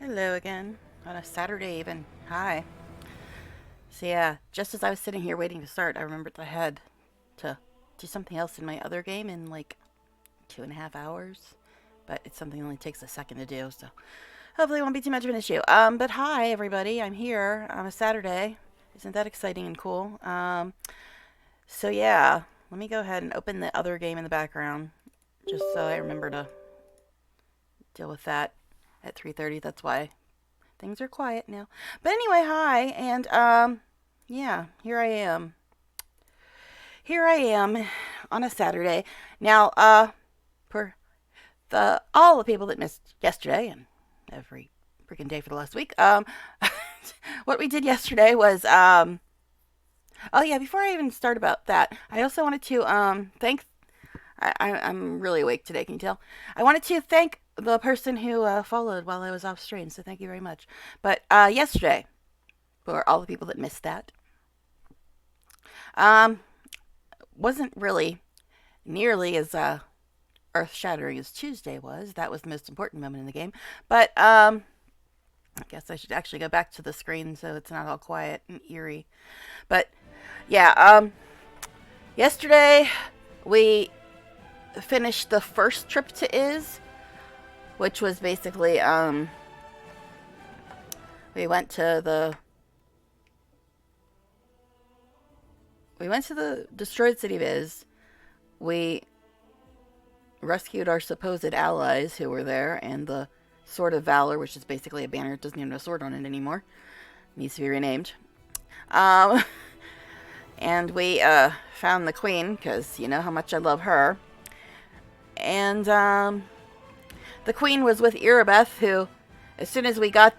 Hello again on a Saturday even. Hi. So yeah, just as I was sitting here waiting to start, I remembered I had to do something else in my other game in like 2.5 hours. But it's something that only takes a second to do, so hopefully it won't be too much of an issue. But hi everybody, I'm here on a Saturday. Isn't that exciting and cool? So yeah, let me go ahead and open the other game in the background, just so I remember to deal with that at 3:30. That's why things are quiet now. But anyway, hi, and yeah, here I am. Here I am on a Saturday. Now, for the all the people that missed yesterday and every freaking day for the last week, what we did yesterday was oh yeah, before I even start about that, I also wanted to thank I'm really awake today, can you tell? I wanted to thank the person who followed while I was off stream, so thank you very much. But yesterday, for all the people that missed that, um, wasn't really nearly as earth shattering as Tuesday was. That was the most important moment in the game. But I guess I should actually go back to the screen so it's not all quiet and eerie. But yeah, yesterday we finished the first trip to which was basically we went to the destroyed city of We rescued our supposed allies who were there, and the Sword of Valor, which is basically a banner. It doesn't even have a sword on it anymore. Needs to be renamed. Um, and we found the queen, because you know how much I love her. And the queen was with Erebeth, who, as soon as we got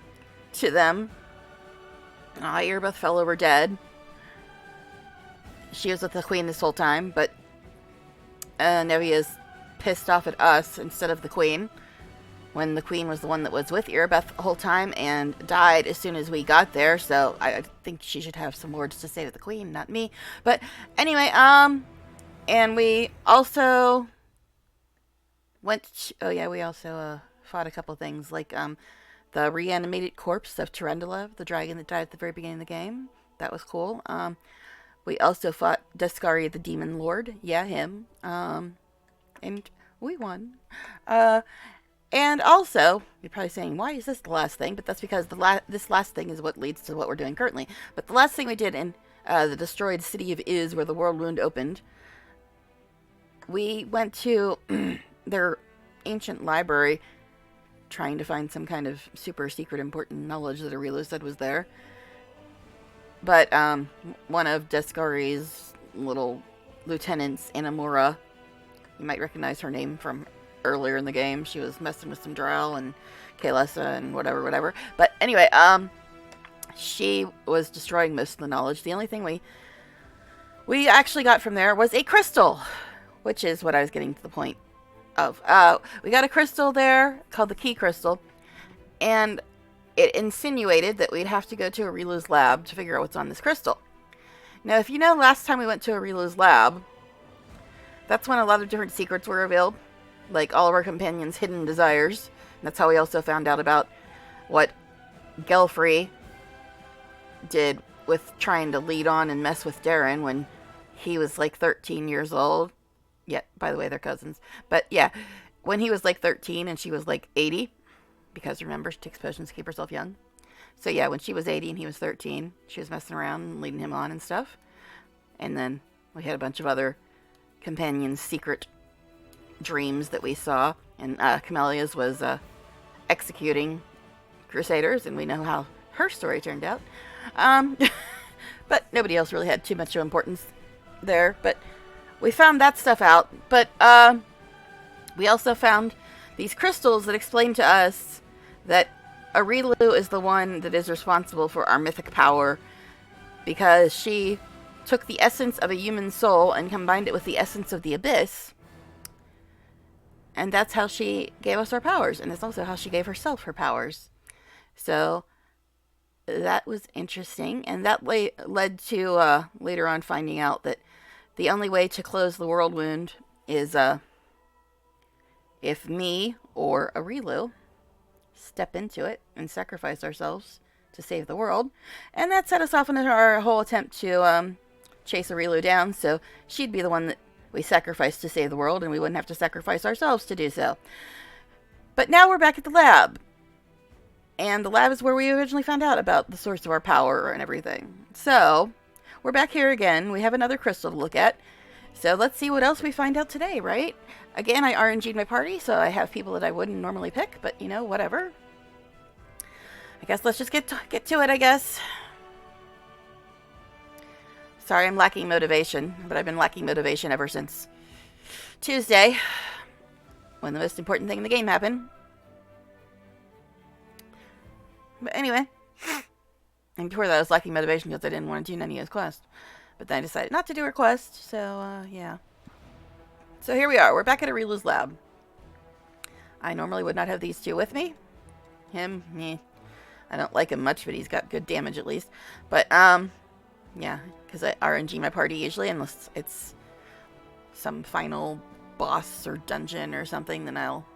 to them, Erebeth fell over dead. She was with the queen this whole time, but Nevia's pissed off at us instead of the queen, when the queen was the one that was with Erebeth the whole time and died as soon as we got there. So I think she should have some words to say to the queen, not me. But anyway, and we also we also fought a couple things, like the reanimated corpse of Tarendula, the dragon that died at the very beginning of the game. That was cool. We also fought Deskari, the demon lord. Yeah, him. And we won. And also, you're probably saying, why is this the last thing? But that's because this last thing is what leads to what we're doing currently. But the last thing we did in the destroyed city of where the world wound opened, we went to their ancient library trying to find some kind of super secret important knowledge that Areelu said was there. But one of Deskari's little lieutenants, Anamura, you might recognize her name from earlier in the game. She was messing with some Drow and Kalesa and whatever. But anyway, she was destroying most of the knowledge. The only thing we actually got from there was a crystal, which is what I was getting to the point of. We got a crystal there called the Key Crystal, and it insinuated that we'd have to go to Areelu's lab to figure out what's on this crystal. Now, if you know, last time we went to Areelu's lab, that's when a lot of different secrets were revealed, like all of our companions' hidden desires. And that's how we also found out about what Gelfrey did with trying to lead on and mess with Darren when he was like 13 years old. Yeah, by the way, they're cousins. But yeah, when he was like 13 and she was like 80, because remember, she takes potions to keep herself young. So yeah, when she was 80 and he was 13, she was messing around and leading him on and stuff. And then we had a bunch of other companions' secret dreams that we saw. And Camelia's was executing crusaders, and we know how her story turned out. But nobody else really had too much of importance there. But we found that stuff out. But we also found these crystals that explain to us that Areelu is the one that is responsible for our mythic power, because she took the essence of a human soul and combined it with the essence of the abyss. And that's how she gave us our powers, and it's also how she gave herself her powers. So that was interesting, and that led to later on finding out that the only way to close the world wound is if me or Areelu step into it and sacrifice ourselves to save the world. And that set us off in our whole attempt to chase Areelu down, so she'd be the one that we sacrificed to save the world, and we wouldn't have to sacrifice ourselves to do so. But now we're back at the lab. And the lab is where we originally found out about the source of our power and everything. So, we're back here again. We have another crystal to look at. So let's see what else we find out today, right? Again, I RNG'd my party, so I have people that I wouldn't normally pick, but you know, whatever. I guess let's just get to it, I guess. Sorry, I'm lacking motivation, but I've been lacking motivation ever since Tuesday, when the most important thing in the game happened. But anyway, and before that I was lacking motivation because I didn't want to do Nenio's quest. But then I decided not to do her quest, so yeah. So here we are, we're back at Areelu's lab. I normally would not have these two with me. Him, me. I don't like him much, but he's got good damage at least. But, yeah, because I RNG my party usually, unless it's some final boss or dungeon or something, then I'll,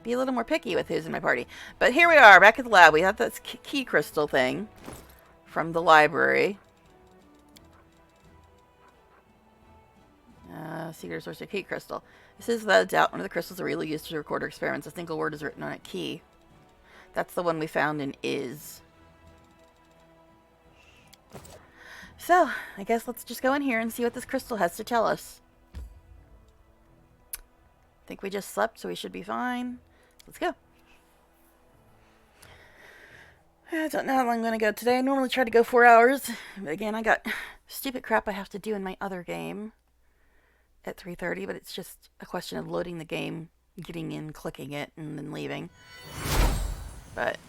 be a little more picky with who's in my party. But here we are, back at the lab. We have this key crystal thing from the library. Secret source of key crystal. This is without doubt one of the crystals Areelu used to record her experiments. A single word is written on it. Key. That's the one we found in Is. So, I guess let's just go in here and see what this crystal has to tell us. I think we just slept, so we should be fine. Let's go. I don't know how long I'm going to go today. I normally try to go 4 hours. But again, I got stupid crap I have to do in my other game at 3:30, but it's just a question of loading the game, getting in, clicking it, and then leaving. But,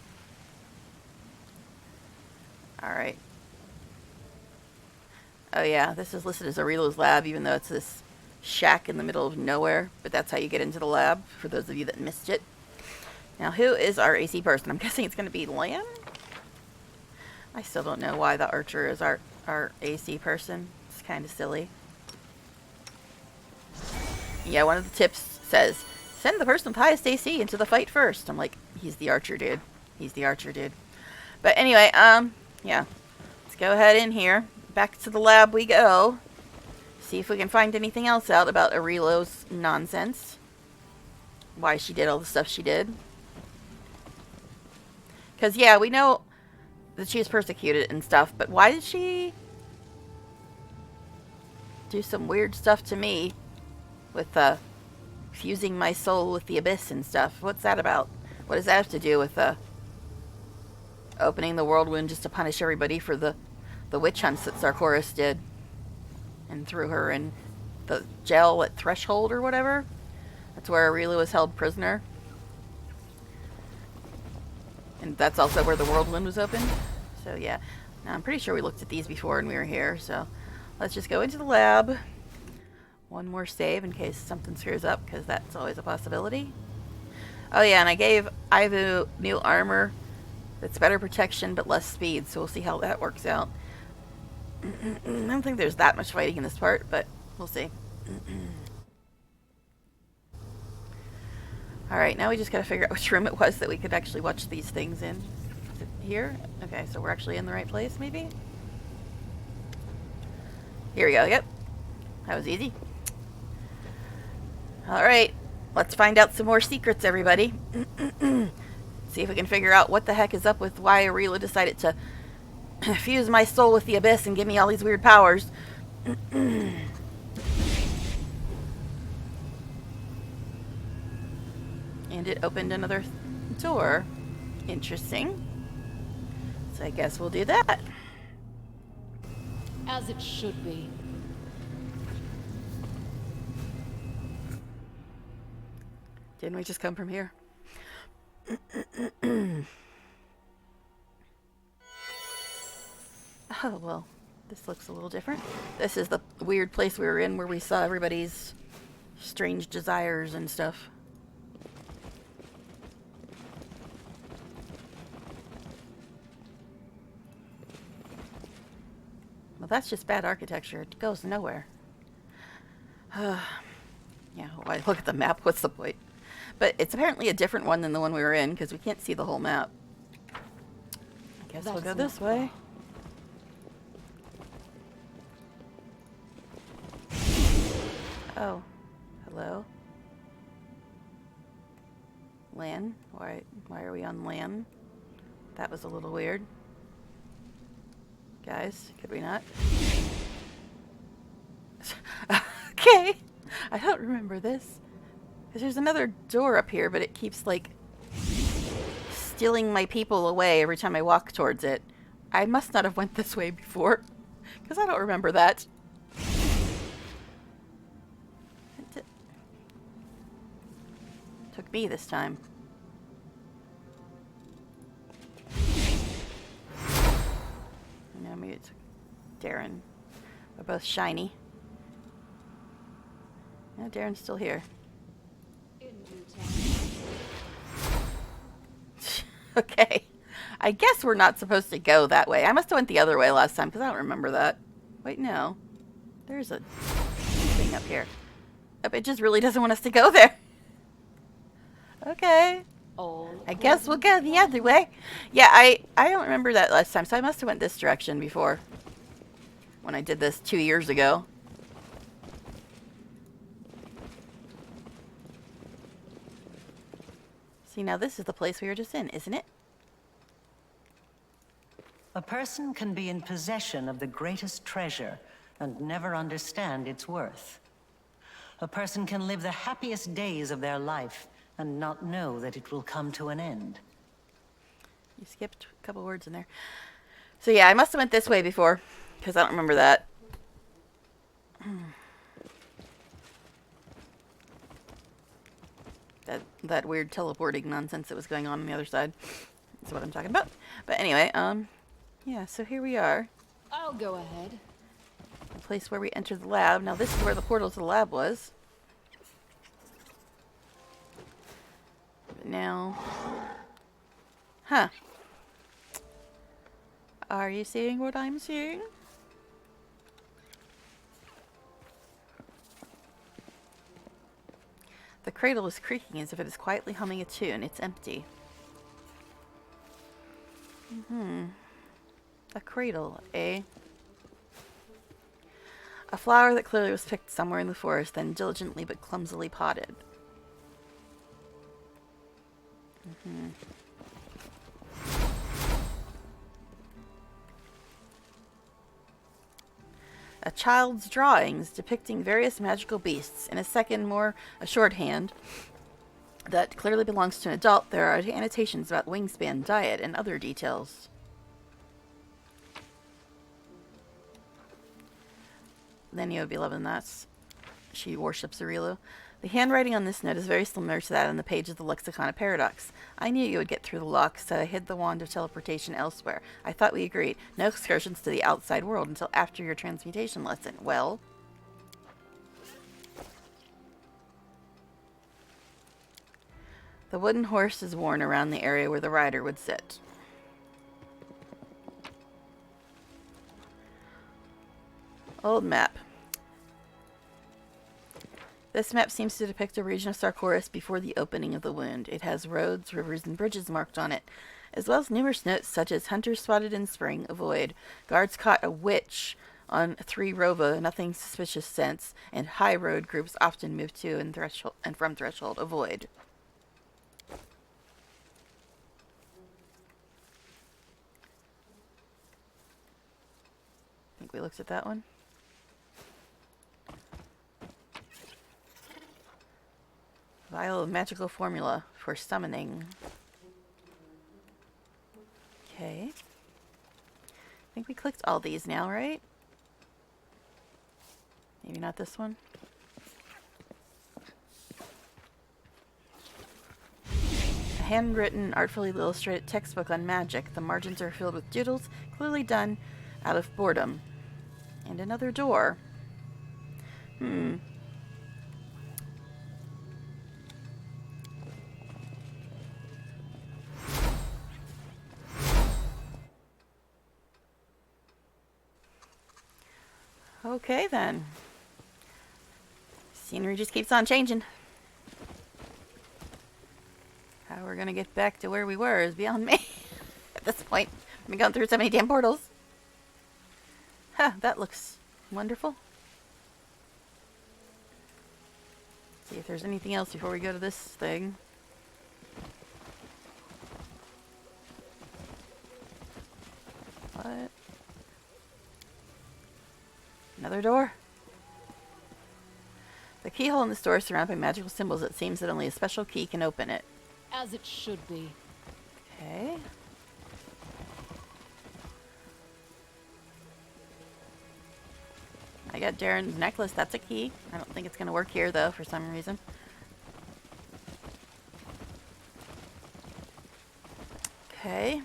alright. Oh yeah, this is listed as Areelu's lab, even though it's this shack in the middle of nowhere. But that's how you get into the lab, for those of you that missed it. Now, who is our AC person? I'm guessing it's going to be Lamb? I still don't know why the archer is our AC person. It's kind of silly. Yeah, one of the tips says, send the person with highest AC into the fight first. I'm like, he's the archer dude. He's the archer dude. But anyway, yeah. Let's go ahead in here. Back to the lab we go. See if we can find anything else out about Areelu's nonsense. Why she did all the stuff she did. Because, yeah, we know that she was persecuted and stuff, but why did she do some weird stuff to me with, fusing my soul with the abyss and stuff? What's that about? What does that have to do with, opening the world wound just to punish everybody for the witch hunts that Sarkoris did? And threw her in the jail at Threshold or whatever? That's where Areelu was held prisoner. And that's also where the whirlwind was opened. So yeah, now, I'm pretty sure we looked at these before when we were here. So let's just go into the lab. One more save in case something screws up, because that's always a possibility. Oh yeah, and I gave Ivu new armor that's better protection but less speed. So we'll see how that works out. I don't think there's that much fighting in this part, but we'll see. Alright, now we just gotta figure out which room it was that we could actually watch these things in. Is it here? Okay, so we're actually in the right place, maybe? Here we go, yep. That was easy. Alright, let's find out some more secrets, everybody. See if we can figure out what the heck is up with why Areelu decided to fuse my soul with the abyss and give me all these weird powers. And it opened another door. Interesting. So I guess we'll do that. As it should be. Didn't we just come from here? Oh, well, this looks a little different. This is the weird place we were in where we saw everybody's strange desires and stuff. Well, that's just bad architecture. It goes nowhere. Yeah, why look at the map? What's the point? But it's apparently a different one than the one we were in, because we can't see the whole map. I guess we'll go this way. Oh. Hello? Land? Why are we on land? That was a little weird. Guys, could we not? Okay. I don't remember this. Because there's another door up here, but it keeps, like, stealing my people away every time I walk towards it. I must not have went this way before. Because I don't remember that. Took me this time. No, maybe it's Darren. We're both shiny. No, Darren's still here. Okay. I guess we're not supposed to go that way. I must have went the other way last time because I don't remember that. Wait, no. There's a thing up here. Oh, it just really doesn't want us to go there. Okay. I guess we'll go the other way. Yeah, I don't remember that last time, so I must have went this direction before. When I did this 2 years ago. See, now this is the place we were just in, isn't it? A person can be in possession of the greatest treasure and never understand its worth. A person can live the happiest days of their life and not know that it will come to an end. You skipped a couple words in there. So yeah, I must have went this way before, because I don't remember that. That weird teleporting nonsense that was going on the other side. That's what I'm talking about. But anyway, yeah, so here we are. I'll go ahead. The place where we entered the lab. Now this is where the portal to the lab was. But now... Huh. Are you seeing what I'm seeing? The cradle is creaking as if it is quietly humming a tune. It's empty. A cradle, eh? A flower that clearly was picked somewhere in the forest, then diligently but clumsily potted. A child's drawings depicting various magical beasts. In a second, more a shorthand that clearly belongs to an adult. There are annotations about wingspan, diet, and other details. Then you would be loving that. She worships Areelu. The handwriting on this note is very similar to that on the page of the Lexicon of Paradox. I knew you would get through the lock, so I hid the wand of teleportation elsewhere. I thought we agreed. No excursions to the outside world until after your transmutation lesson. Well... The wooden horse is worn around the area where the rider would sit. Old map. This map seems to depict a region of Sarkoris before the opening of the wound. It has roads, rivers, and bridges marked on it, as well as numerous notes such as Hunters spotted in spring, avoid. Guards caught a witch on 3 Rova, nothing suspicious since, and high road groups often move to and from Threshold, avoid. I think we looked at that one. Vial of magical formula for summoning. Okay. I think we clicked all these now, right? Maybe not this one. A handwritten, artfully illustrated textbook on magic. The margins are filled with doodles, clearly done out of boredom. And another door. Okay, then. Scenery just keeps on changing. we're gonna get back to where we were is beyond me. At this point, I've been going through so many damn portals. Huh, that looks wonderful. See if there's anything else before we go to this thing. What? Another door? The keyhole in this door is surrounded by magical symbols. It seems that only a special key can open it. As it should be. Okay. I got Darren's necklace. That's a key. I don't think it's going to work here, though, for some reason. Okay.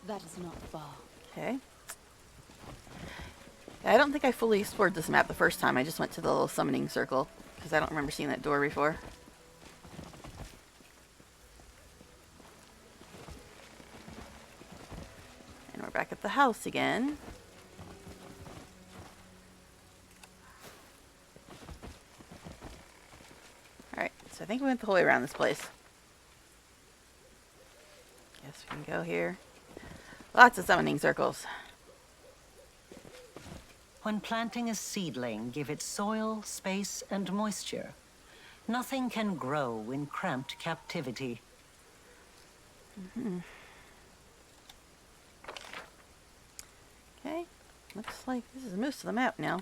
That is not far. Okay. I don't think I fully explored this map the first time. I just went to the little summoning circle, because I don't remember seeing that door before. And we're back at the house again. Alright, so I think we went the whole way around this place. Guess we can go here. Lots of summoning circles. When planting a seedling, give it soil, space, and moisture. Nothing can grow in cramped captivity. Okay, looks like this is most of the map now.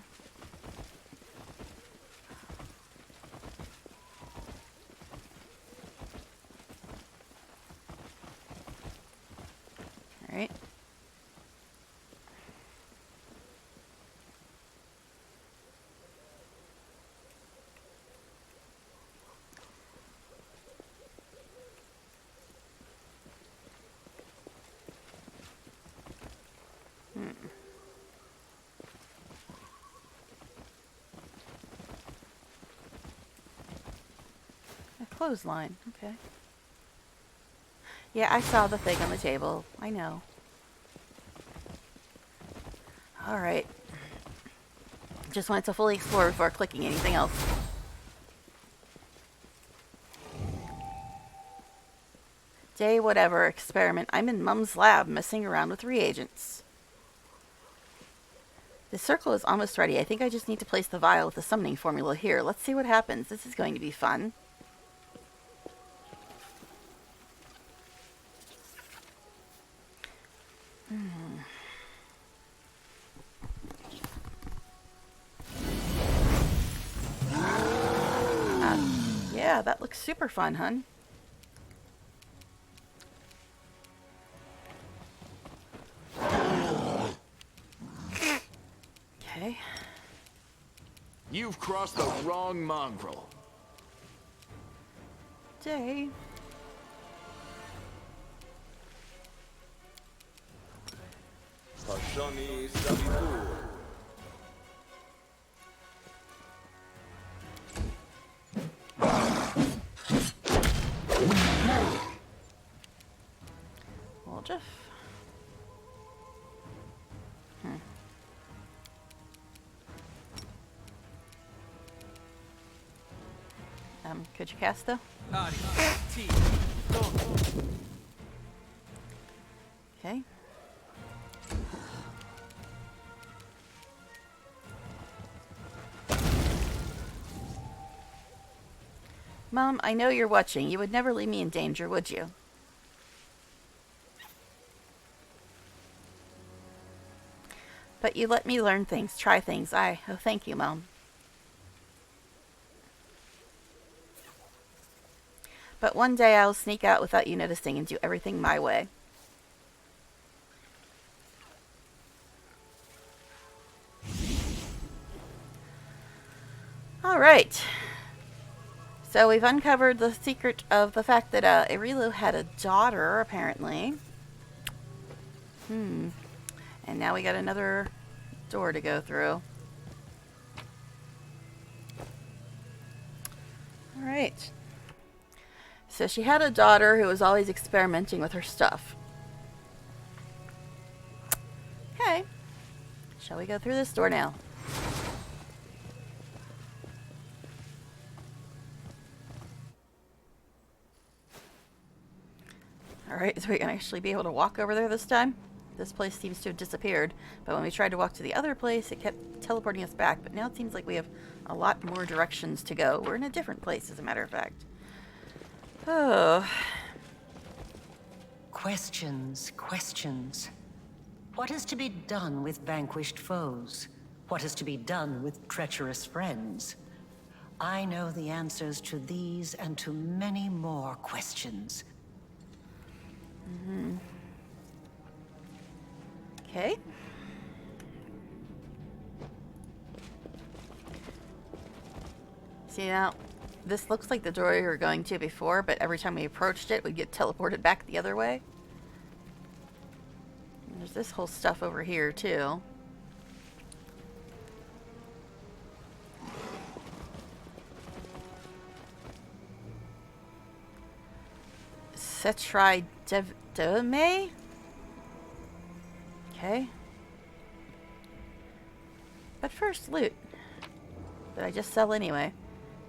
Alright. A clothesline, okay. Yeah, I saw the thing on the table. I know. Alright. Just wanted to fully explore before clicking anything else. Day whatever experiment. I'm in Mum's lab messing around with reagents. The circle is almost ready. I think I just need to place the vial with the summoning formula here. Let's see what happens. This is going to be fun. Yeah, that looks super fun, hun. Okay. You've crossed the wrong mongrel. Day. Pashani Sabitur. Well, Jeff. Could you cast though? Okay. Mom, I know you're watching. You would never leave me in danger, would you? But you let me learn things, try things. Oh, thank you, Mom. But one day I'll sneak out without you noticing and do everything my way. Alright. So we've uncovered the secret of the fact that Areelu had a daughter, apparently. And now we got another door to go through. Alright. So she had a daughter who was always experimenting with her stuff. Shall we go through this door now? Alright, so we can actually be able to walk over there this time. This place seems to have disappeared, but when we tried to walk to the other place, it kept teleporting us back. But now it seems like we have a lot more directions to go. We're in a different place, as a matter of fact. Oh. Questions, questions. What is to be done with vanquished foes? What is to be done with treacherous friends? I know the answers to these and to many more questions. Mm-hmm. Okay. See now, this looks like the door we were going to before, but every time we approached it, we'd get teleported back the other way. And there's this whole stuff over here, too. Setrai Devame? Okay. But first, loot. That I just sell anyway.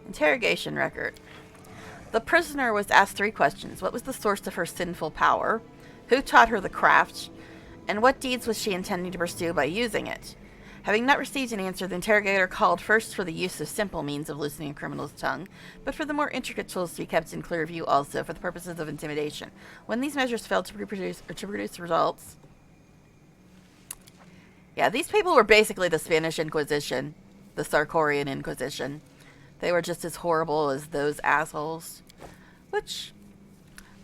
Interrogation record. The prisoner was asked 3 questions. What was the source of her sinful power? Who taught her the craft? And what deeds was she intending to pursue by using it? Having not received an answer, the interrogator called first for the use of simple means of loosening a criminal's tongue, but for the more intricate tools to be kept in clear view also for the purposes of intimidation. When these measures failed to produce results... Yeah, these people were basically the Spanish Inquisition. The Sarkorian Inquisition. They were just as horrible as those assholes. Which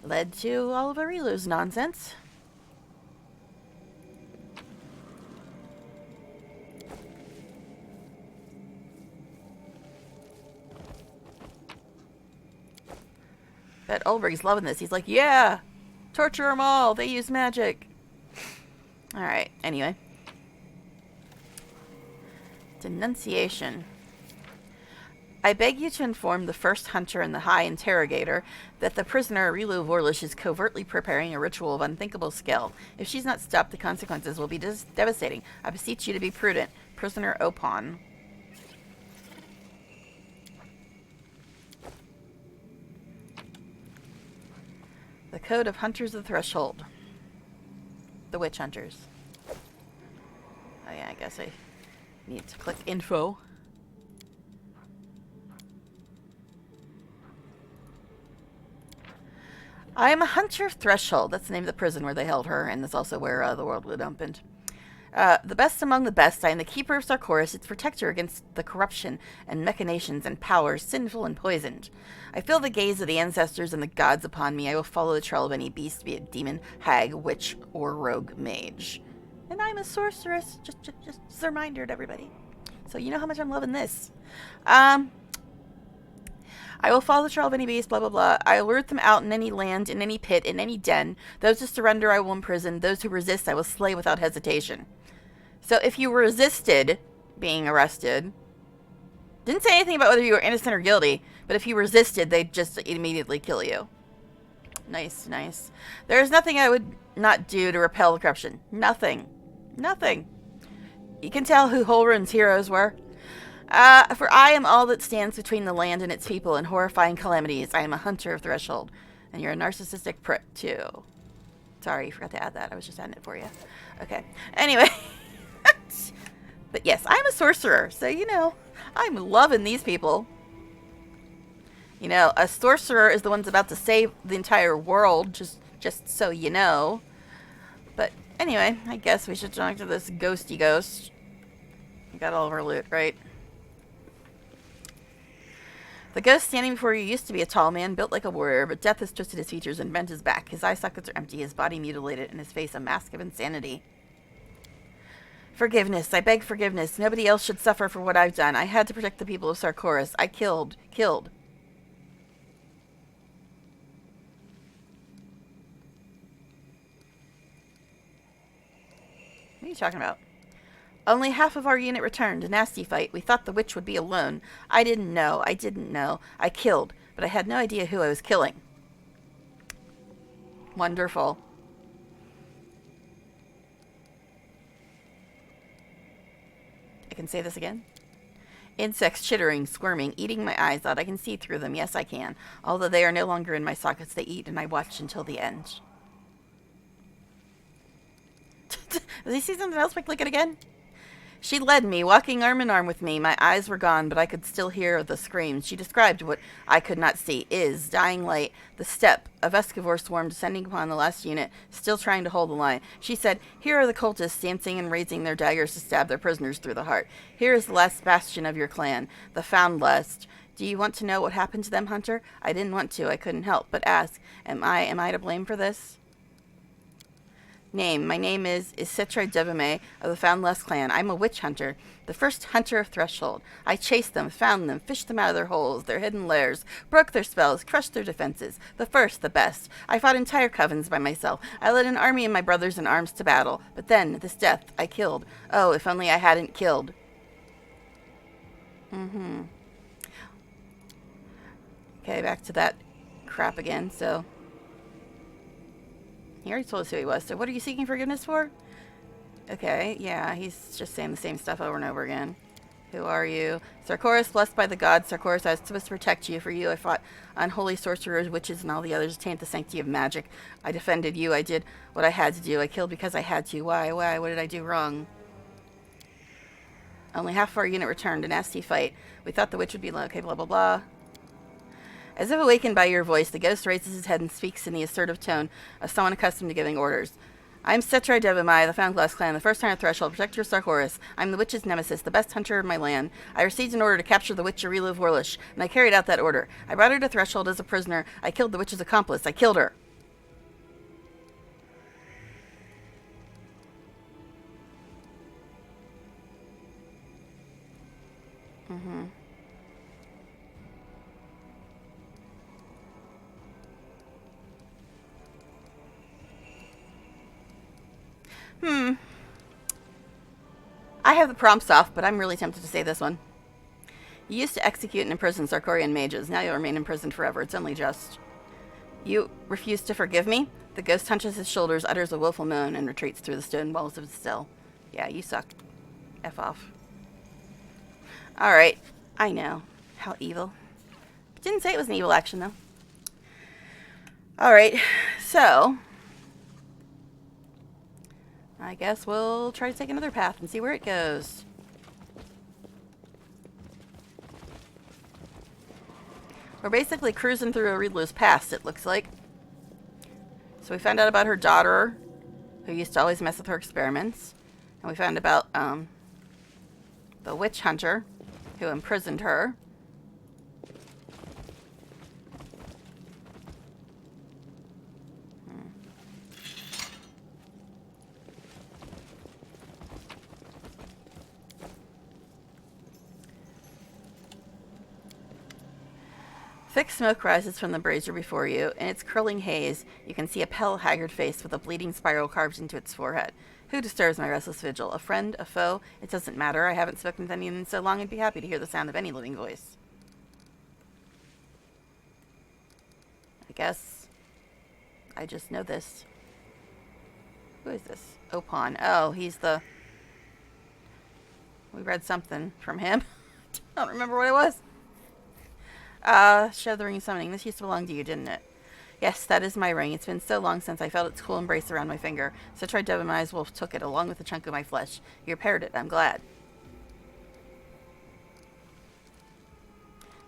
led to all of Areelu's nonsense. Bet Ulbrich's loving this. He's like, yeah! Torture them all! They use magic! Alright, anyway. Denunciation. I beg you to inform the first hunter and the high interrogator that the prisoner Areelu Vorlish is covertly preparing a ritual of unthinkable skill. If she's not stopped, the consequences will be devastating. I beseech you to be prudent. Prisoner Opon. The Code of Hunters of the Threshold. The Witch Hunters. Oh yeah, I guess I need to click info. I am a hunter of Threshold. That's the name of the prison where they held her, and that's also where the world would opened. The best among the best, I am the keeper of Sarkoris, its protector against the corruption and machinations and powers, sinful and poisoned. I feel the gaze of the ancestors and the gods upon me. I will follow the trail of any beast, be it demon, hag, witch, or rogue mage. And I'm a sorceress. Just as a reminder to everybody. So you know how much I'm loving this. I will follow the trail of any beast, blah, blah, blah. I will root them out in any land, in any pit, in any den. Those who surrender, I will imprison. Those who resist, I will slay without hesitation. So if you resisted being arrested, didn't say anything about whether you were innocent or guilty, but if you resisted, they'd just immediately kill you. Nice, nice. There is nothing I would not do to repel the corruption. Nothing. Nothing. You can tell who Holrun's heroes were. For I am all that stands between the land and its people and horrifying calamities. I am a hunter of Threshold. And you're a narcissistic prick, too. Sorry, you forgot to add that. I was just adding it for you. Okay. Anyway. But yes, I'm a sorcerer. So, you know, I'm loving these people. You know, a sorcerer is the one that's about to save the entire world. Just so you know. But anyway, I guess we should talk to this ghosty ghost. We got all of our loot, right? The ghost standing before you used to be a tall man, built like a warrior, but death has twisted his features and bent his back. His eye sockets are empty, his body mutilated, and his face a mask of insanity. Forgiveness. I beg forgiveness. Nobody else should suffer for what I've done. I had to protect the people of Sarkoris. I killed. What are you talking about? Only half of our unit returned. A nasty fight. We thought the witch would be alone. I didn't know. I killed, but I had no idea who I was killing. Wonderful. can say this again. Insects chittering, squirming, eating my eyes out. I can see through them. Yes, I can. Although they are no longer in my sockets, they eat and I watch until the end. Does he see something else by clicking again? She led me, walking arm in arm with me. My eyes were gone, but I could still hear the screams. She described what I could not see. Dying light, the step, a Vescivore swarm descending upon the last unit, still trying to hold the line. She said, here are the cultists dancing and raising their daggers to stab their prisoners through the heart. Here is the last bastion of your clan, the Found Lust. Do you want to know what happened to them, Hunter? I didn't want to. I couldn't help but ask. Am I to blame for this? Name. My name is Citra Devame of the Found Lust clan. I'm a witch hunter, the first hunter of Threshold. I chased them, found them, fished them out of their holes, their hidden lairs, broke their spells, crushed their defenses. The first, the best. I fought entire covens by myself. I led an army of my brothers in arms to battle. But then, this death, I killed. Oh, if only I hadn't killed. Okay, back to that crap again, so... He already told us who he was, so what are you seeking forgiveness for? Okay, yeah, he's just saying the same stuff over and over again. Who are you? Sarkoris, blessed by the gods. Sarkoris, I was supposed to protect you. For you, I fought unholy sorcerers, witches, and all the others to taint the sanctity of magic. I defended you. I did what I had to do. I killed because I had to. Why? What did I do wrong? Only half of our unit returned. A nasty fight. We thought the witch would be okay, blah, blah, blah. As if awakened by your voice, the ghost raises his head and speaks in the assertive tone of someone accustomed to giving orders. I'm Citra Devamai, the Found Glass clan, the first hunter threshold, protector of Sarkoris. I'm the witch's nemesis, the best hunter of my land. I received an order to capture the witch Areelu of Warlish, and I carried out that order. I brought her to Threshold as a prisoner. I killed the witch's accomplice. I killed her. I have the prompts off, but I'm really tempted to say this one. You used to execute and imprison Sarkorian mages. Now you'll remain imprisoned forever. It's only just. You refuse to forgive me? The ghost hunches his shoulders, utters a woeful moan, and retreats through the stone walls of his cell. Yeah, you suck. F off. Alright. I know. How evil. Didn't say it was an evil action, though. Alright. So... I guess we'll try to take another path and see where it goes. We're basically cruising through Areelu's past, it looks like. So we found out about her daughter, who used to always mess with her experiments. And we found about the witch hunter, who imprisoned her. Thick smoke rises from the brazier before you. In its curling haze, you can see a pale, haggard face with a bleeding spiral carved into its forehead. Who disturbs my restless vigil? A friend? A foe? It doesn't matter. I haven't spoken with anyone in so long I'd be happy to hear the sound of any living voice. I guess I just know this. Who is this? Opon. Oh, he's the... We read something from him. I don't remember what it was. Show the ring of summoning. This used to belong to you, didn't it? Yes, that is my ring. It's been so long since I felt its cool embrace around my finger. So tried Devamai's wolf took it along with a chunk of my flesh. You repaired it. I'm glad.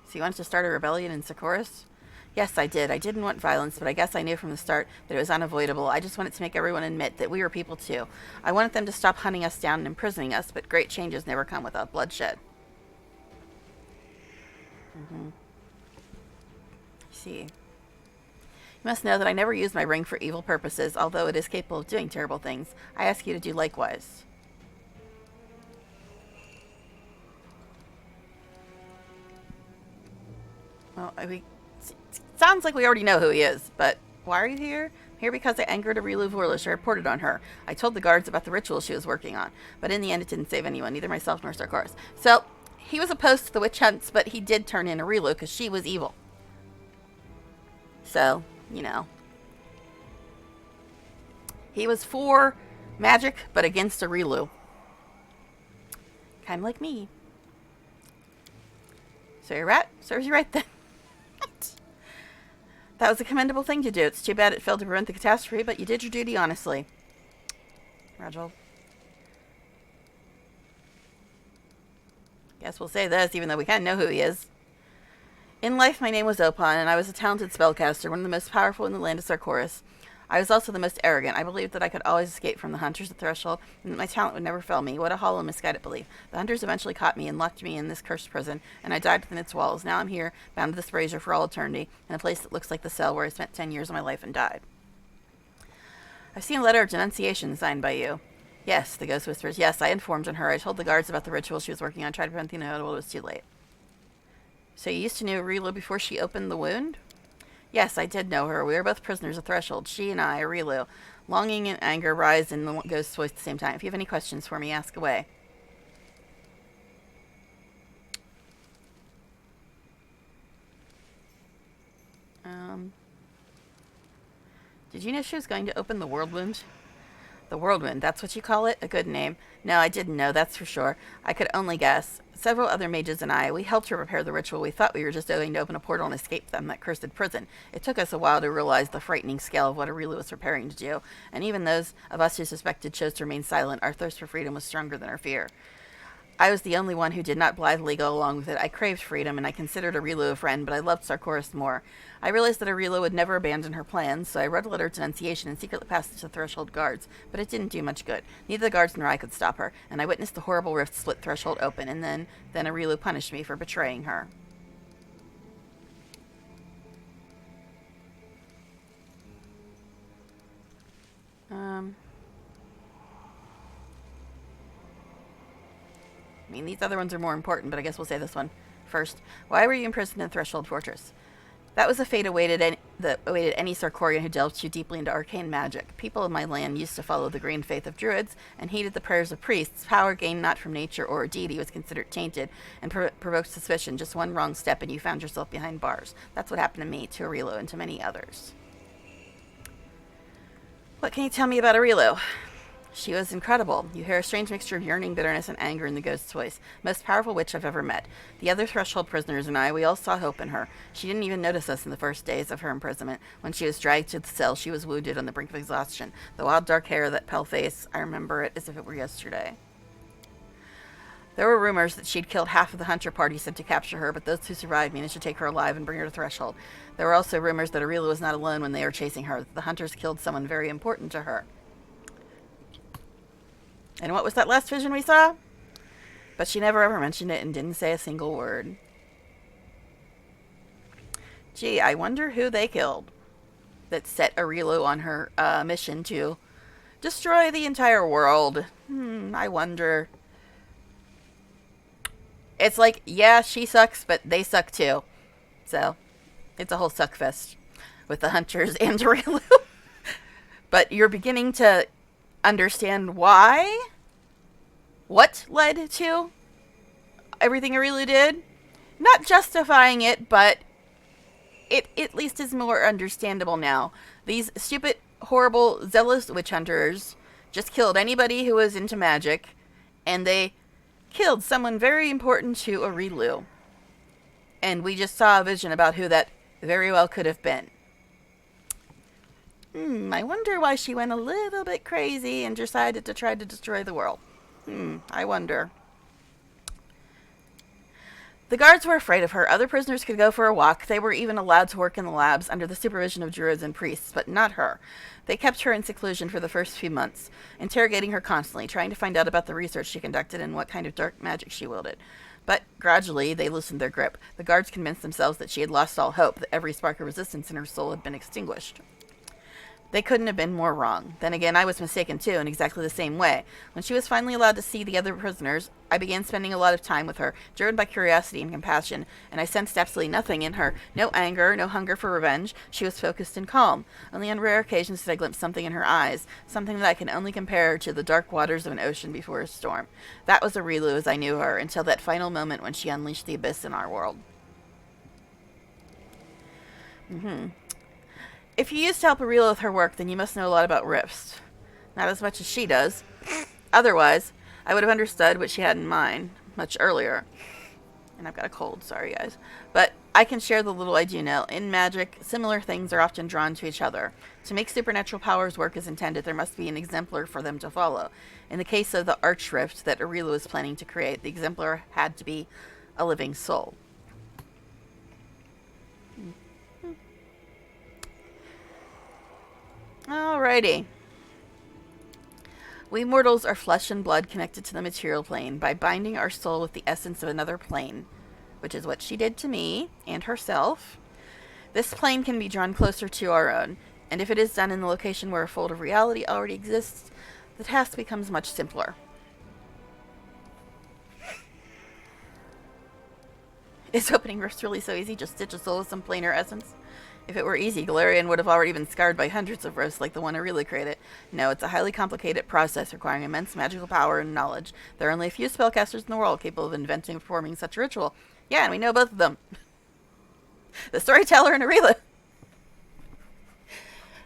So you wanted to start a rebellion in Sarkoris? Yes, I did. I didn't want violence, but I guess I knew from the start that it was unavoidable. I just wanted to make everyone admit that we were people too. I wanted them to stop hunting us down and imprisoning us, but great changes never come without bloodshed. See. You must know that I never use my ring for evil purposes, although it is capable of doing terrible things. I ask you to do likewise. Well, sounds like we already know who he is, but why are you here? I'm here because I angered Areelu of Warlish. I reported on her. I told the guards about the ritual she was working on, but in the end it didn't save anyone, neither myself nor Sarkoris. So, he was opposed to the witch hunts, but he did turn in Areelu because she was evil. So, you know. He was for magic, but against Areelu. Kind of like me. So you're right. Serves you right then. That was a commendable thing to do. It's too bad it failed to prevent the catastrophe, but you did your duty honestly. Rajal. Guess we'll say this, even though we kind of know who he is. In life, my name was Opon, and I was a talented spellcaster, one of the most powerful in the land of Sarkoris. I was also the most arrogant. I believed that I could always escape from the hunters at Threshold, and that my talent would never fail me. What a hollow, misguided belief. The hunters eventually caught me and locked me in this cursed prison, and I died within its walls. Now I'm here, bound to this brazier for all eternity, in a place that looks like the cell where I spent 10 years of my life and died. I've seen a letter of denunciation signed by you. Yes, the ghost whispers. Yes, I informed on her. I told the guards about the ritual she was working on, tried to prevent the inevitable. It was too late. So you used to know Areelu before she opened the wound? Yes, I did know her. We were both prisoners at Threshold. She and I, Areelu. Longing and anger rise in the ghost's voice at the same time. If you have any questions for me, ask away. Did you know she was going to open the world wound? The whirlwind, that's what you call it? A good name. No, I didn't know, that's for sure. I could only guess. Several other mages and I, we helped her prepare the ritual. We thought we were just going to open a portal and escape them, that cursed prison. It took us a while to realize the frightening scale of what Areelu was preparing to do, and even those of us who suspected chose to remain silent. Our thirst for freedom was stronger than our fear. I was the only one who did not blithely go along with it. I craved freedom, and I considered Areelu a friend, but I loved Sarkoris more. I realized that Areelu would never abandon her plans, so I wrote a letter of denunciation and secretly passed it to the Threshold guards, but it didn't do much good. Neither the guards nor I could stop her, and I witnessed the horrible rift split Threshold open, and then Areelu punished me for betraying her. I mean, these other ones are more important, but I guess we'll say this one first. Why were you imprisoned in Threshold Fortress? That was a fate that awaited any Sarkorian who delved too deeply into arcane magic. People of my land used to follow the green faith of druids and heeded the prayers of priests. Power gained not from nature or a deity was considered tainted and provoked suspicion. Just one wrong step and you found yourself behind bars. That's what happened to me, to Areelu, and to many others. What can you tell me about Areelu? She was incredible. You hear a strange mixture of yearning, bitterness, and anger in the ghost's voice. Most powerful witch I've ever met. The other Threshold prisoners and I, we all saw hope in her. She didn't even notice us in the first days of her imprisonment. When she was dragged to the cell, she was wounded on the brink of exhaustion. The wild dark hair, that pale face, I remember it as if it were yesterday. There were rumors that she'd killed half of the hunter party sent to capture her, but those who survived managed to take her alive and bring her to Threshold. There were also rumors that Areelu was not alone when they were chasing her. The hunters killed someone very important to her. And what was that last vision we saw? But she never ever mentioned it and didn't say a single word. Gee, I wonder who they killed that set Areelu on her mission to destroy the entire world. I wonder. It's like, yeah, she sucks, but they suck too. So, it's a whole suck fest with the hunters and Areelu. But you're beginning to understand why, what led to everything Areelu did. Not justifying it, but it at least is more understandable now. These stupid, horrible, zealous witch hunters just killed anybody who was into magic, and they killed someone very important to Areelu. And we just saw a vision about who that very well could have been. I wonder why she went a little bit crazy and decided to try to destroy the world. I wonder. The guards were afraid of her. Other prisoners could go for a walk. They were even allowed to work in the labs under the supervision of druids and priests, but not her. They kept her in seclusion for the first few months, interrogating her constantly, trying to find out about the research she conducted and what kind of dark magic she wielded. But gradually, they loosened their grip. The guards convinced themselves that she had lost all hope, that every spark of resistance in her soul had been extinguished. They couldn't have been more wrong. Then again, I was mistaken too, in exactly the same way. When she was finally allowed to see the other prisoners, I began spending a lot of time with her, driven by curiosity and compassion, and I sensed absolutely nothing in her. No anger, no hunger for revenge. She was focused and calm. Only on rare occasions did I glimpse something in her eyes, something that I can only compare to the dark waters of an ocean before a storm. That was Areelu as I knew her, until that final moment when she unleashed the abyss in our world. If you used to help Areelu with her work, then you must know a lot about rifts. Not as much as she does. Otherwise, I would have understood what she had in mind. much earlier. And I've got a cold, sorry guys. But I can share the little I do know. In magic, similar things are often drawn to each other. To make supernatural powers work as intended, there must be an exemplar for them to follow. In the case of the Archrift that Areelu was planning to create, the exemplar had to be a living soul. Alrighty. We mortals are flesh and blood connected to the material plane by binding our soul with the essence of another plane, which is what she did to me and herself. This plane can be drawn closer to our own, and if it is done in the location where a fold of reality already exists, the task becomes much simpler. Is opening rifts really so easy? Just stitch a soul with some planar essence? If it were easy, Galarian would have already been scarred by hundreds of rifts like the one Areelu created. No, it's a highly complicated process requiring immense magical power and knowledge. There are only a few spellcasters in the world capable of inventing and performing such a ritual. Yeah, and we know both of them. The Storyteller and Areelu.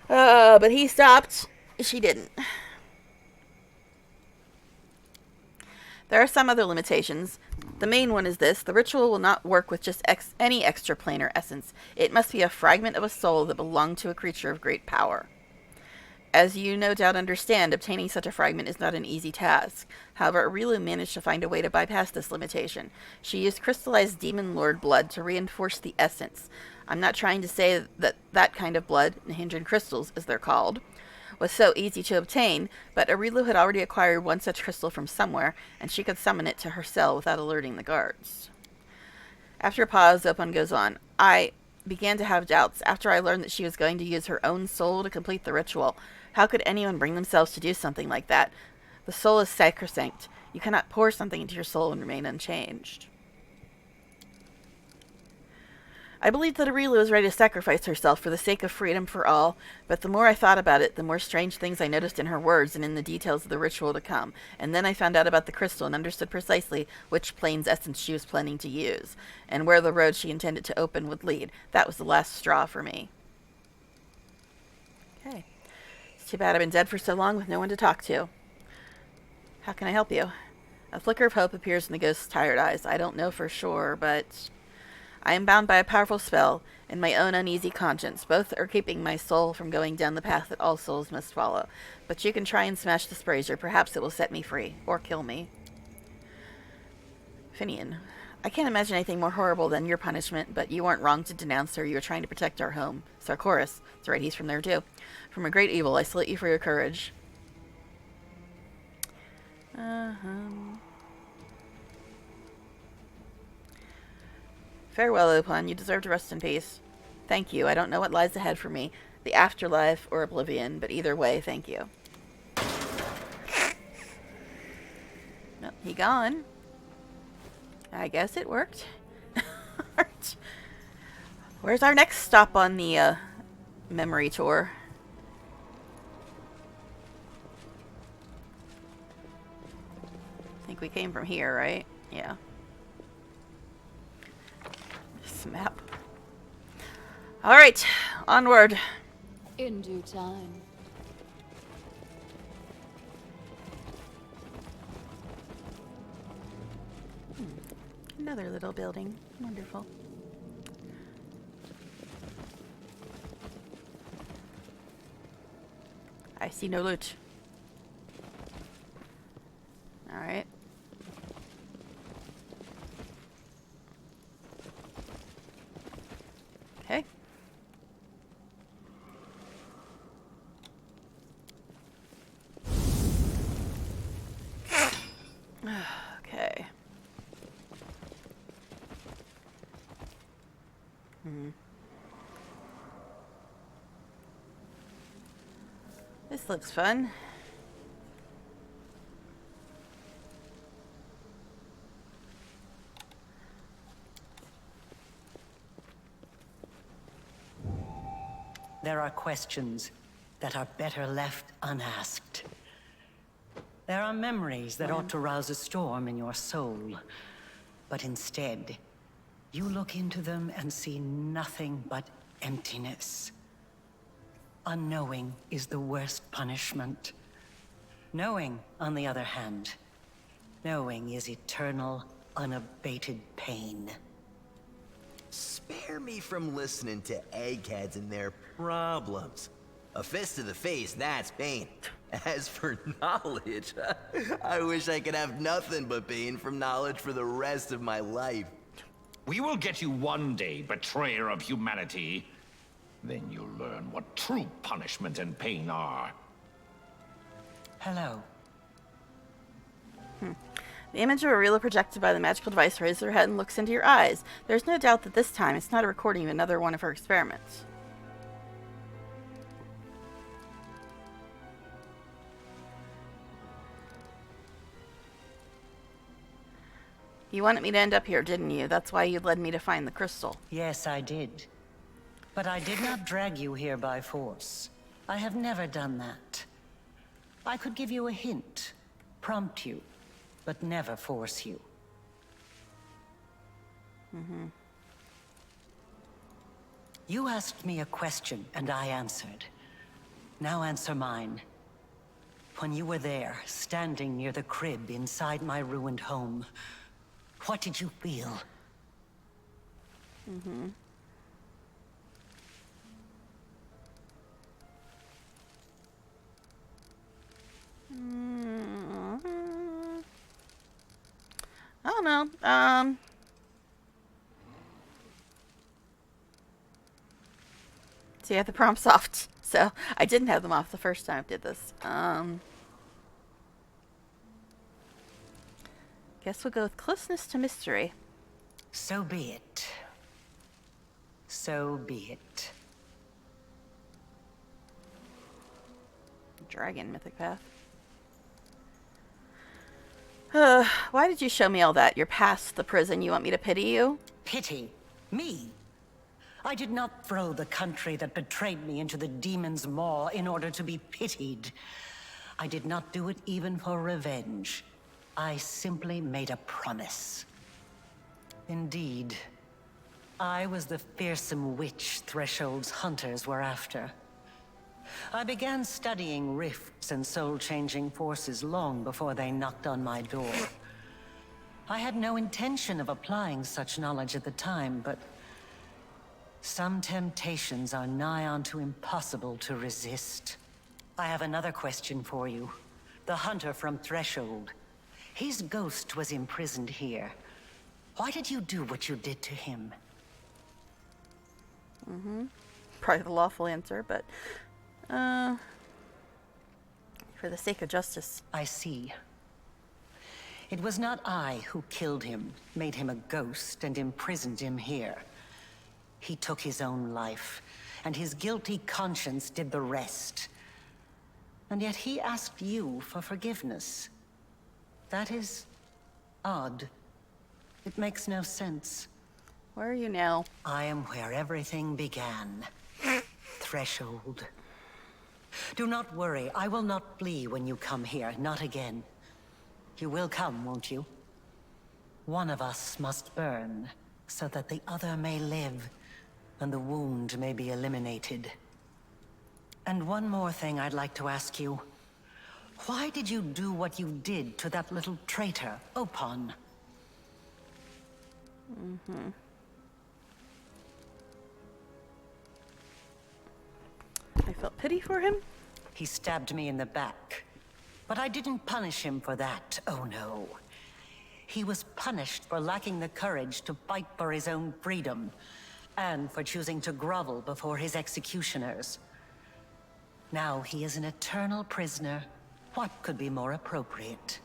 But he stopped. She didn't. There are some other limitations. The main one is this: the ritual will not work with just any extraplanar essence. It must be a fragment of a soul that belonged to a creature of great power. As you no doubt understand, obtaining such a fragment is not an easy task. However, Areelu managed to find a way to bypass this limitation. She used crystallized demon lord blood to reinforce the essence. I'm not trying to say that that kind of blood, Nihindran crystals as they're called, was so easy to obtain, but Areelu had already acquired one such crystal from somewhere, and she could summon it to her cell without alerting the guards. After a pause, Opon goes on. I began to have doubts after I learned that she was going to use her own soul to complete the ritual. How could anyone bring themselves to do something like that? The soul is sacrosanct. You cannot pour something into your soul and remain unchanged. I believed that Areelu was ready to sacrifice herself for the sake of freedom for all, but the more I thought about it, the more strange things I noticed in her words and in the details of the ritual to come. And then I found out about the crystal and understood precisely which plane's essence she was planning to use, and where the road she intended to open would lead. That was the last straw for me. Okay. It's too bad I've been dead for so long with no one to talk to. How can I help you? A flicker of hope appears in the ghost's tired eyes. I don't know for sure, but I am bound by a powerful spell and my own uneasy conscience. Both are keeping my soul from going down the path that all souls must follow. But you can try and smash this brazier. Perhaps it will set me free. Or kill me. Finian. I can't imagine anything more horrible than your punishment, but you weren't wrong to denounce her. You were trying to protect our home. Sarkoris. That's right, he's from there too. From a great evil. I salute you for your courage. Farewell, Opon. You deserve to rest in peace. Thank you. I don't know what lies ahead for me, the afterlife or oblivion, but either way, thank you. Well, he gone. I guess it worked. Where's our next stop on the memory tour? I think we came from here, right? Yeah. Map. All right, onward. In due time. Another little building. Wonderful. I see no loot. All right. Okay. Okay. This looks fun. There are questions that are better left unasked. There are memories that ought to rouse a storm in your soul. But instead, you look into them and see nothing but emptiness. Unknowing is the worst punishment. Knowing, on the other hand, knowing is eternal unabated pain. Spare me from listening to eggheads and their problems. A fist to the face, that's pain. As for knowledge, I wish I could have nothing but pain from knowledge for the rest of my life. We will get you one day, betrayer of humanity. Then you'll learn what true punishment and pain are. Hello. The image of Areelu projected by the magical device raises her head and looks into your eyes. There's no doubt that this time it's not a recording of another one of her experiments. You wanted me to end up here, didn't you? That's why you led me to find the crystal. Yes, I did. But I did not drag you here by force. I have never done that. I could give you a hint, prompt you, but never force you. You asked me a question, and I answered. Now answer mine. When you were there, standing near the crib inside my ruined home, what did you feel? I don't know. See, I have the prompts off, so I didn't have them off the first time I did this. Guess we'll go with closeness to mystery. So be it. So be it. Dragon, mythic path. Why did you show me all that? You're past the prison. You want me to pity you? Pity? Me? I did not throw the country that betrayed me into the demon's maw in order to be pitied. I did not do it even for revenge. I simply made a promise. Indeed, I was the fearsome witch Threshold's hunters were after. I began studying rifts and soul-changing forces long before they knocked on my door. I had no intention of applying such knowledge at the time, but some temptations are nigh onto impossible to resist. I have another question for you. The hunter from Threshold. His ghost was imprisoned here. Why did you do what you did to him? Probably the lawful answer, but for the sake of justice. I see. It was not I who killed him, made him a ghost, and imprisoned him here. He took his own life, and his guilty conscience did the rest. And yet he asked you for forgiveness. That is odd. It makes no sense. Where are you now? I am where everything began. Threshold. Do not worry, I will not flee when you come here, not again. You will come, won't you? One of us must burn, so that the other may live, and the wound may be eliminated. And one more thing I'd like to ask you. Why did you do what you did to that little traitor, Opon? I felt pity for him. He stabbed me in the back. But I didn't punish him for that, oh no. He was punished for lacking the courage to fight for his own freedom, and for choosing to grovel before his executioners. Now he is an eternal prisoner. What could be more appropriate?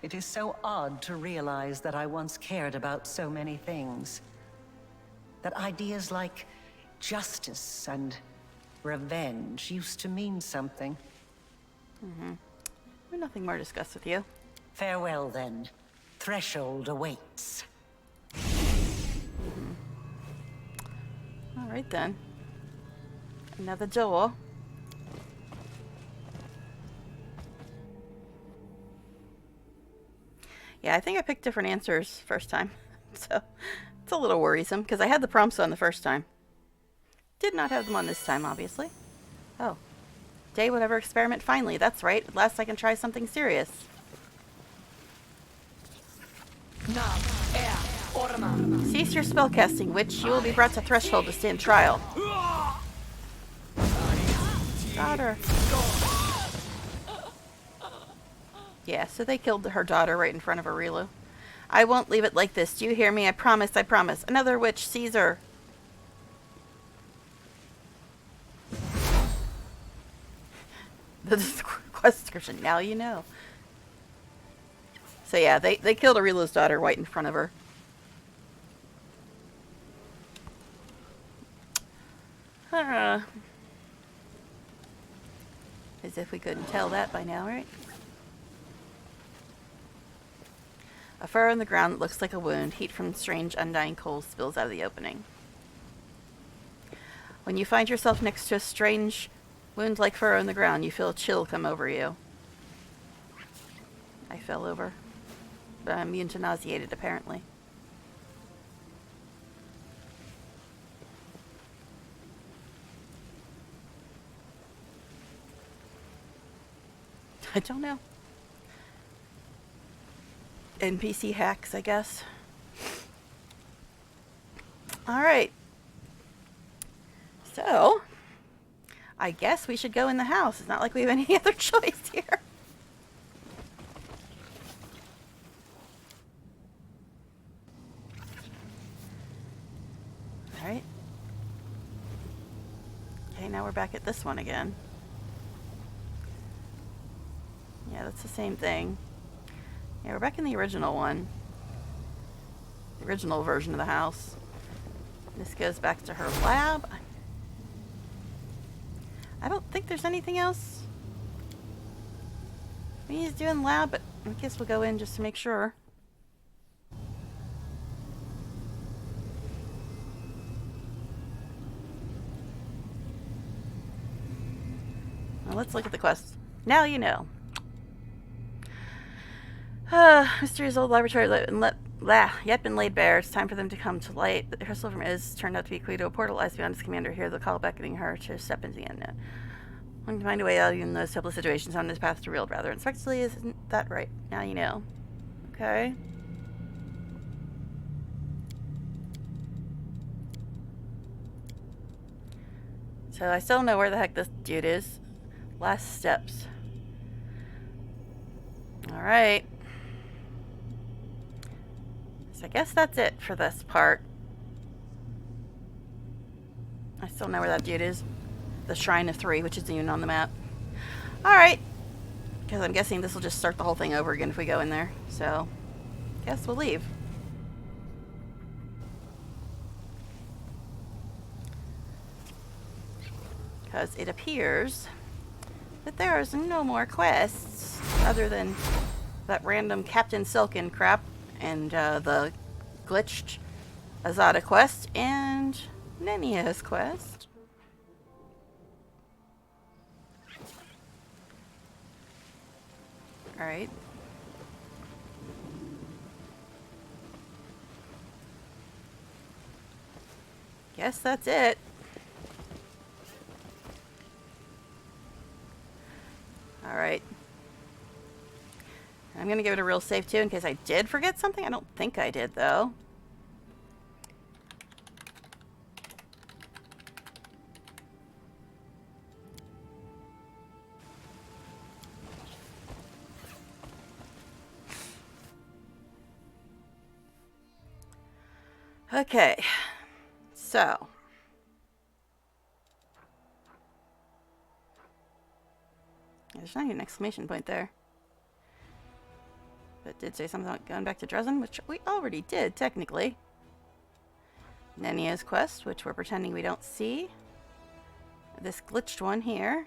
It is so odd to realize that I once cared about so many things. That ideas like justice and revenge used to mean something. We've nothing more to discuss with you. Farewell, then. Threshold awaits. All right, then. Another door. Yeah, I think I picked different answers first time. So, it's a little worrisome, because I had the prompts on the first time. Did not have them on this time, obviously. Oh. Day whatever experiment finally. That's right. At last I can try something serious. Cease your spellcasting, witch. You will be brought to threshold to stand trial. Daughter. Yeah, so they killed her daughter right in front of Areelu. I won't leave it like this. Do you hear me? I promise, I promise. Another witch sees her. The quest description. Now you know. So yeah, they killed Areelu's daughter right in front of her. As if we couldn't tell that by now, right? A furrow in the ground that looks like a wound. Heat from strange undying coals spills out of the opening. When you find yourself next to a strange wound-like furrow in the ground, you feel a chill come over you. I fell over. But I'm immune to nauseated, apparently. I don't know. NPC hacks, I guess. Alright. So, I guess we should go in the house. It's not like we have any other choice here. Alright. Okay, now we're back at this one again. Yeah, that's the same thing. Yeah, we're back in the original one. The original version of the house. This goes back to her lab. I don't think there's anything else we need to do in the lab, but I guess we'll go in just to make sure. Well, let's look at the quest. Now you know. Mysterious old laboratory yet been laid bare. It's time for them to come to light. The crystal from Iz turned out to be a key to a portal lies beyond its commander. Hear the call beckoning her to step into the unknown. One can find a way out in those hopeless situations on this path to real rather unexpectedly. Isn't that right? Now you know. Okay. So I still don't know where the heck this dude is. Last steps. Alright. So I guess that's it for this part. I still know where that dude is. The Shrine of Three, which isn't even on the map. Alright. Because I'm guessing this will just start the whole thing over again if we go in there. So, guess we'll leave. Because it appears that there is no more quests other than that random Captain Silken crap and the glitched Azada quest and Nenia's quest. Alright. Guess that's it. Alright. I'm going to give it a real save too in case I did forget something. I don't think I did though. Okay. So. There's not even an exclamation point there. But it did say something about going back to Dresden, which we already did, technically. Nenia's quest, which we're pretending we don't see. This glitched one here.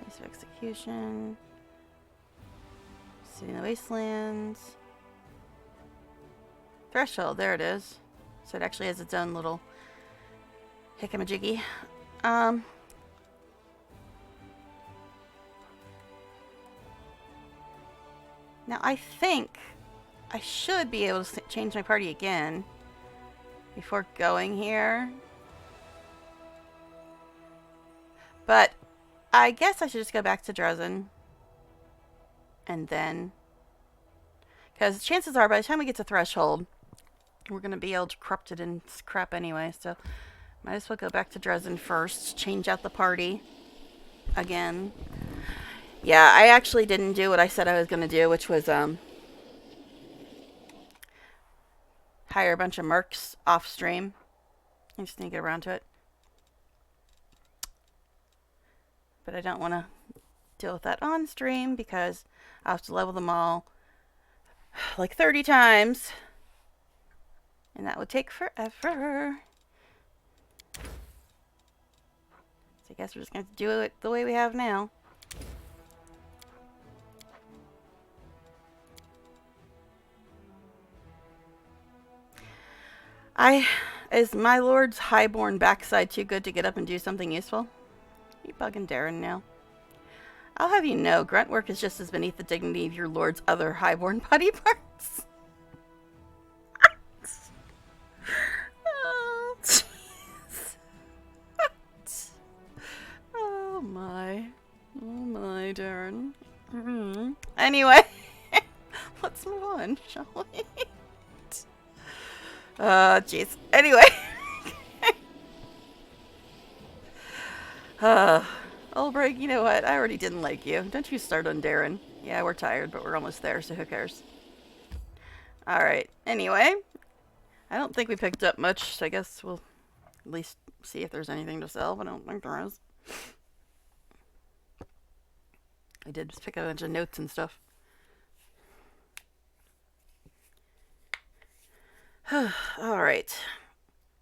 Place of execution. City in the Wastelands. Threshold, there it is. So it actually has its own little hickamajiggy. Now I think I should be able to change my party again before going here. But I guess I should just go back to Dresden. And then... Because chances are, by the time we get to Threshold, we're going to be able to corrupt it and crap anyway. So, might as well go back to Dresden first. Change out the party. Again. Yeah, I actually didn't do what I said I was going to do, which was, hire a bunch of mercs off stream. I just need to get around to it. But I don't want to deal with that on stream because I'll have to level them all like 30 times. And that would take forever. So I guess we're just going to do it the way we have now. Is my lord's highborn backside too good to get up and do something useful? You bugging Darren now? I'll have you know, grunt work is just as beneath the dignity of your lord's other highborn body parts. Oh, jeez. Oh my, Darren. Anyway, let's move on, shall we? Jeez. Anyway. Ulbrich, you know what? I already didn't like you. Don't you start on Darren. Yeah, we're tired, but we're almost there, so who cares? Alright. Anyway. I don't think we picked up much, so I guess we'll at least see if there's anything to sell, but I don't think there is. I did just pick up a bunch of notes and stuff. Alright.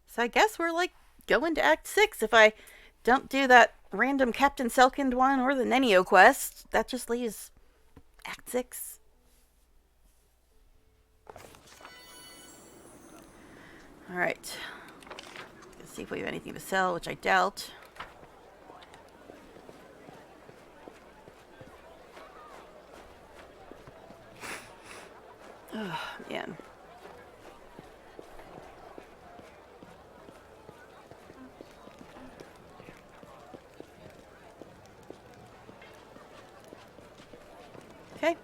So I guess we're like going to Act 6 if I don't do that random Captain Selkind one or the Nenio quest. That just leaves Act 6. Alright. Let's see if we have anything to sell, which I doubt. Oh, man. Okay.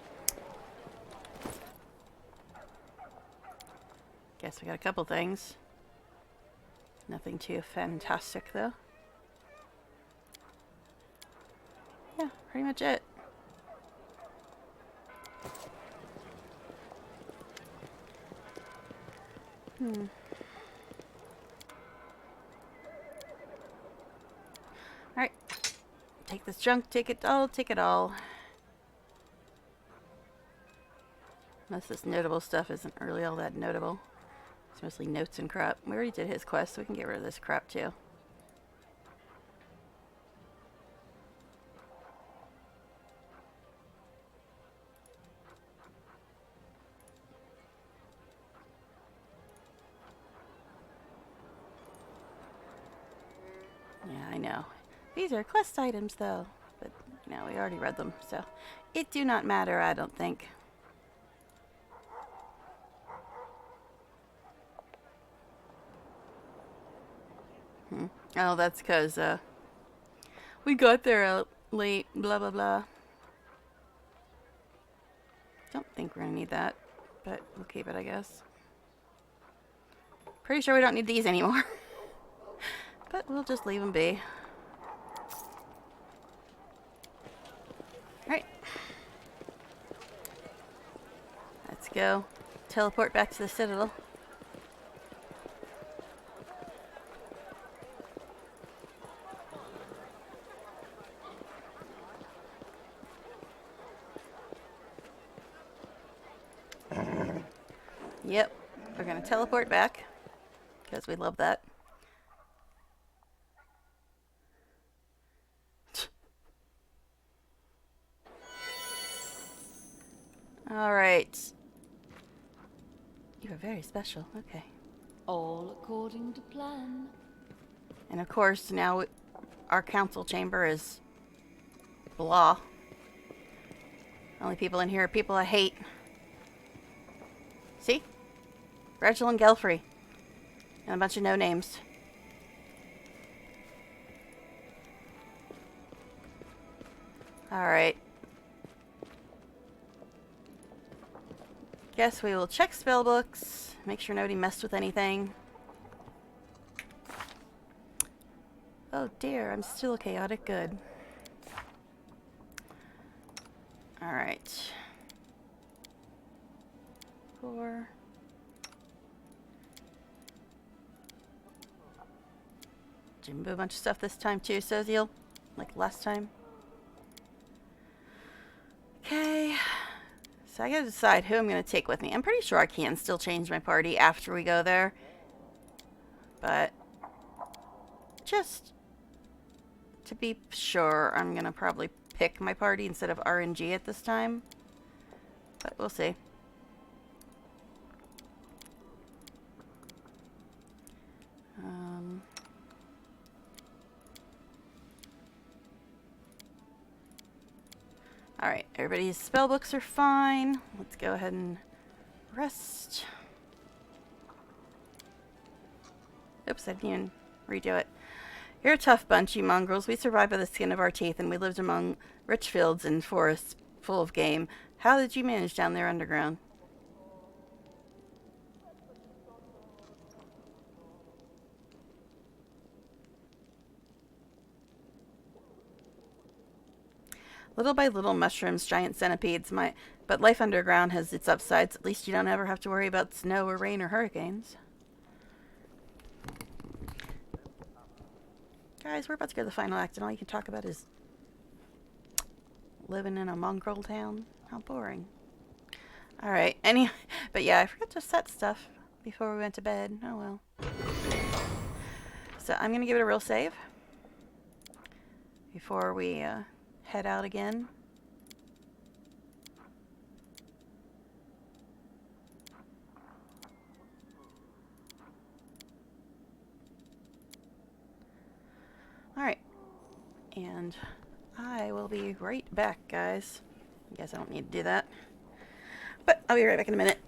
Guess we got a couple things. Nothing too fantastic, though. Yeah, pretty much it. Alright. Take this junk, take it all, take it all. Most of this notable stuff isn't really all that notable. It's mostly notes and crap. We already did his quest, so we can get rid of this crap too. Yeah, I know. These are quest items though, but you know, we already read them, so it do not matter, I don't think. Oh, that's because, we got there late, blah, blah, blah. Don't think we're gonna need that, but we'll keep it, I guess. Pretty sure we don't need these anymore. But we'll just leave them be. Alright. Let's go. Teleport back to the Citadel. Yep, we're gonna teleport back because we love that. All right. You are very special. Okay. All according to plan. And of course, now our council chamber is blah. Only people in here are people I hate. See? Regil and Gelfrey. And a bunch of no-names. Alright. Guess we will check spell books. Make sure nobody messed with anything. Oh dear, I'm still chaotic. Good. Alright. 4. Did you move a bunch of stuff this time too, Soziel? Like last time? Okay. So I gotta decide who I'm gonna take with me. I'm pretty sure I can still change my party after we go there. But just to be sure, I'm gonna probably pick my party instead of RNG at this time. But we'll see. Alright, everybody's spell books are fine. Let's go ahead and rest. Oops, I didn't even redo it. You're a tough bunch, you mongrels. We survived by the skin of our teeth, and we lived among rich fields and forests full of game. How did you manage down there underground? Little by little, mushrooms, giant centipedes, but life underground has its upsides. At least you don't ever have to worry about snow or rain or hurricanes. Guys, we're about to go to the final act, and all you can talk about is living in a mongrel town. How boring. Alright, but yeah, I forgot to set stuff before we went to bed. Oh well. So I'm going to give it a real save before we head out again. Alright. And I will be right back, guys. I guess I don't need to do that. But I'll be right back in a minute.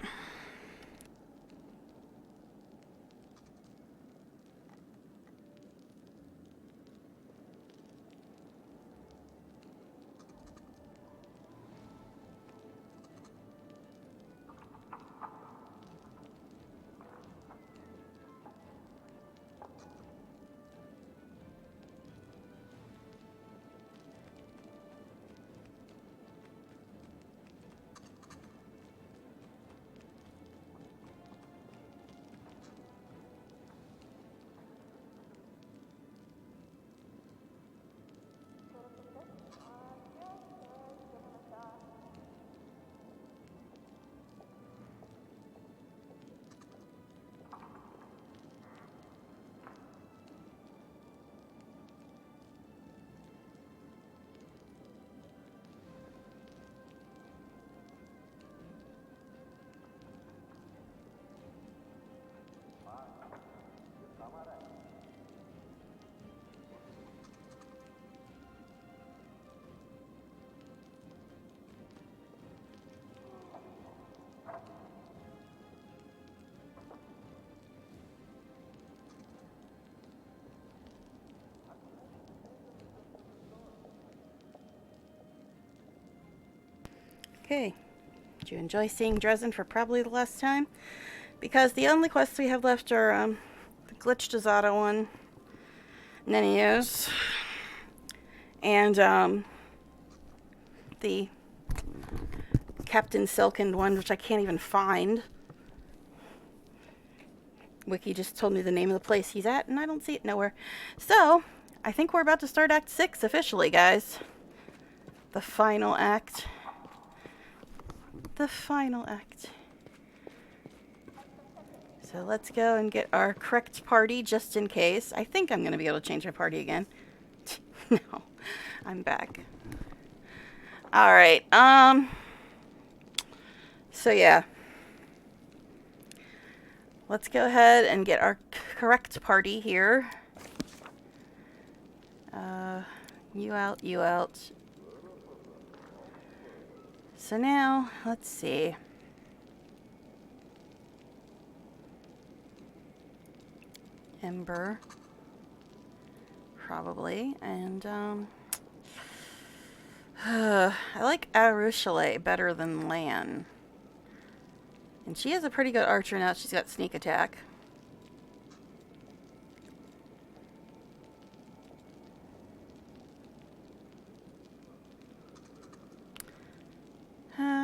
Okay. Did you enjoy seeing Dresden for probably the last time? Because the only quests we have left are the Glitch Dazada one, Nennios, and the Captain Selkind one, which I can't even find. Wiki just told me the name of the place he's at, and I don't see it nowhere. So, I think we're about to start Act 6 officially, guys. The final act. The final act. So let's go and get our correct party just in case. I think I'm going to be able to change my party again. No, I'm back. Alright, so yeah. Let's go ahead and get our correct party here. You out, you out. So now, let's see. Ember. Probably. And, I like Areelu better than Lan. And she is a pretty good archer now. She's got sneak attack.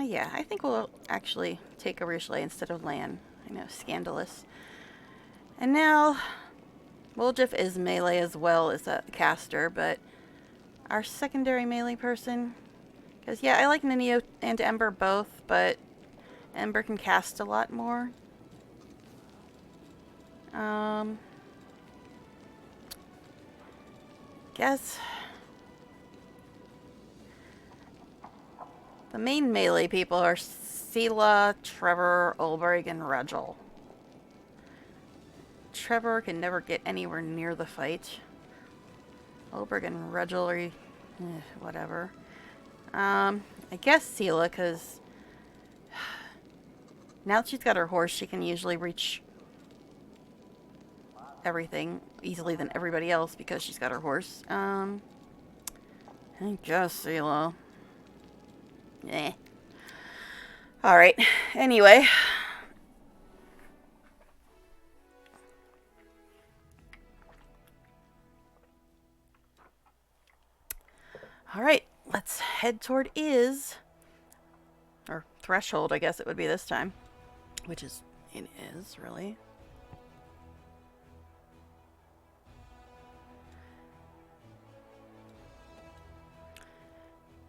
Yeah, I think we'll actually take Areelu instead of Lan. I know, scandalous. And now, Woljif is melee as well as a caster, but our secondary melee person... Because, yeah, I like Ninio and Ember both, but Ember can cast a lot more. Guess... The main melee people are Sela, Trevor, Ulberg, and Regil. Trevor can never get anywhere near the fight. Ulberg and Regil are... whatever. I guess Sela, because... Now that she's got her horse, she can usually reach everything easily than everybody else because she's got her horse. I guess Sela. Eh. Alright, anyway. Alright, let's head toward Is. Or Threshold, I guess it would be this time. Which is in Is, really.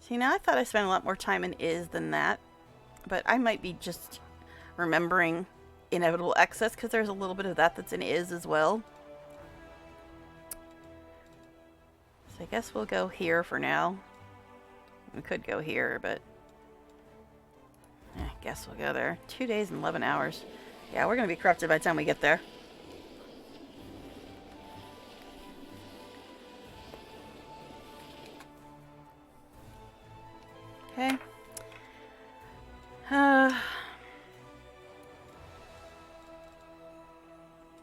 See, now I thought I spent a lot more time in Is than that. But I might be just remembering Inevitable Excess, because there's a little bit of that that's in Is as well. So I guess we'll go here for now. We could go here, but... I guess we'll go there. 2 days and 11 hours. Yeah, we're going to be corrupted by the time we get there. Okay. I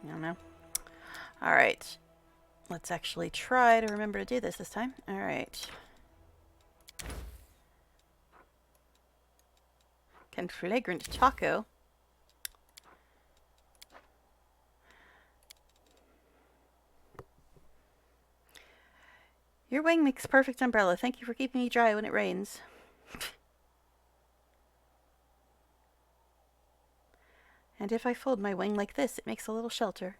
don't know. Alright. Let's actually try to remember to do this time. Alright. Flagrant Taco. Your wing makes perfect umbrella. Thank you for keeping me dry when it rains. And if I fold my wing like this, it makes a little shelter.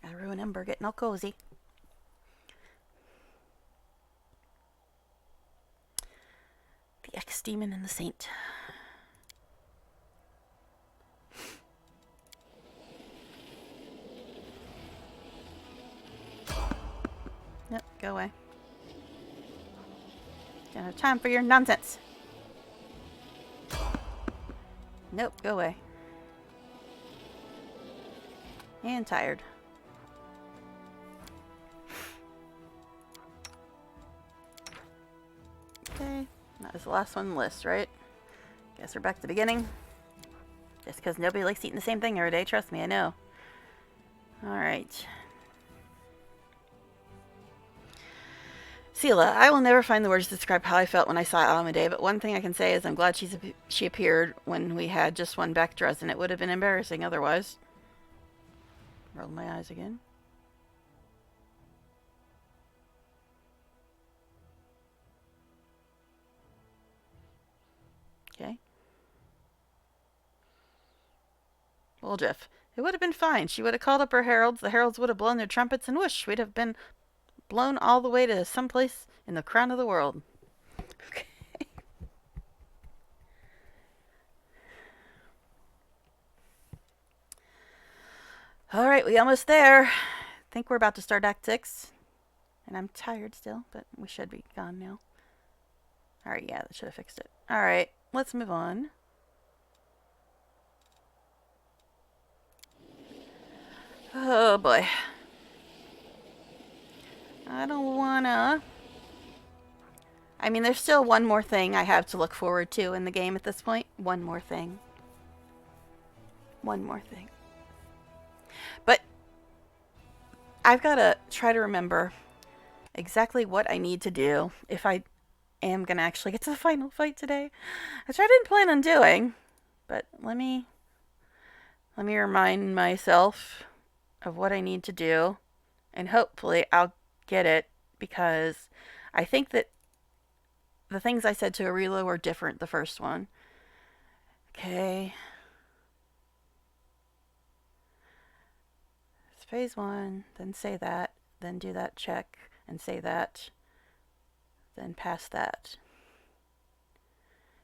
Gotta ruin Ember getting all cozy. The Ex-Demon and the Saint. Nope, go away. Don't have time for your nonsense. Nope, go away. And tired. Okay, that was the last one on the list, right? Guess we're back to the beginning. Just because nobody likes eating the same thing every day, trust me, I know. Alright. Sela, I will never find the words to describe how I felt when I saw Alameda, but one thing I can say is I'm glad she appeared when we had just one back dress, and it would have been embarrassing otherwise. Roll my eyes again. Okay. Well, Jeff, it would have been fine. She would have called up her heralds, the heralds would have blown their trumpets, and whoosh, we'd have been blown all the way to someplace in the crown of the world. Okay. Alright, we almost there. I think we're about to start Act 6. And I'm tired still, but we should be gone now. Alright, yeah, that should have fixed it. Alright, let's move on. Oh boy. I don't wanna... I mean, there's still one more thing I have to look forward to in the game at this point. One more thing. One more thing. But I've got to try to remember exactly what I need to do if I am going to actually get to the final fight today, which I didn't plan on doing. But let me remind myself of what I need to do, and hopefully I'll get it, because I think that the things I said to Areelu were different the first one. Okay. It's phase 1, then say that, then do that check, and say that, then pass that.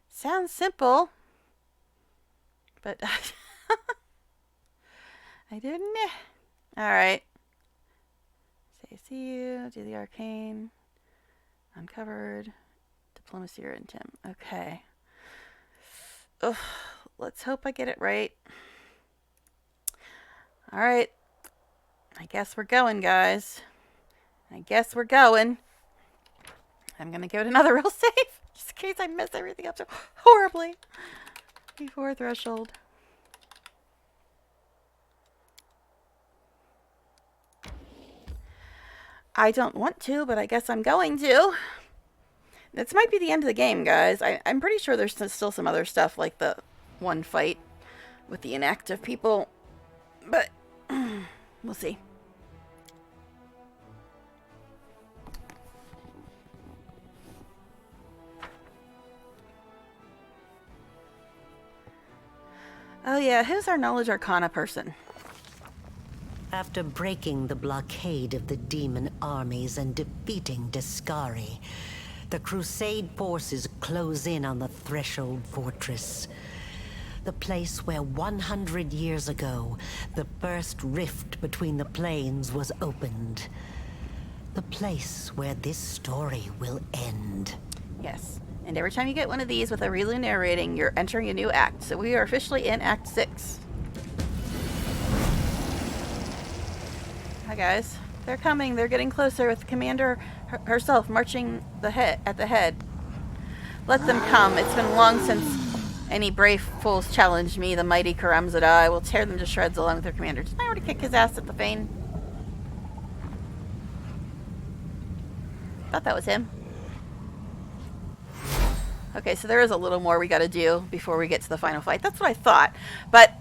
Sounds simple, but I didn't know. Alright. Say see you, do the arcane, uncovered, diplomacy or intim. Okay. Ugh, let's hope I get it right. Alright. I guess we're going, guys. I guess we're going. I'm gonna give it another real save, just in case I mess everything up so horribly before threshold. I don't want to, but I guess I'm going to. This might be the end of the game, guys. I'm pretty sure there's still some other stuff, like the one fight with the inactive people, but we'll see. Oh yeah, who's our Knowledge Arcana person? After breaking the blockade of the demon armies and defeating Discari, the Crusade forces close in on the Threshold Fortress. The place where 100 years ago, the first rift between the planes was opened. The place where this story will end. Yes. And every time you get one of these with Areelu narrating, you're entering a new act. So we are officially in Act 6. Hi guys. They're coming. They're getting closer with the commander herself marching at the head. Let them come. It's been long since any brave fools challenged me, the mighty Karamzada. I will tear them to shreds along with their commander. Didn't I already kick his ass at the Fane? Thought that was him. Okay, so there is a little more we gotta do before we get to the final fight. That's what I thought. But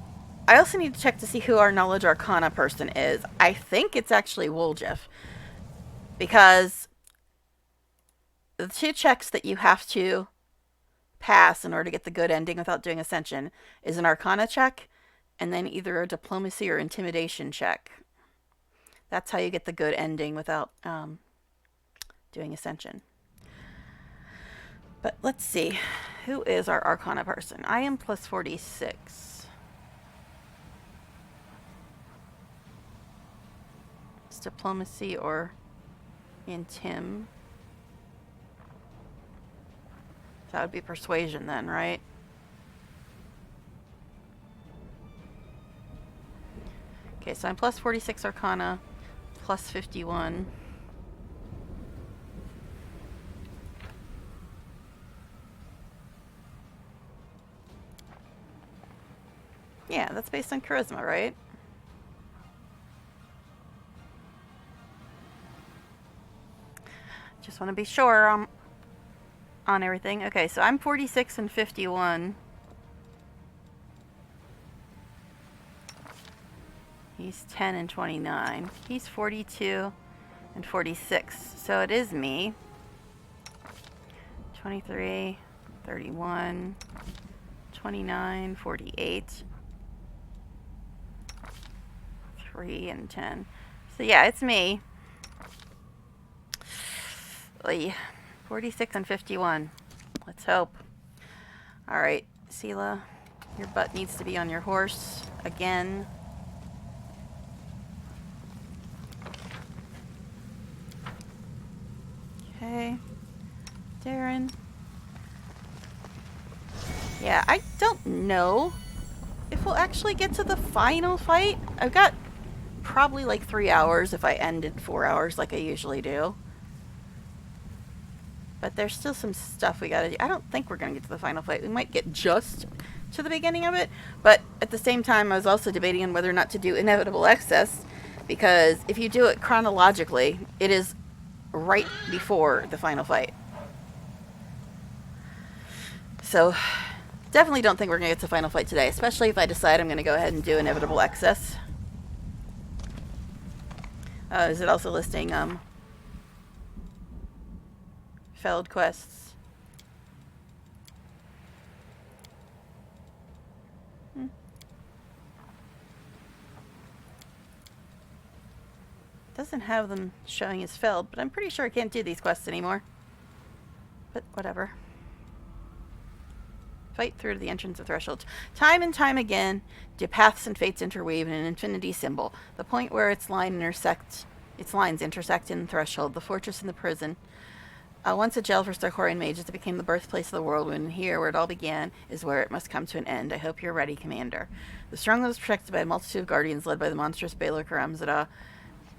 I also need to check to see who our Knowledge Arcana person is. I think it's actually Woljif. Because the 2 checks that you have to pass in order to get the good ending without doing Ascension is an Arcana check, and then either a Diplomacy or Intimidation check. That's how you get the good ending without doing Ascension. But let's see. Who is our Arcana person? I am plus 46. It's Diplomacy or Intim. That would be Persuasion then, right? Okay, so I'm plus 46 Arcana, plus 51. Yeah, that's based on charisma, right? Just want to be sure on everything. Okay, so I'm 46 and 51. He's 10 and 29. He's 42 and 46. So it is me. 23, 31, 29, 48. 3 and 10. So yeah, it's me. 46 and 51. Let's hope. Alright, Sela, your butt needs to be on your horse again. Okay. Darren. Yeah, I don't know if we'll actually get to the final fight. I've got probably like 3 hours if I end in 4 hours like I usually do. But there's still some stuff we gotta do. I don't think we're gonna get to the final fight. We might get just to the beginning of it, but at the same time I was also debating on whether or not to do Inevitable Excess, because if you do it chronologically, it is right before the final fight. So, definitely don't think we're going to get to the final fight today, especially if I decide I'm going to go ahead and do Inevitable Excess. Is it also listing, failed quests? Doesn't have them showing as failed, but I'm pretty sure I can't do these quests anymore. But whatever. Fight through to the entrance of thresholds. Time and time again, do paths and fates interweave in an infinity symbol. The point where its lines intersect in the threshold, the fortress and the prison. Once a jail for Starkorian mages, it became the birthplace of the world. When here, where it all began, is where it must come to an end. I hope you're ready, Commander. The stronghold is protected by a multitude of guardians led by the monstrous Baylor Karamzada.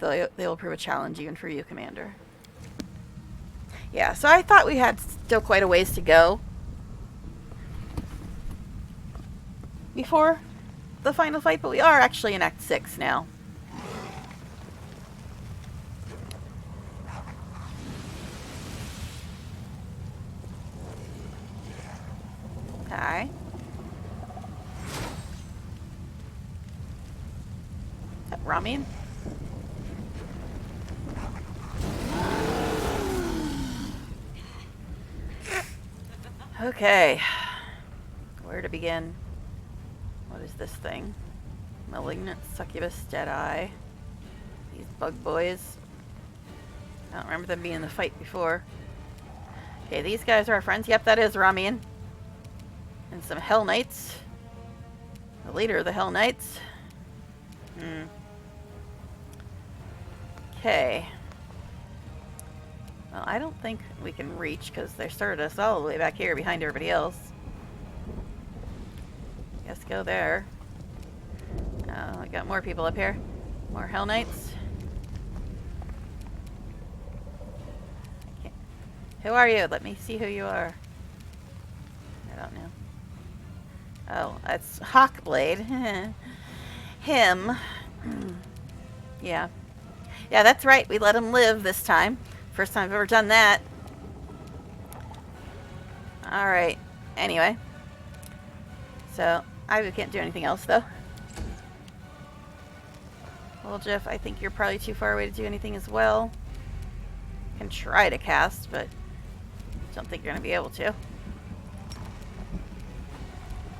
They will prove a challenge even for you, Commander. Yeah, so I thought we had still quite a ways to go before the final fight, but we are actually in Act 6 now. Okay. Is that ramen? Okay. Where to begin? What is this thing? Malignant succubus, Deadeye. These bug boys. I don't remember them being in the fight before. Okay, these guys are our friends. Yep, that is Ramian. And some Hell Knights. The leader of the Hell Knights. Okay. Well, I don't think we can reach because they started us all the way back here behind everybody else. Guess go there. Oh, I got more people up here. More Hell Knights. Who are you? Let me see who you are. I don't know. Oh, that's Hawkblade. Him. Yeah. Yeah, that's right. We let him live this time. First time I've ever done that. Alright. Anyway. So, I can't do anything else, though. Well, Jeff, I think you're probably too far away to do anything as well. Can try to cast, but don't think you're going to be able to.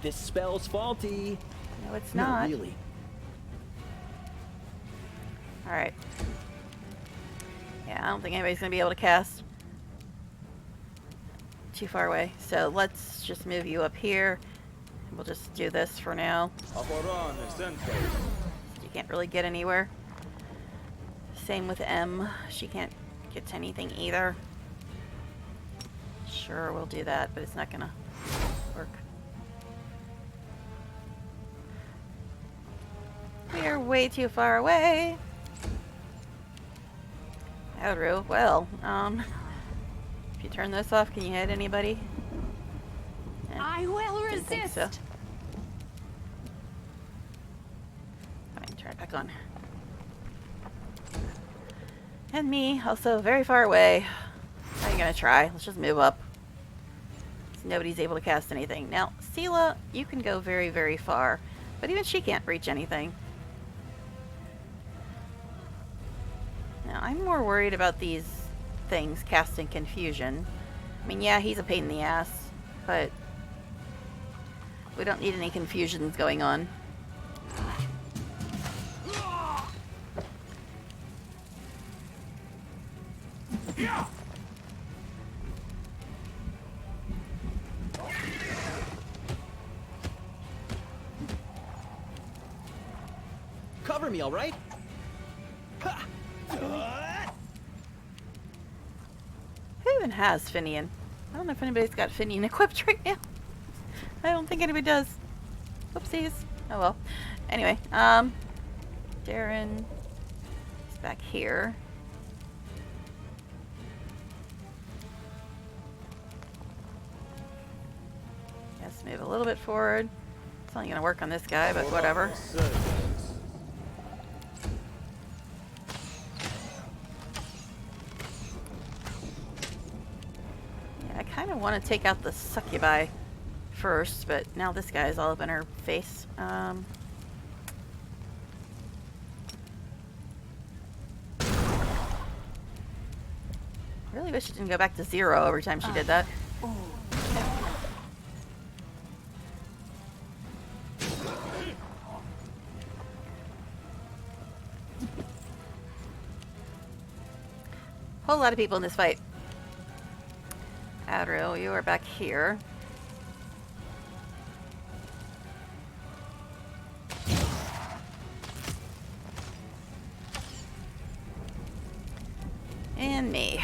This spell's faulty. No, it's not. Not really. Alright. Yeah, I don't think anybody's going to be able to cast. Too far away. So let's just move you up here. We'll just do this for now. You can't really get anywhere. Same with M. She can't get to anything either. Sure, we'll do that, but it's not going to work. We are way too far away. Areelu, well, if you turn this off, can you hit anybody? I will Didn't think resist. so. Fine, turn it back on. And me, also very far away. How are you gonna try? Let's just move up. Nobody's able to cast anything. Now, Sela, you can go very, very far, but even she can't reach anything. Now, I'm more worried about these things casting confusion. I mean, yeah, he's a pain in the ass, but we don't need any confusions going on. Cover me, all right? Who even has Finian? I don't know if anybody's got Finian equipped right now. I don't think anybody does. Whoopsies. Oh well. Anyway, Darren is back here. Let's move a little bit forward. It's only going to work on this guy, but whatever. kind of want to take out the succubi first, but now this guy's all up in her face. Really wish it didn't go back to 0 every time she did that. Whole lot of people in this fight. Areelu, you are back here. And me.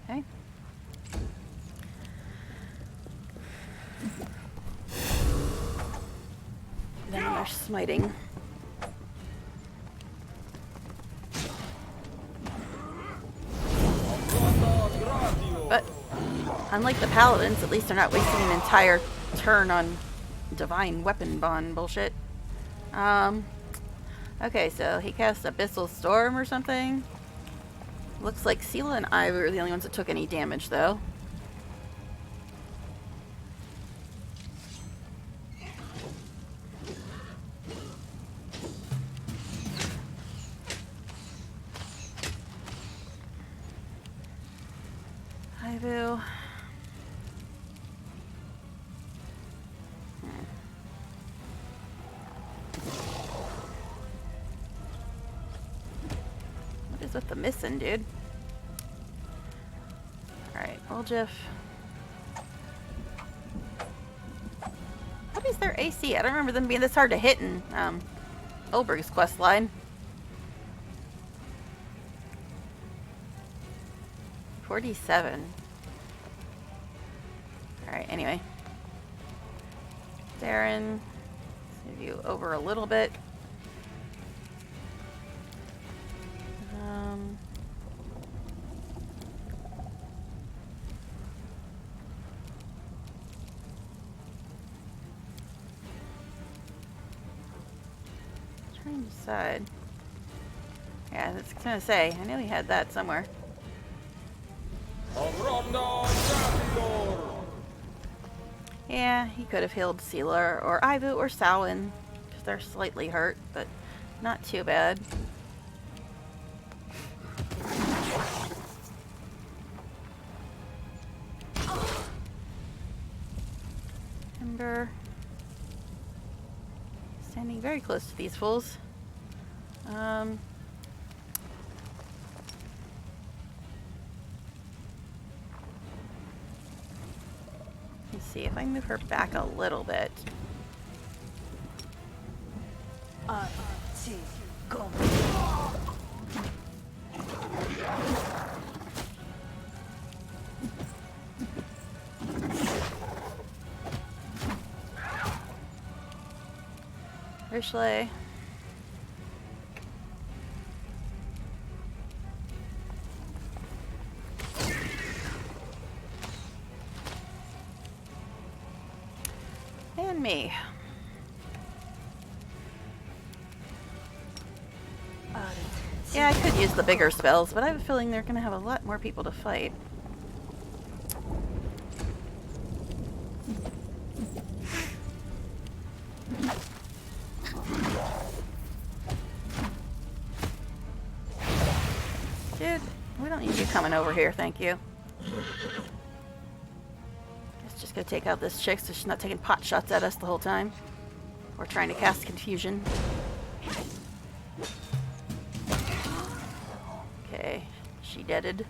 Okay. Then they're smiting. But unlike the paladins, at least they're not wasting an entire turn on divine weapon bond bullshit. Okay, so he cast Abyssal Storm or something. Looks like Sela and I were the only ones that took any damage, though. Ivu. What is with the missing, dude? Alright, well, Jeff. What is their AC? I don't remember them being this hard to hit in Olberg's quest line. 47. Alright, anyway. Darren, move you over a little bit. Trying to decide. Yeah, that's gonna say. I knew he had that somewhere. Yeah, he could have healed Sela or Ivu or Samhain, because they're slightly hurt, but not too bad. Ember. Standing very close to these fools. Let's see if I can move her back a little bit. Rishley. And me. Yeah, I could use the bigger spells, but I have a feeling they're going to have a lot more people to fight. Dude, we don't need you coming over here, thank you. Let's just go take out this chick so she's not taking pot shots at us the whole time. Or trying to cast confusion. Okay, she deaded.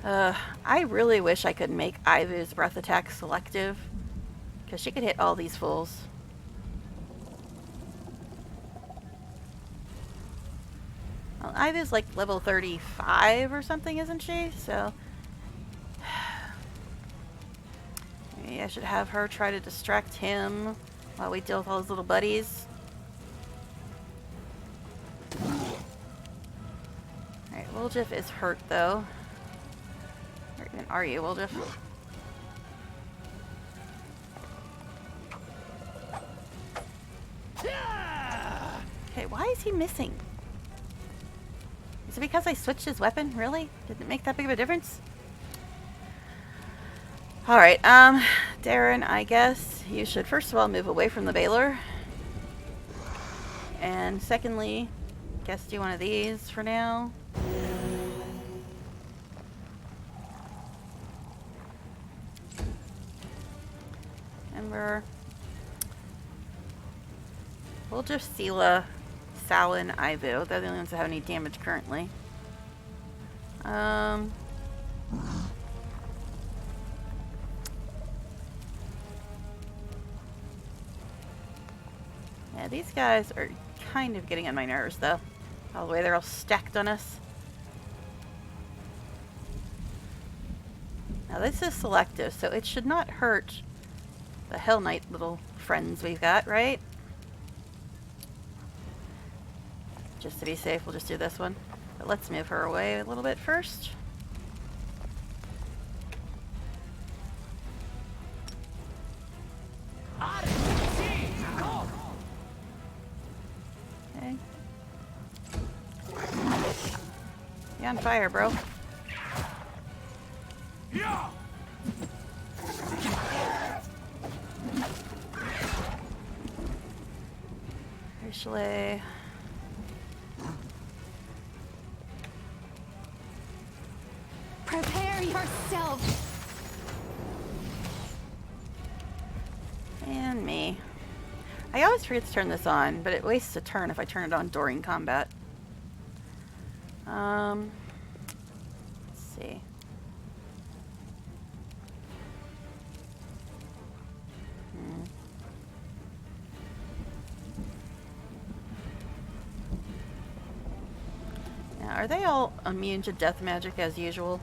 I really wish I could make Ivu's breath attack selective. Because she could hit all these fools. Well, Ivu's like level 35 or something, isn't she? So maybe I should have her try to distract him while we deal with all his little buddies. Alright, Woljif is hurt though. Where even are you, Woljif? Why is he missing? Is it because I switched his weapon? Really? Did it make that big of a difference? Alright, Darren, I guess you should first of all move away from the Baylor. And secondly, guess do one of these for now. Ember. We'll just Sela, Salin, Ivu. They're the only ones that have any damage currently. Yeah, these guys are kind of getting on my nerves, though. All the way they're all stacked on us. Now this is selective, so it should not hurt the Hell Knight little friends we've got, right? Just to be safe, we'll just do this one. But let's move her away a little bit first. Okay. You on fire, bro. Actually, Prepare yourself. and me. I always forget to turn this on, but it wastes a turn if I turn it on during combat. Let's see. Now, are they all immune to death magic as usual?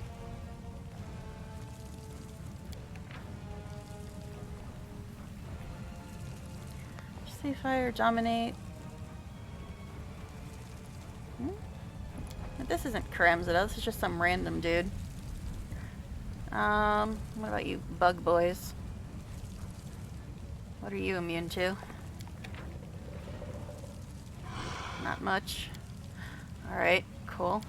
See fire, dominate. But this isn't Karamzada, this is just some random dude. What about you bug boys? What are you immune to? Not much. Alright, cool.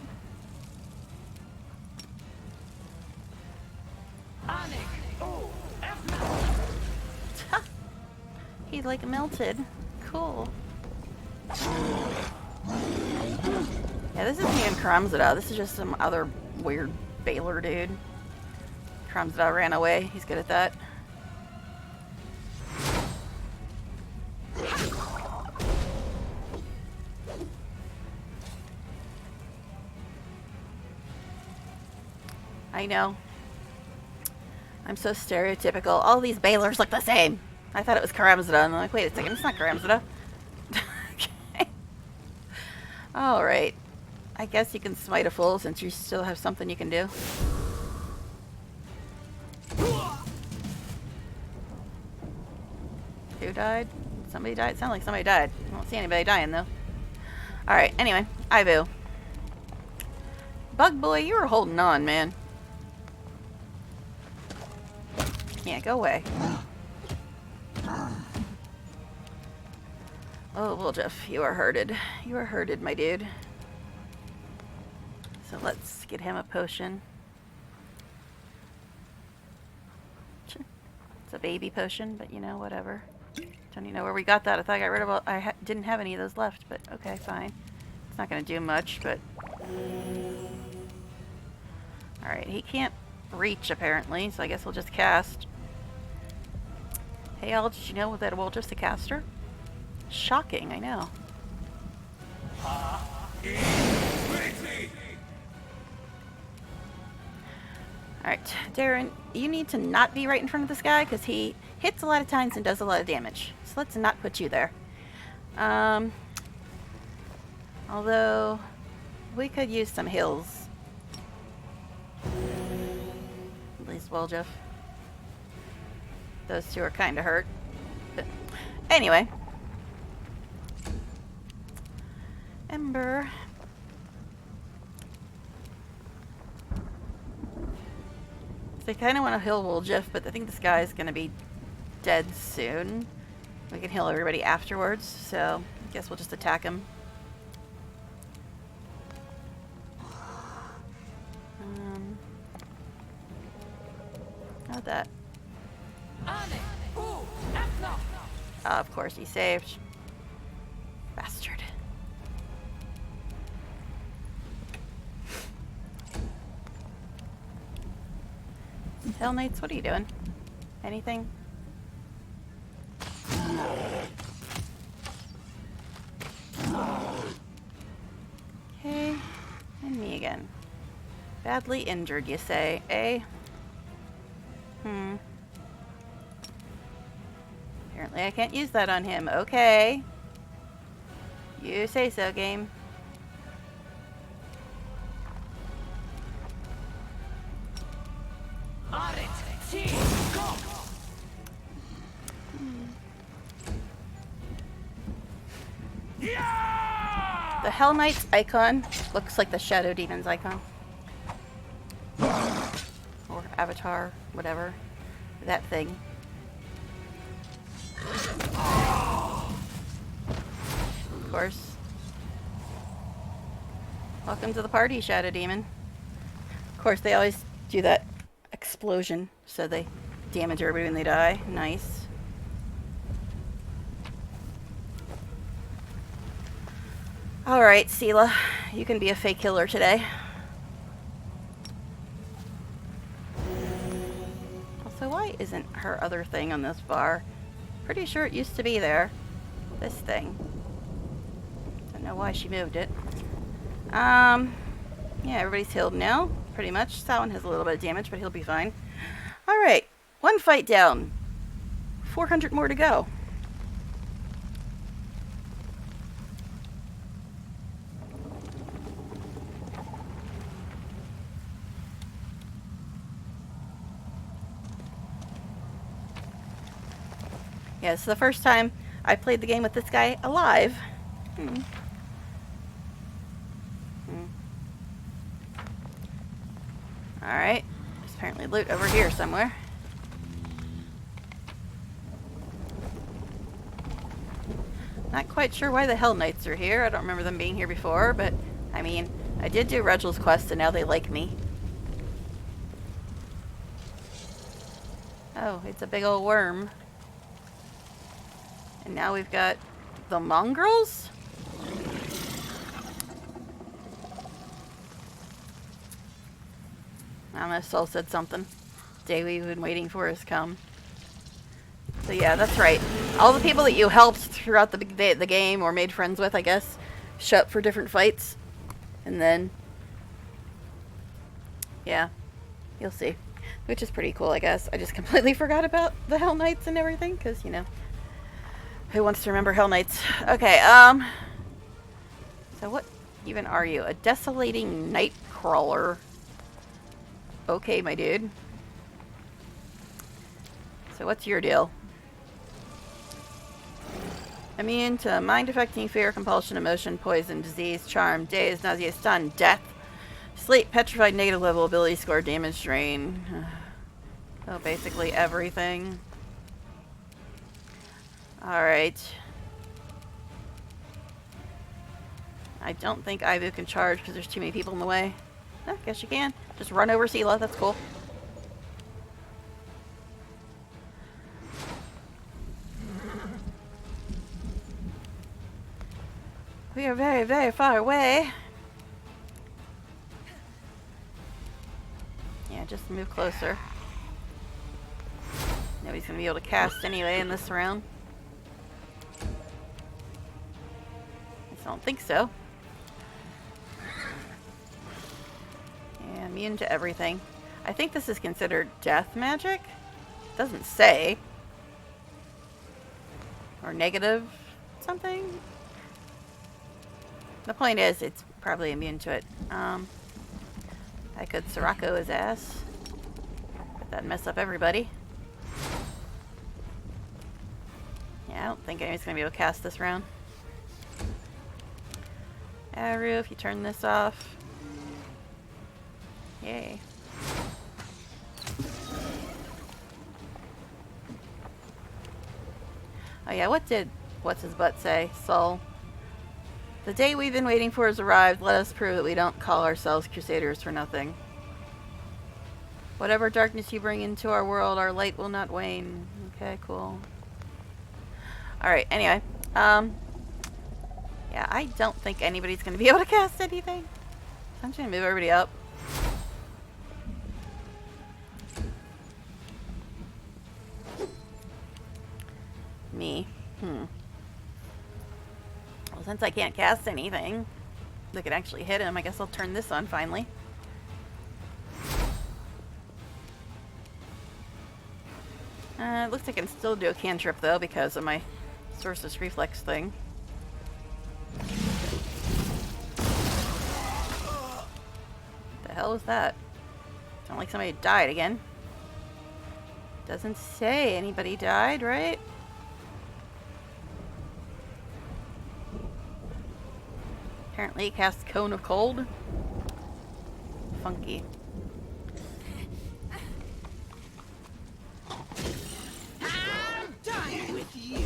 He like melted. Cool. Yeah, this isn't even Karamzada. This is just some other weird Baylor dude. Karamzada ran away. He's good at that. I know. I'm so stereotypical. All these Baylors look the same. I thought it was Karamzada, and I'm like, wait a second, it's not Karamzada. Okay. Alright. I guess you can smite a fool since you still have something you can do. Who died? Somebody died? Sounded like somebody died. I don't see anybody dying, though. Alright, anyway. Ivu. Bug boy, you were holding on, man. Yeah, go away. Oh, well, Jeff, you are hurted. You are hurted, my dude. So let's get him a potion. It's a baby potion, but you know, whatever. Don't even know where we got that. I thought I got rid of all... I didn't have any of those left, but okay, fine. It's not going to do much, but... Alright, he can't reach, apparently, so I guess we'll just cast. Hey, all, did you know that we'll just a caster? Shocking, I know. Alright, Darren, you need to not be right in front of this guy, because he hits a lot of times and does a lot of damage. So let's not put you there. Although, we could use some heals. At least, well, Jeff. Those two are kind of hurt. But anyway. Ember. So I kind of want to heal Woljif, but I think this guy is going to be dead soon. We can heal everybody afterwards, so I guess we'll just attack him. that. Of course he saved. Bastard. Hell Knights, what are you doing? Anything? Okay, and me again. Badly injured, you say, eh? Apparently I can't use that on him. Okay. You say so, game. The Hell Knight's icon looks like the Shadow Demon's icon. Or avatar, whatever. That thing. Of course. Welcome to the party, Shadow Demon. Of course, they always do that explosion, so they damage everybody when they die. Nice. Alright, Sela. You can be a fake killer today. Also, why isn't her other thing on this bar? Pretty sure it used to be there. This thing. Don't know why she moved it. Yeah, everybody's healed now, pretty much. Samhain has a little bit of damage, but he'll be fine. Alright, one fight down. 400 more to go. Yeah, this is the first time I played the game with this guy alive. Alright. There's apparently loot over here somewhere. Not quite sure why the Hell Knights are here. I don't remember them being here before, but I mean, I did do Regel's quest and now they like me. Oh, it's a big old worm. And now we've got the mongrels? I don't know, Soul said something. Day we've been waiting for has come. So yeah, that's right. All the people that you helped throughout the game, or made friends with, I guess, show up for different fights. And then, yeah, you'll see. Which is pretty cool, I guess. I just completely forgot about the Hell Knights and everything, because, you know, who wants to remember Hell Knights? Okay, so what even are you? A desolating night crawler. Okay, my dude. So what's your deal? Immune to mind-affecting fear, compulsion, emotion, poison, disease, charm, daze, nausea, stun, death, sleep, petrified, negative level, ability score, damage, drain. So basically everything. Alright. I don't think Ivu can charge because there's too many people in the way. I guess you can. Just run over Sela, that's cool. We are very, very far away. Yeah, just move closer. Nobody's gonna be able to cast anyway in this round. I don't think so. Yeah, immune to everything. I think this is considered death magic. Doesn't say. Or negative something. The point is, it's probably immune to it. I could Sirocco his ass. But that'd mess up everybody. Yeah, I don't think anybody's gonna be able to cast this round. Areelu, if you turn this off. Yay. Oh yeah, what's his butt say? Soul. The day we've been waiting for has arrived. Let us prove that we don't call ourselves Crusaders for nothing. Whatever darkness you bring into our world, our light will not wane. Okay, cool. Alright, anyway. Yeah, I don't think anybody's going to be able to cast anything. So I'm just going to move everybody up. Me. Well, since I can't cast anything that could actually hit him, I guess I'll turn this on finally. It looks like I can still do a cantrip though because of my Sorceress Reflex thing. What the hell was that? Sound like somebody died again. Doesn't say anybody died, right? Apparently he casts Cone of Cold. Funky. I'm done with you.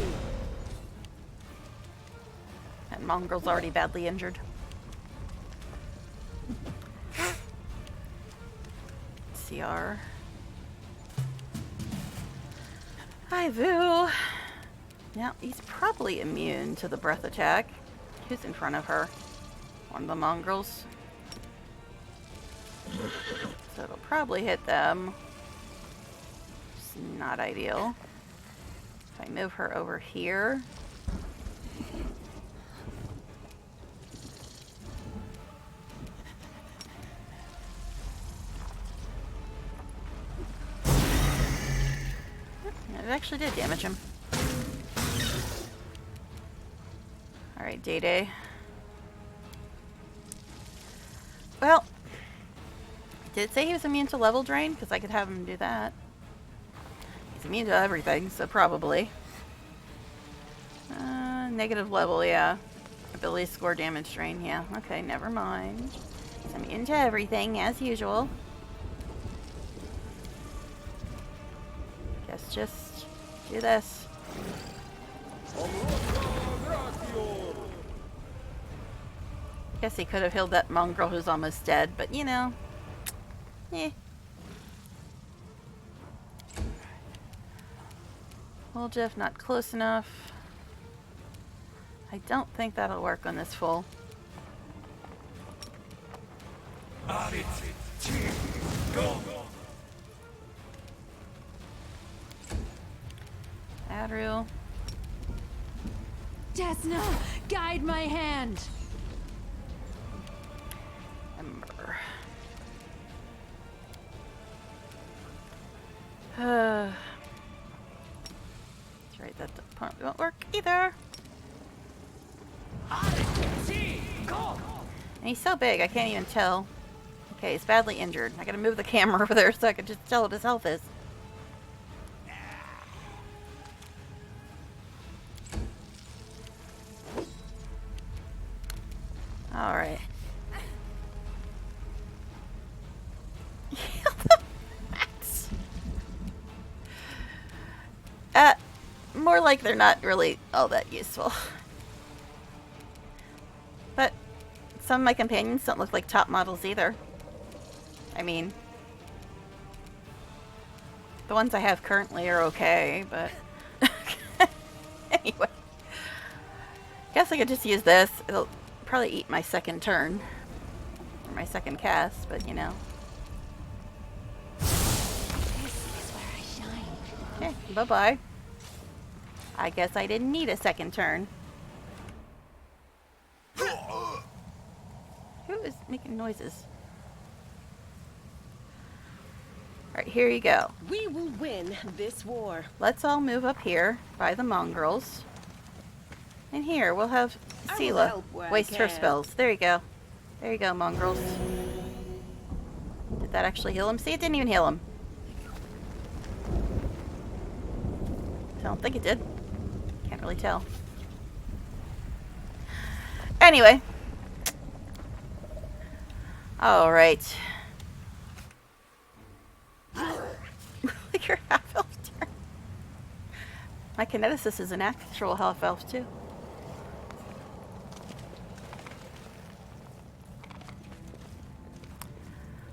That mongrel's already badly injured. CR. Hi, Vu. Now, he's probably immune to the breath attack. Who's in front of her? One of the mongrels. So it'll probably hit them. It's not ideal. If I move her over here. It actually did damage him. Alright, Day-Day. Well, did it say he was immune to level drain? Because I could have him do that. He's immune to everything, so probably. Negative level, yeah. Ability score damage drain, yeah. Okay, never mind. He's immune to everything, as usual. Guess just do this. Guess he could have healed that mongrel who's almost dead, but you know. Eh. Well, Jeff, not close enough. I don't think that'll work on this full. Areelu. Desna, guide my hand. Ember. That's right, that probably won't work either. And he's so big, I can't even tell. Okay, he's badly injured. I gotta move the camera over there so I can just tell what his health is. Alright. More like they're not really all that useful. But some of my companions don't look like top models either. I mean, the ones I have currently are okay, but anyway. Guess I could just use this. It'll probably eat my second turn. Or my second cast, but you know. This is where I shine. Okay, bye-bye. I guess I didn't need a second turn. Who is making noises? Alright, here you go. We will win this war. Let's all move up here by the mongrels. And here, we'll have I will Sela help where I waste her can. spells. There you go. There you go, mongrels. Did that actually heal him? See, it didn't even heal him. I don't think it did. Can't really tell. Anyway. Alright. Like your half-elf turn. My kineticist is an actual half-elf too.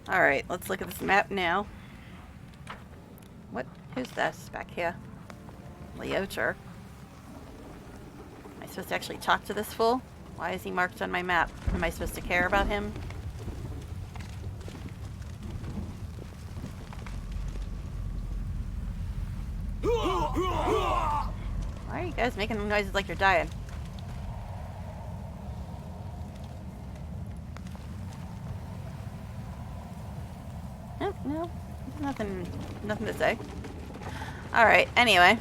Alright, let's look at this map now. Who's this back here? WotR. Am I supposed to actually talk to this fool? Why is he marked on my map? Am I supposed to care about him? Why are you guys making noises like you're dying? Oh, no. Nothing to say. Alright, anyway.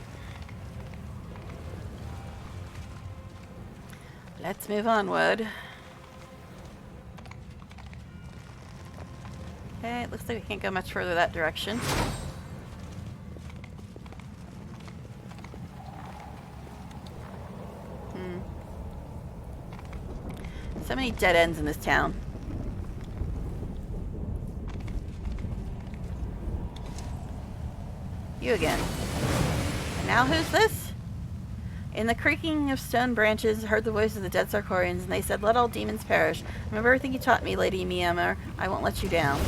Let's move onward. Okay, it looks like we can't go much further that direction. So many dead ends in this town. You again. And now who's this? In the creaking of stone branches, heard the voices of the dead Sarkorians, and they said, "Let all demons perish. Remember everything you taught me, Lady Myanmar. I won't let you down."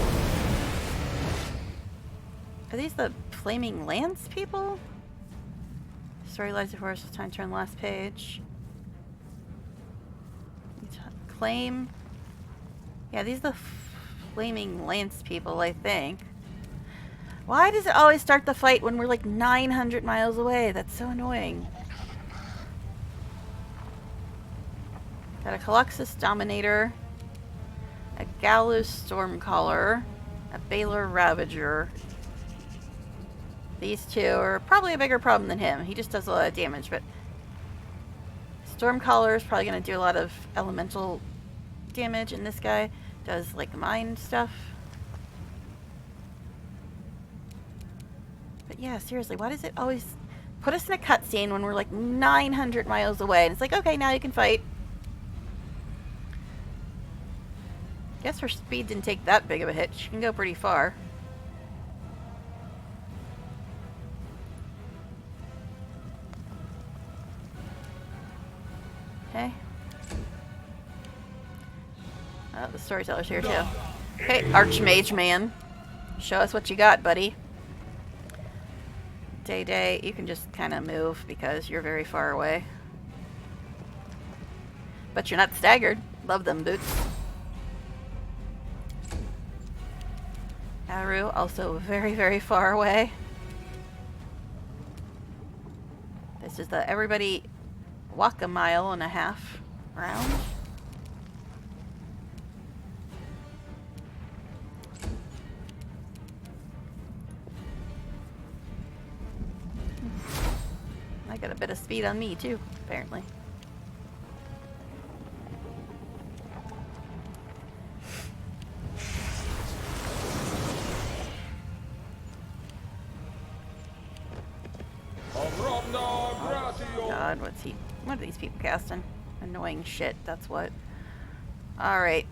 Are these the Flaming Lance people? Story lies before us. It's time to turn the last page. Claim. Yeah, these are the Flaming Lance people, I think. Why does it always start the fight when we're like 900 miles away? That's so annoying. Got a Coloxus Dominator, a Galus Stormcaller, a Baylor Ravager. These two are probably a bigger problem than him. He just does a lot of damage, but Stormcaller is probably going to do a lot of elemental damage, and this guy does like mine stuff. But yeah, seriously, why does it always put us in a cutscene when we're like 900 miles away? And it's like, okay, now you can fight. Guess her speed didn't take that big of a hit. She can go pretty far. Okay. Oh, the storyteller's here too. Okay, Archmage Man. Show us what you got, buddy. Day, you can just kind of move because you're very far away. But you're not staggered. Love them boots. Areelu, also very, very far away. This is the everybody walk a mile and a half round. I got a bit of speed on me too, apparently. God, what are these people casting? Annoying shit, that's what. Alright,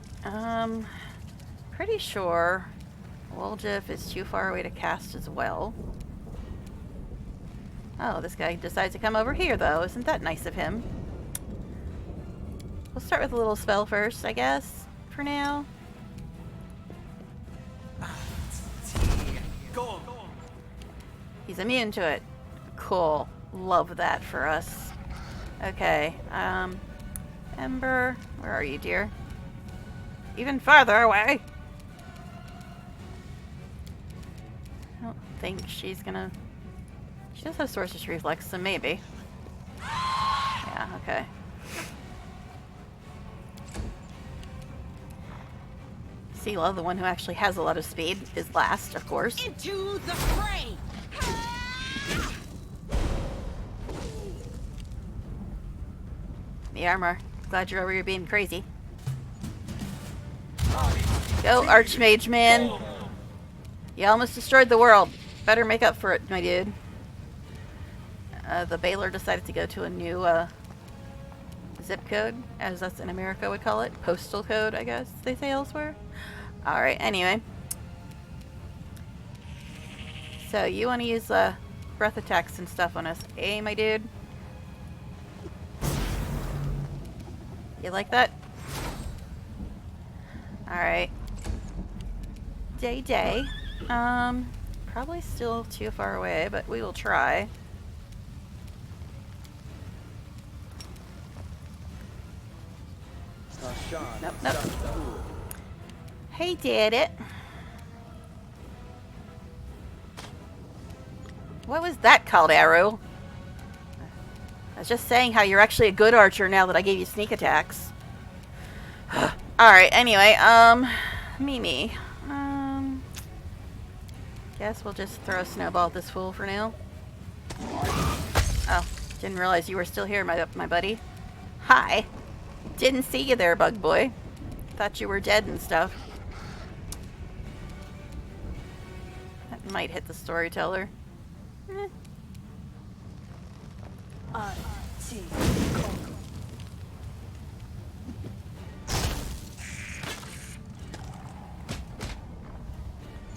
pretty sure Woljif is too far away to cast as well. Oh, this guy decides to come over here, though. Isn't that nice of him? We'll start with a little spell first, I guess, for now. He's immune to it. Cool. Love that for us. Okay, Ember, where are you, dear? Even farther away! I don't think she's gonna... She does have Sorceress Reflex, so maybe. Yeah, okay. Seela, the one who actually has a lot of speed, is last, of course. Into the fray! The armor. Glad you're over here being crazy. Go, Archmage Man! You almost destroyed the world. Better make up for it, my dude. The Baylor decided to go to a new zip code, as us in America would call it. Postal code, I guess they say elsewhere. Alright, anyway. So, you want to use breath attacks and stuff on us, eh, my dude? You like that? Alright. Day. Probably still too far away, but we will try. Nope, nope. Hey, did it. What was that called, Areelu? I was just saying how you're actually a good archer now that I gave you sneak attacks. Alright, anyway, Mimi. Guess we'll just throw a snowball at this fool for now. Oh, didn't realize you were still here, my buddy. Hi. Didn't see you there, bug boy. Thought you were dead and stuff. That might hit the storyteller.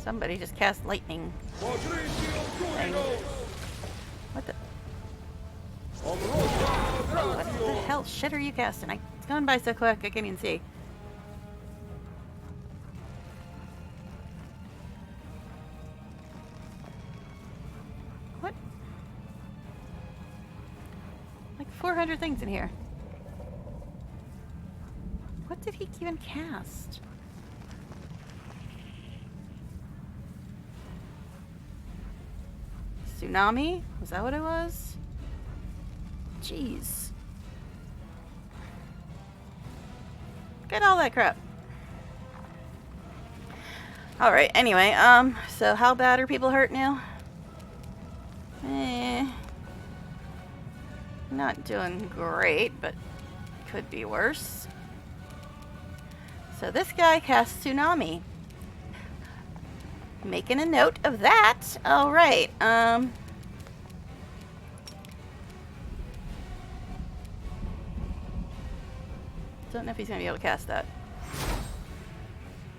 Somebody just cast lightning thing. What the? What the hell shit are you casting? It's going by so quick I can't even see. What? Like 400 things in here. What did he even cast? Tsunami? Was that what it was? Jeez. Get all that crap. Alright, anyway, so how bad are people hurt now? Not doing great, but could be worse. So this guy casts Tsunami. Making a note of that. Alright, don't know if he's gonna be able to cast that.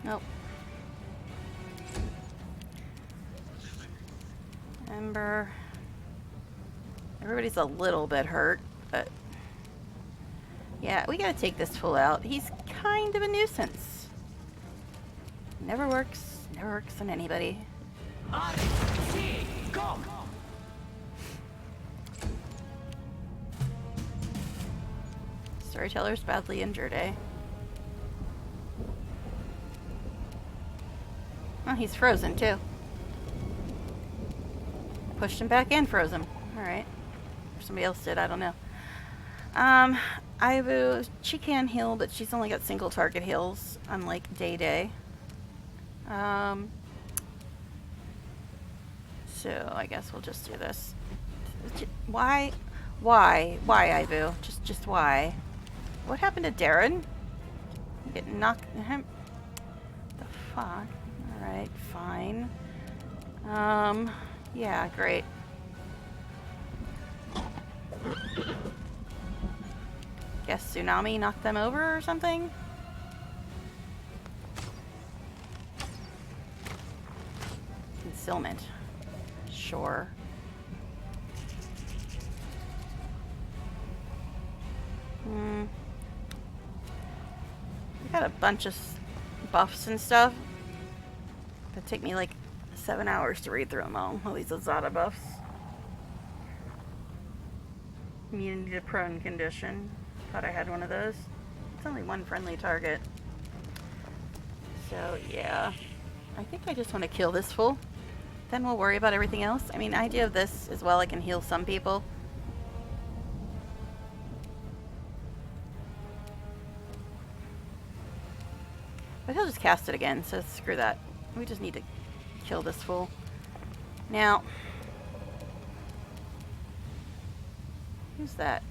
Nope. Ember. Everybody's a little bit hurt, but yeah, we gotta take this fool out. He's kind of a nuisance. Never works on anybody. Storyteller's badly injured, eh? Oh, he's frozen too. Pushed him back and froze him. Alright. Or somebody else did, I don't know. Ivu, she can heal, but she's only got single target heals, unlike Day. So I guess we'll just do this. Why, Ivu? Just why? What happened to Darren? Get knocked. The fuck? Alright, fine. Yeah, great. Guess Tsunami knocked them over or something? Concealment. Sure. We got a bunch of buffs and stuff. It'd take me like 7 hours to read through them all these Azada buffs. Immunity to prone condition. Thought I had one of those. It's only one friendly target. So yeah. I think I just want to kill this fool. Then we'll worry about everything else. I mean, idea of this as well, I can heal some people. But he'll just cast it again, so screw that. We just need to kill this fool. Now, who's that?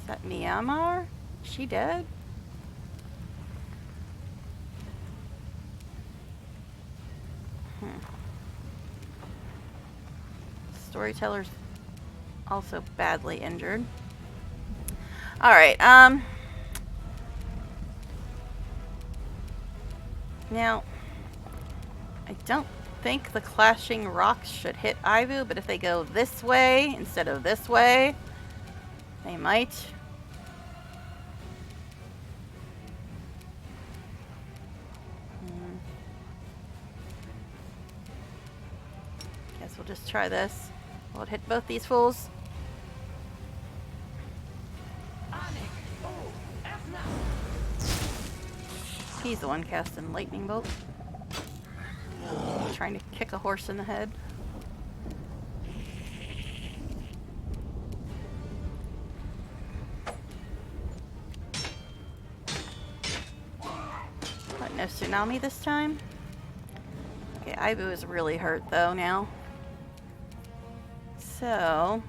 Is that Myanmar? Is she dead? Storyteller's also badly injured. Alright, now, I don't think the clashing rocks should hit Ivu, but if they go this way instead of this way, they might. Guess we'll just try this. Will it hit both these fools? He's the one casting lightning bolt. Trying to kick a horse in the head. What, no tsunami this time? Okay, Ibu is really hurt though now. So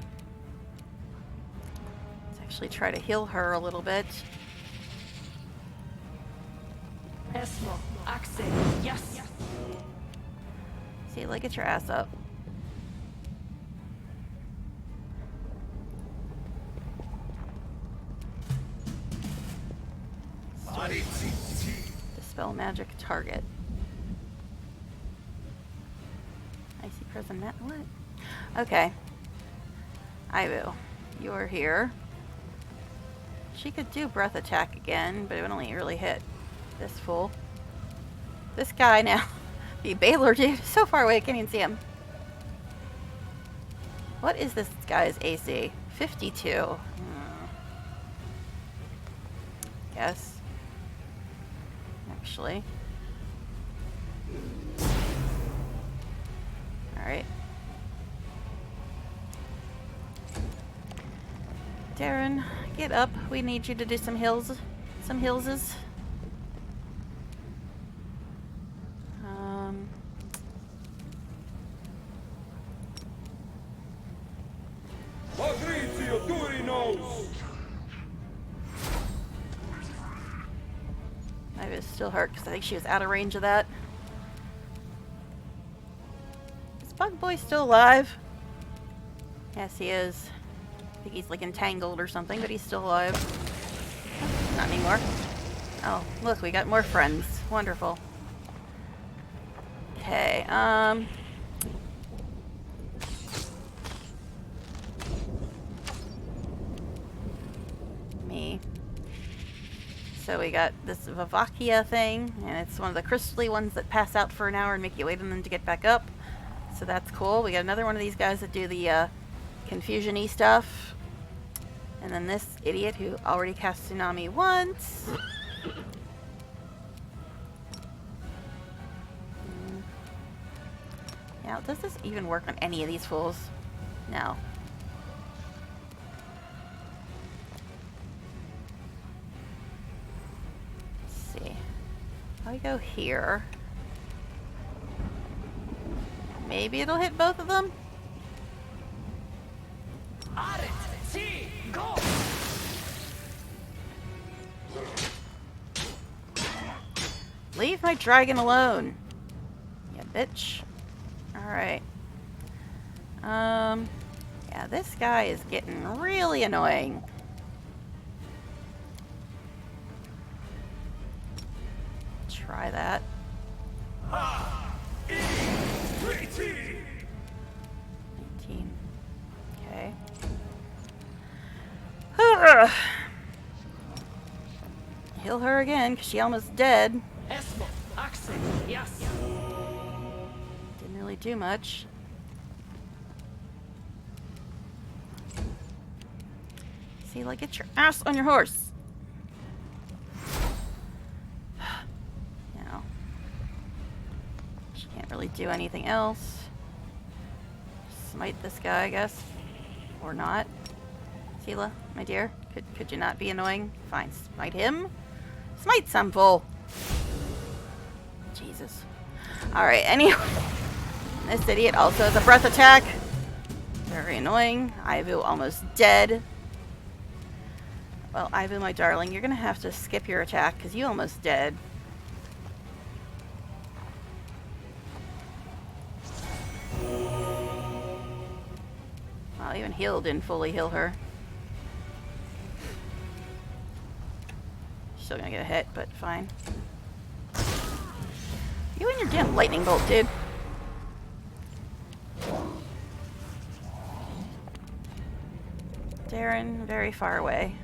let's actually try to heal her a little bit. Yes. See, like, get your ass up. Dispel magic target. Icy prison net. What? Okay. Ibu, you're here. She could do breath attack again, but it would only really hit this fool. This guy now. The Baylor dude. So far away, I can't even see him. What is this guy's AC? 52. Yes. Actually. Alright. Darren, get up. We need you to do some hills. Some hillses. Maybe it's still hurt because I think she was out of range of that. Is Bug Boy still alive? Yes, he is. I think he's like entangled or something, but he's still alive. Not anymore. Oh, look, we got more friends. Wonderful. Okay, me. So we got this Vavakia thing, and it's one of the crystally ones that pass out for an hour and make you wait on them to get back up. So that's cool. We got another one of these guys that do the confusion-y stuff. And then this idiot who already cast Tsunami once. Now, does this even work on any of these fools? No. Let's see. If I go here, maybe it'll hit both of them? Go! Leave my dragon alone, you bitch. Alright. Yeah, this guy is getting really annoying. Try that. 19. Okay. Heal her again, because she almost dead. Yes. Didn't really do much. See, like, get your ass on your horse. Now, she can't really do anything else. Smite this guy, I guess. Or not. Sela, my dear, could you not be annoying? Fine, smite him. Smite some fool. Jesus. Alright, anyway. This idiot also has a breath attack. Very annoying. Ivu almost dead. Well, Ivu, my darling, you're gonna have to skip your attack because you almost dead. Well, even heal didn't fully heal her. Still gonna get a hit, but fine. You and your damn lightning bolt, dude. Darren, very far away.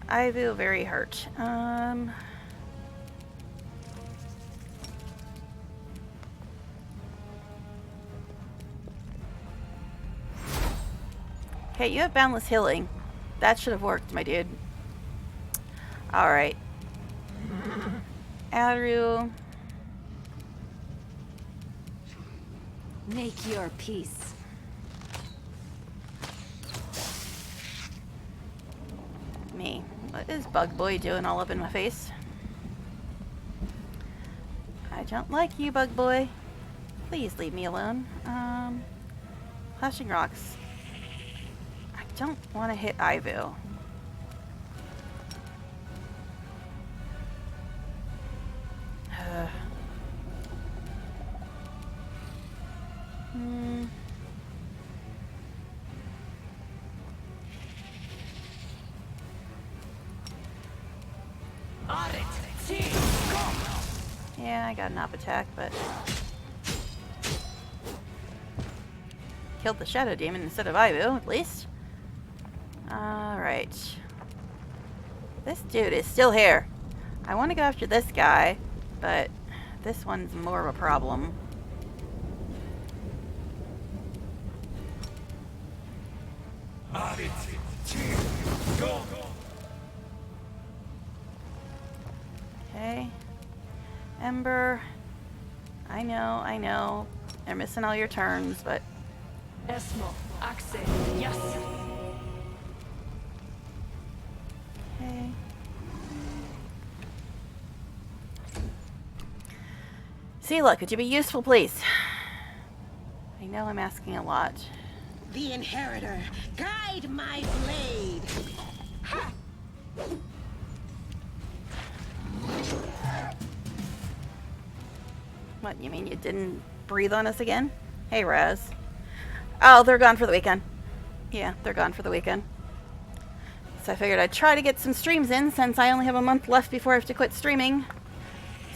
Ivu, very hurt. Okay, you have boundless healing. That should have worked, my dude. Alright. Areelu. Make your peace. Me. What is Bug Boy doing all up in my face? I don't like you, Bug Boy. Please leave me alone. Flashing rocks. I don't want to hit Ivu. Yeah, I got an op attack, but killed the Shadow Demon instead of Ivu, at least. Alright. This dude is still here. I want to go after this guy, but this one's more of a problem. Okay. Ember. I know. They're missing all your turns, but... Esmo. Axe. Yes. Okay. Sela, could you be useful, please? I know I'm asking a lot. The Inheritor, guide my blade. Ha! What, you mean you didn't breathe on us again? Hey, Raz. Oh, they're gone for the weekend. Yeah, they're gone for the weekend. So I figured I'd try to get some streams in since I only have a month left before I have to quit streaming.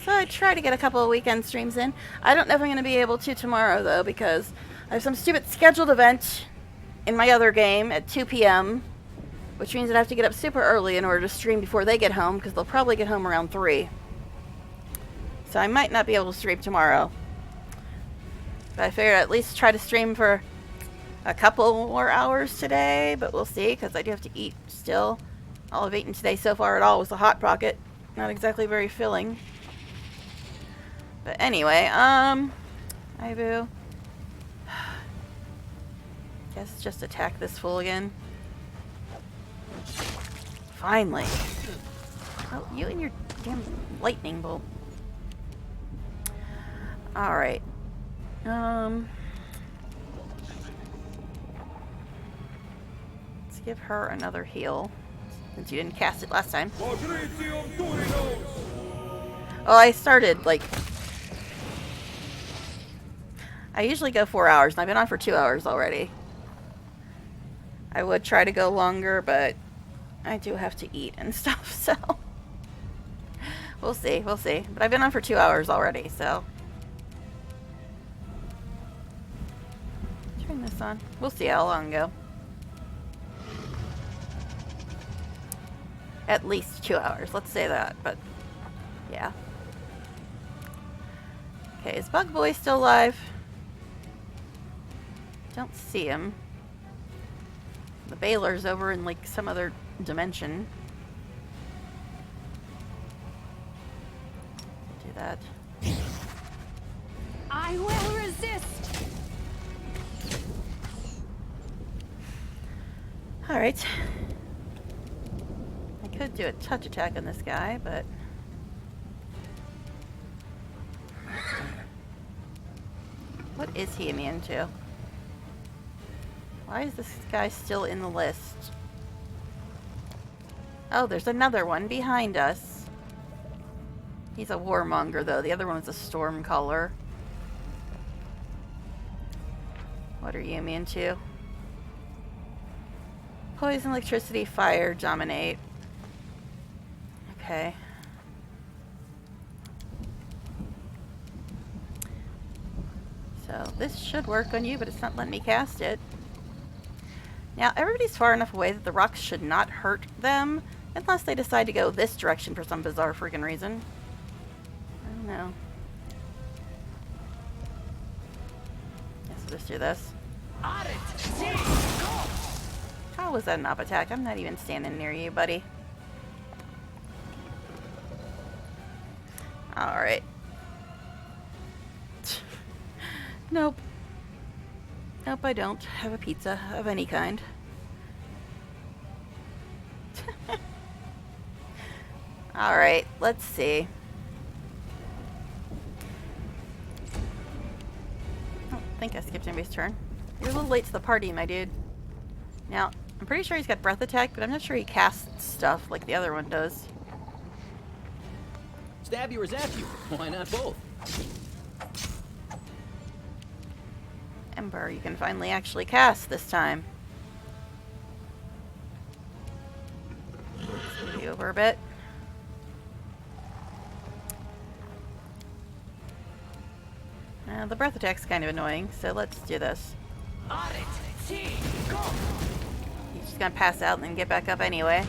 So I try to get a couple of weekend streams in. I don't know if I'm going to be able to tomorrow, though, because I have some stupid scheduled event in my other game at 2 p.m., which means I'd have to get up super early in order to stream before they get home, because they'll probably get home around 3. So I might not be able to stream tomorrow. But I figured I'd at least try to stream for a couple more hours today, but we'll see, because I do have to eat still. All I've eaten today so far at all was a Hot Pocket. Not exactly very filling. But anyway, Ivu. Guess just attack this fool again. Finally. Oh, you and your damn lightning bolt. Alright. Let's give her another heal, since you didn't cast it last time. Oh, I started, like... I usually go 4 hours, and I've been on for 2 hours already. I would try to go longer, but I do have to eat and stuff, so... We'll see. But I've been on for 2 hours already, so... Turn this on. We'll see how long ago. At least 2 hours, let's say that, but... Yeah. Okay, is Bug Boy still alive? Don't see him. The Baylor's over in, like, some other dimension. Do that. I will resist. Alright. I could do a touch attack on this guy, but... What is he immune to? Why is this guy still in the list? Oh, there's another one behind us. He's a warmonger, though. The other one was a stormcaller. What are you immune to? Poison, electricity, fire, dominate. Okay. So this should work on you, but it's not letting me cast it. Now, everybody's far enough away that the rocks should not hurt them, unless they decide to go this direction for some bizarre freaking reason. I don't know. Guess we'll just do this. was that an op attack? I'm not even standing near you, buddy. Alright. Nope. Nope, I don't have a pizza of any kind. Alright, let's see. I think I skipped anybody's turn. You're a little late to the party, my dude. Now, I'm pretty sure he's got breath attack, but I'm not sure he casts stuff like the other one does. Stab you or zap you? Why not both? Ember, you can finally actually cast this time. Let's move you over a bit. The breath attack's kind of annoying, so let's do this. He's just gonna pass out and then get back up anyway.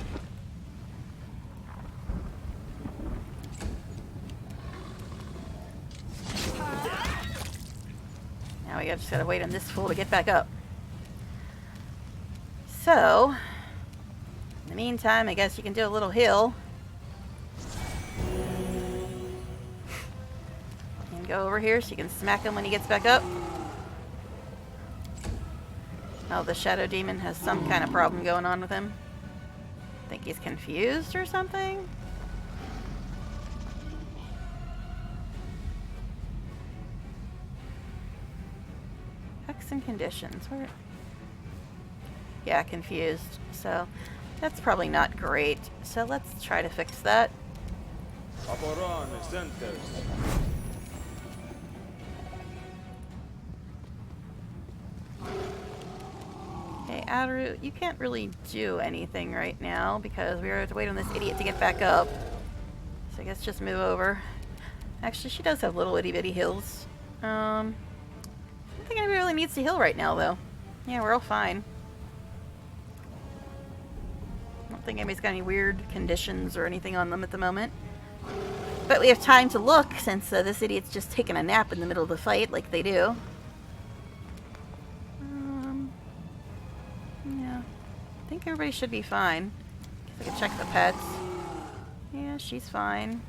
Now we just gotta wait on this fool to get back up. So, in the meantime, I guess you can do a little heal. And go over here so you can smack him when he gets back up. Oh, the Shadow Demon has some kind of problem going on with him. Think he's confused or something? Hex and conditions. Where? Yeah, confused. So, that's probably not great. So let's try to fix that. Aporon centers. Okay, Areelu, you can't really do anything right now because we have to wait on this idiot to get back up. So I guess just move over. Actually, she does have little itty bitty heals. I don't think anybody really needs to heal right now, though. Yeah, we're all fine. I don't think anybody's got any weird conditions or anything on them at the moment. But we have time to look since this idiot's just taking a nap in the middle of the fight like they do. Yeah. I think everybody should be fine. Guess I can check the pets. Yeah, she's fine.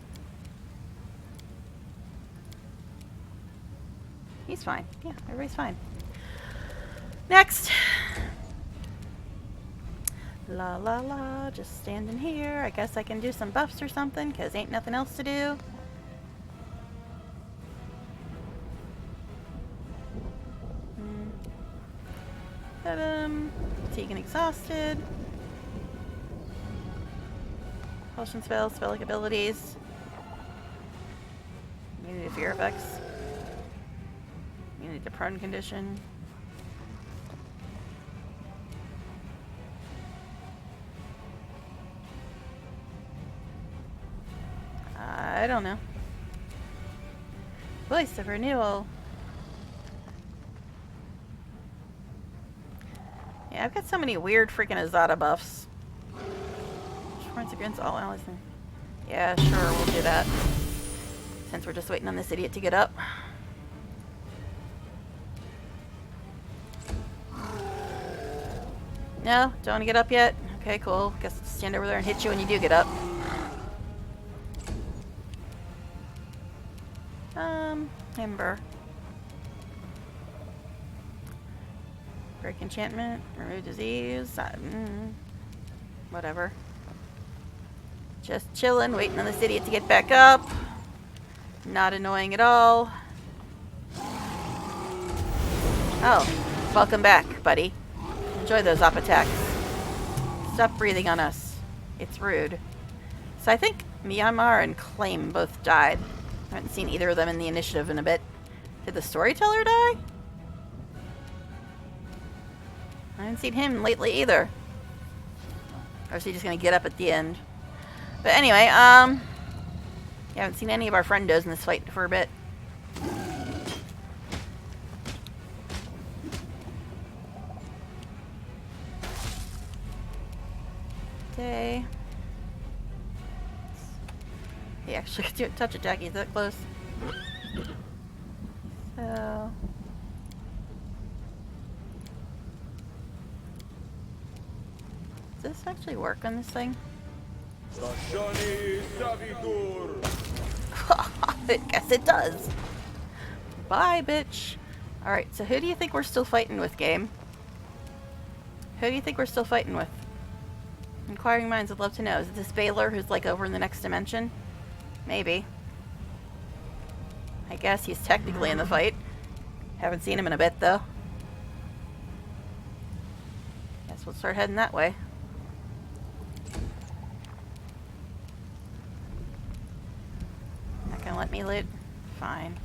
He's fine. Yeah, everybody's fine. Next! La la la, just standing here. I guess I can do some buffs or something, because ain't nothing else to do. Fatigue and exhausted. Potion spells, spell-like abilities. Immunity to fear effects. Immunity to prone condition. I don't know. Voice of renewal. Yeah, I've got so many weird freaking Azada buffs. Warrants against all allies. Yeah, sure, we'll do that. Since we're just waiting on this idiot to get up. No? Don't want to get up yet? Okay, cool. Guess I'll stand over there and hit you when you do get up. Ember. Break enchantment. Remove disease. Whatever. Just chilling, waiting on this idiot to get back up. Not annoying at all. Oh, welcome back, buddy. Enjoy those op attacks. Stop breathing on us. It's rude. So I think Myanmar and Claim both died. I haven't seen either of them in the initiative in a bit. Did the storyteller die? I haven't seen him lately either. Or is he just gonna get up at the end? But anyway, yeah, I haven't seen any of our friendos in this fight for a bit. Okay. He actually could do a touch attack, he's that close. So... this actually work on this thing? Stationi Savitur. I guess it does. Bye, bitch. Alright, so who do you think we're still fighting with, game? Who do you think we're still fighting with? Inquiring minds would love to know. Is it this Baylor who's like over in the next dimension? Maybe. I guess he's technically in the fight. Haven't seen him in a bit, though. Guess we'll start heading that way. Not gonna let me loot? Fine.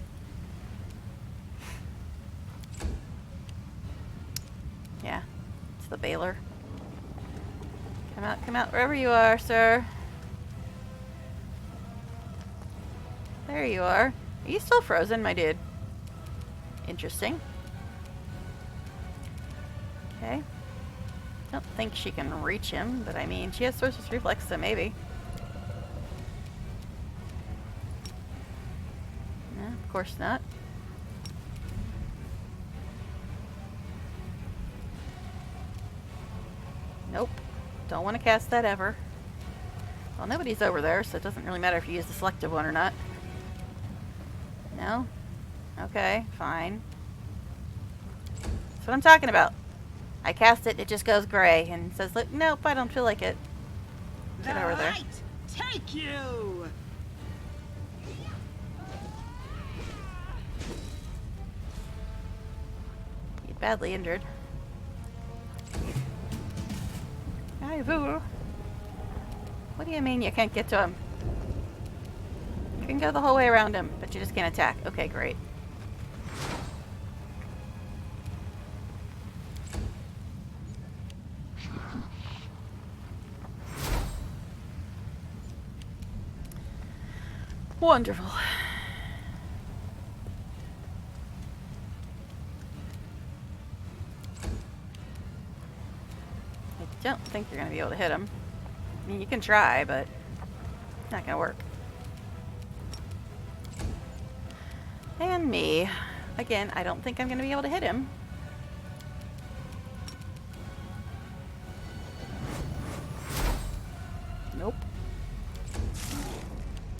Yeah, it's the Baylor. Come out wherever you are, sir. There you are. Are you still frozen, my dude? Interesting. Okay. Don't think she can reach him, but I mean, she has Sorceress Reflex, so maybe. No, of course not. Nope. Don't want to cast that ever. Well, nobody's over there, so it doesn't really matter if you use the selective one or not. No? Okay, fine. That's what I'm talking about. I cast it, it just goes gray and says, like, nope, I don't feel like it. Get over there. Take you! He's badly injured. Hi, Voo. What do you mean you can't get to him? You can go the whole way around him, but you just can't attack. Okay, great. Wonderful. I don't think you're going to be able to hit him. I mean, you can try, but it's not going to work. And me. Again, I don't think I'm going to be able to hit him. Nope.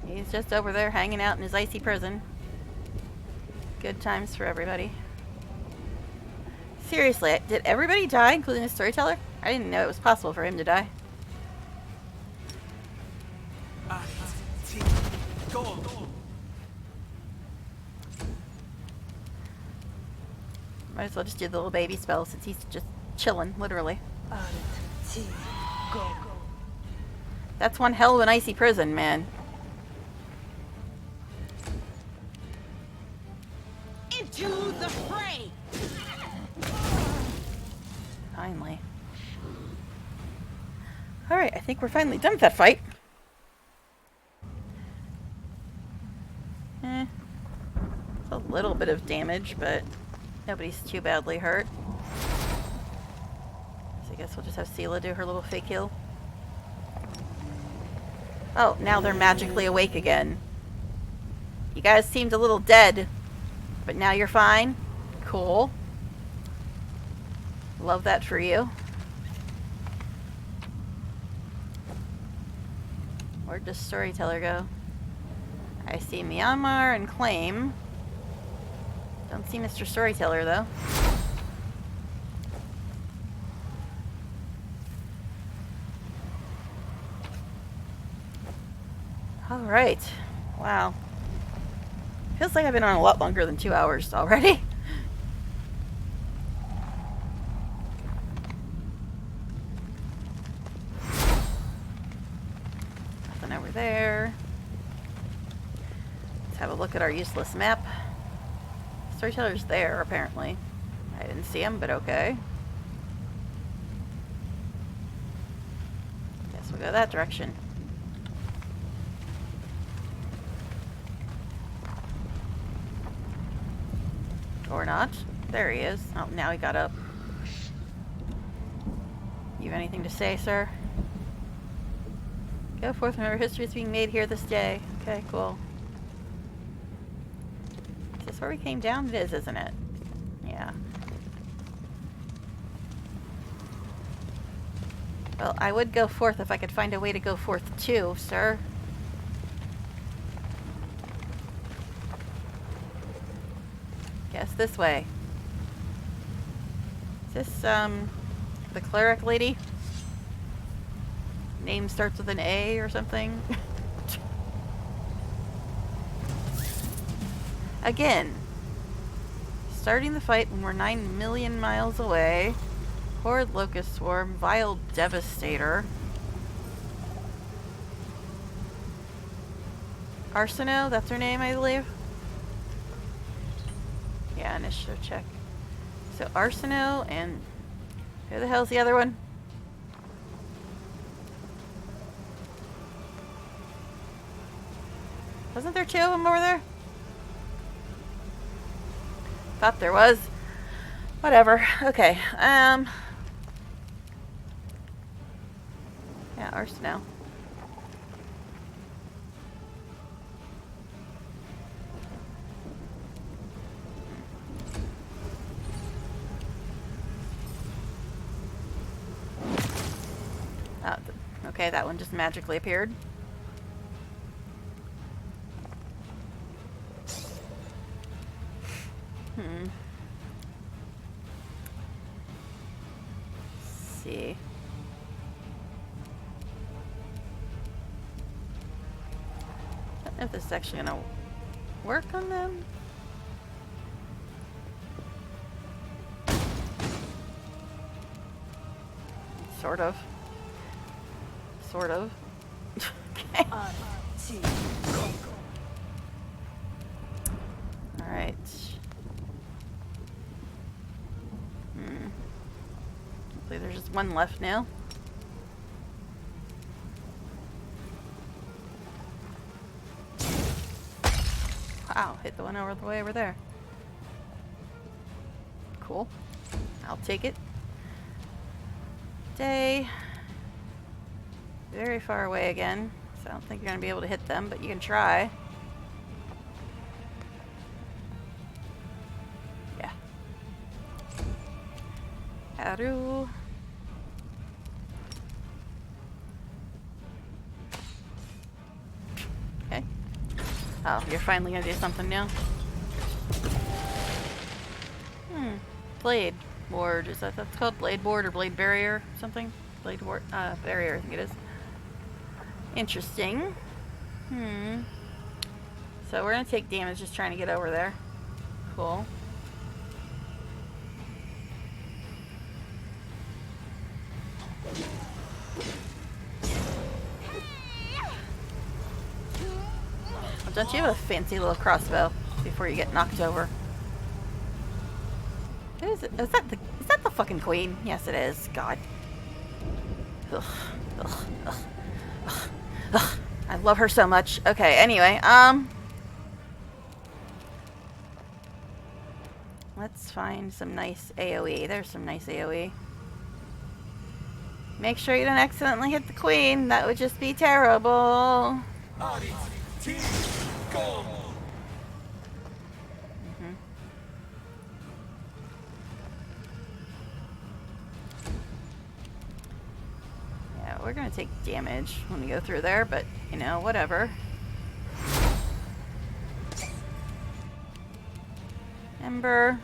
He's just over there hanging out in his icy prison. Good times for everybody. Seriously, did everybody die, including the storyteller? I didn't know it was possible for him to die. Might as well just do the little baby spell since he's just chilling, literally. That's one hell of an icy prison, man. Into the fray! Finally. Alright, I think we're finally done with that fight. It's a little bit of damage, but nobody's too badly hurt. So I guess we'll just have Sela do her little fake heal. Oh, now they're magically awake again. You guys seemed a little dead, but now you're fine. Cool. Love that for you. Where'd the storyteller go? I see Myanmar and Claim. Don't see Mr. Storyteller, though. Alright. Wow. Feels like I've been on a lot longer than 2 hours already. Nothing over there. Let's have a look at our useless map. Storyteller's there, apparently. I didn't see him, but okay. Guess we'll go that direction. Or not. There he is. Oh, now he got up. You have anything to say, sir? Go forth, remember history is being made here this day. Okay, cool. Is this where we came down? It is, isn't it? Yeah. Well, I would go forth if I could find a way to go forth too, sir. Guess this way. Is this, the cleric lady? Name starts with an A or something? Again. Starting the fight when we're 9 million miles away. Horde Locust Swarm, Vile Devastator. Arsino, that's her name, I believe. Yeah, initiative check. So Arsino and who the hell's the other one? Wasn't there two of them over there? Thought there was. Whatever. Okay. Yeah, Arsino. Oh, okay, that one just magically appeared. Let's see. I don't know if this is actually gonna work on them. Sort of. Sort of. Okay. Alright. Hopefully there's just one left now. Wow, hit the one over the way over there. Cool. I'll take it. Day. Very far away again, so I don't think you're going to be able to hit them, but you can try. Yeah. Areelu. Okay. Oh, you're finally going to do something now? Blade board. Is that that's called? Blade board or blade barrier? Something? Blade board. Barrier, I think it is. Interesting. So we're gonna take damage just trying to get over there. Cool. Well, don't you have a fancy little crossbow before you get knocked over? Who is it? Is that the fucking queen? Yes, it is. God. Ugh. Ugh. Ugh. Ugh. Ugh. I love her so much. Okay, anyway, let's find some nice AoE. There's some nice AoE. Make sure you don't accidentally hit the queen. That would just be terrible. Yeah, we're gonna take damage when we go through there, but, you know, whatever. Ember.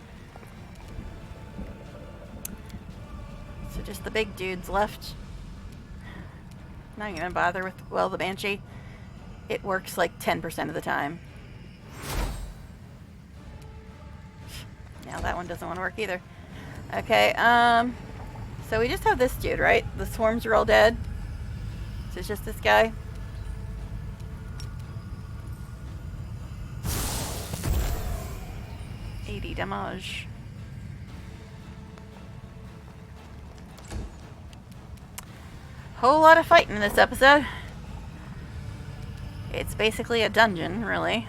So just the big dudes left. Not even gonna bother with, well, the Banshee. It works like 10% of the time. Now that one doesn't want to work either. Okay, so we just have this dude, right? The swarms are all dead. So it's just this guy. $80 damage. Whole lot of fighting in this episode. It's basically a dungeon, really.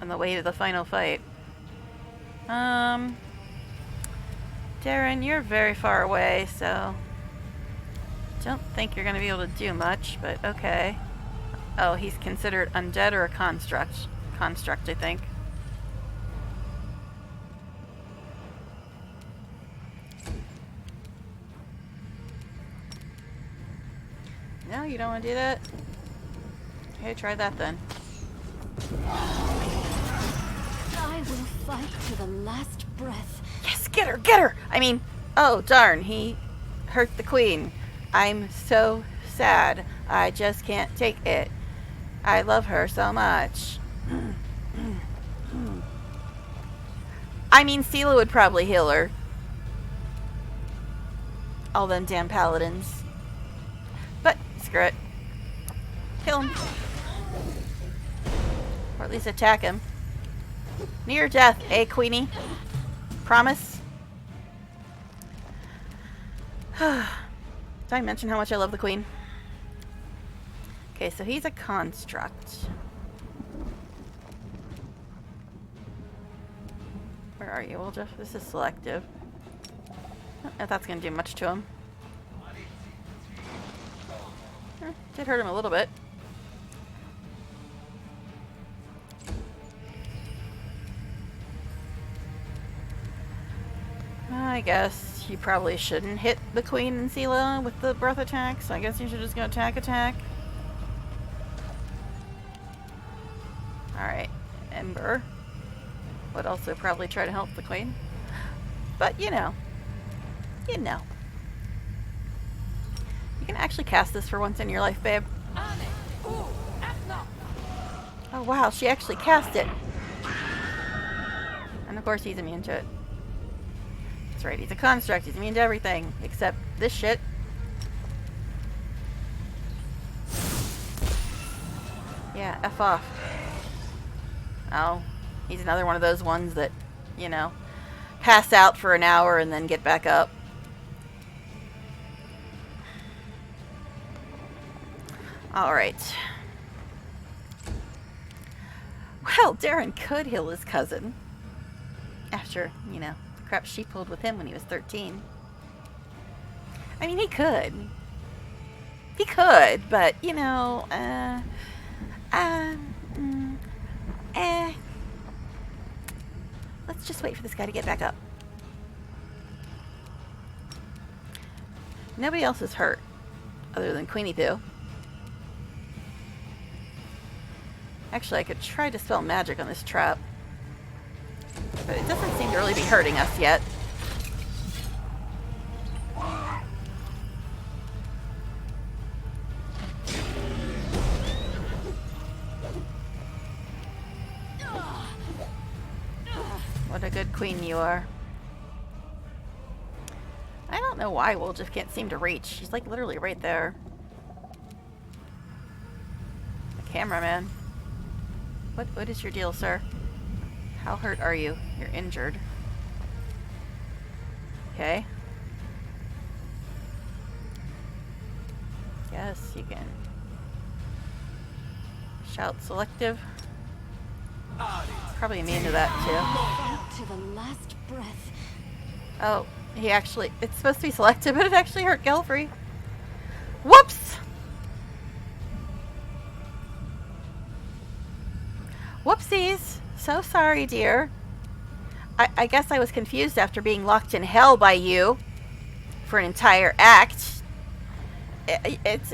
On the way to the final fight. Darren, you're very far away, so don't think you're going to be able to do much, but okay. Oh, he's considered undead or a construct? Construct, I think. you don't want to do that? Okay, try that then. I will fight to the last breath. Yes, get her, get her! I mean, oh darn, he hurt the queen. I'm so sad. I just can't take it. I love her so much. I mean, Sela would probably heal her. All them damn paladins. But, screw it. Kill him. Or at least attack him. Near death, eh, Queenie? Promise? Did I mention how much I love the queen? Okay, so he's a construct. Where are you, Wolja? This is selective. I don't know if that's going to do much to him. Did hurt him a little bit. I guess you probably shouldn't hit the queen and Sela with the breath attack, so I guess you should just go attack. Alright, Ember would also probably try to help the queen. But, you know. You can actually cast this for once in your life, babe. Oh wow, she actually cast it. And of course he's immune to it. That's right, he's a construct. He's immune to everything except this shit. Yeah, F off. Oh, he's another one of those ones that, you know, pass out for an hour and then get back up. Alright. Well, Darren could heal his cousin. After, you know, the crap she pulled with him when he was 13. I mean, he could. He could, but, you know, let's just wait for this guy to get back up. Nobody else is hurt, other than Queenie Pooh. Actually, I could try to spell magic on this trap. But it doesn't seem to really be hurting us yet. What a good queen you are. I don't know why Will just can't seem to reach. She's like literally right there. The cameraman. What is your deal, sir? How hurt are you? You're injured. Okay. Yes, you can. Shout selective. Probably immune to that too. To the last breath. Oh, he actually, it's supposed to be selective, but it actually hurt Gelfrey. Whoops! Whoopsies! So sorry, dear. I guess I was confused after being locked in hell by you for an entire act. It was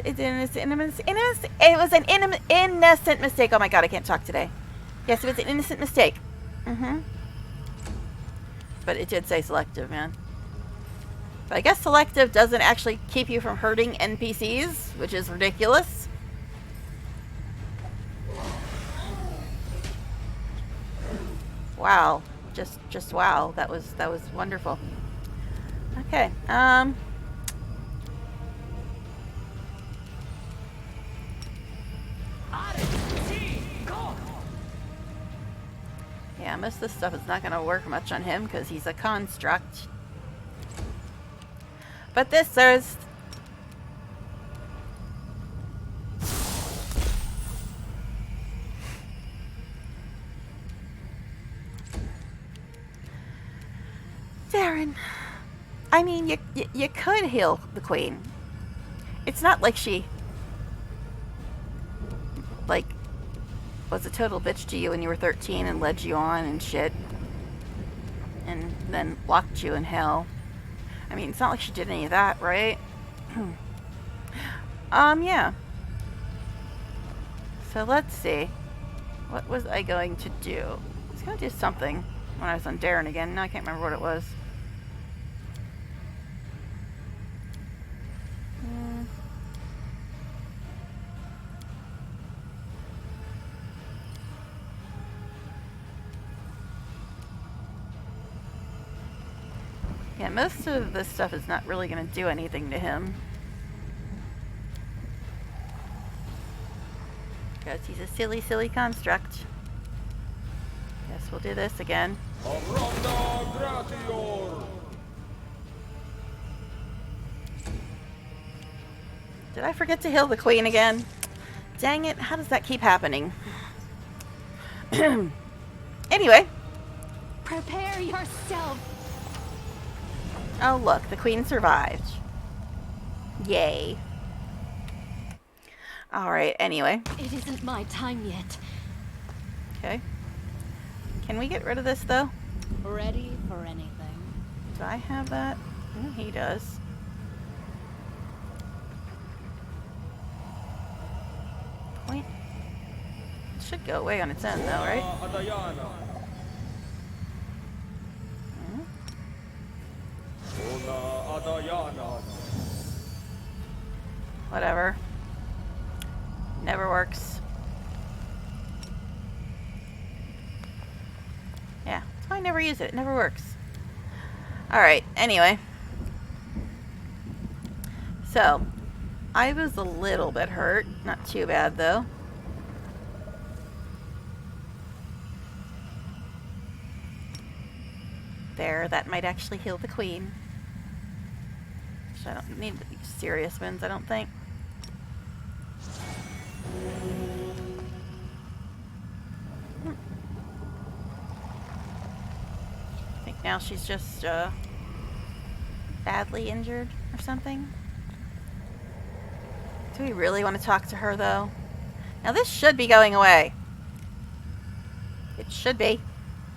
an innocent mistake. Oh my god, I can't talk today. Yes, it was an innocent mistake. But it did say selective, man. But I guess selective doesn't actually keep you from hurting NPCs, which is ridiculous. Wow. Just wow. That was wonderful. Okay. Yeah, most of this stuff is not going to work much on him because he's a construct. But this is... Darren, I mean, you could heal the queen. It's not like she, like, was a total bitch to you when you were 13 and led you on and shit. And then locked you in hell. I mean, it's not like she did any of that, right? Yeah. So let's see. What was I going to do? I was going to do something when I was on Darren again. Now I can't remember what it was. Yeah, most of this stuff is not really going to do anything to him. Because he's a silly, silly construct. Guess we'll do this again. Abranda gratior. Did I forget to heal the queen again? Dang it, how does that keep happening? Anyway. Prepare yourself. Oh look, the queen survived. Yay. Alright, anyway. It isn't my time yet. Okay. Can we get rid of this though? Ready for anything. Do I have that? He does. Point. It should go away on its own though, right? Adayana. Ona Adayana. Whatever. Never works. Yeah, that's why I never use it. It never works. Alright, anyway. So, I was a little bit hurt. Not too bad, though. There, that might actually heal the queen. So I don't need serious wounds, I don't think. I think now she's just badly injured or something. Do we really want to talk to her though? Now this should be going away. It should be.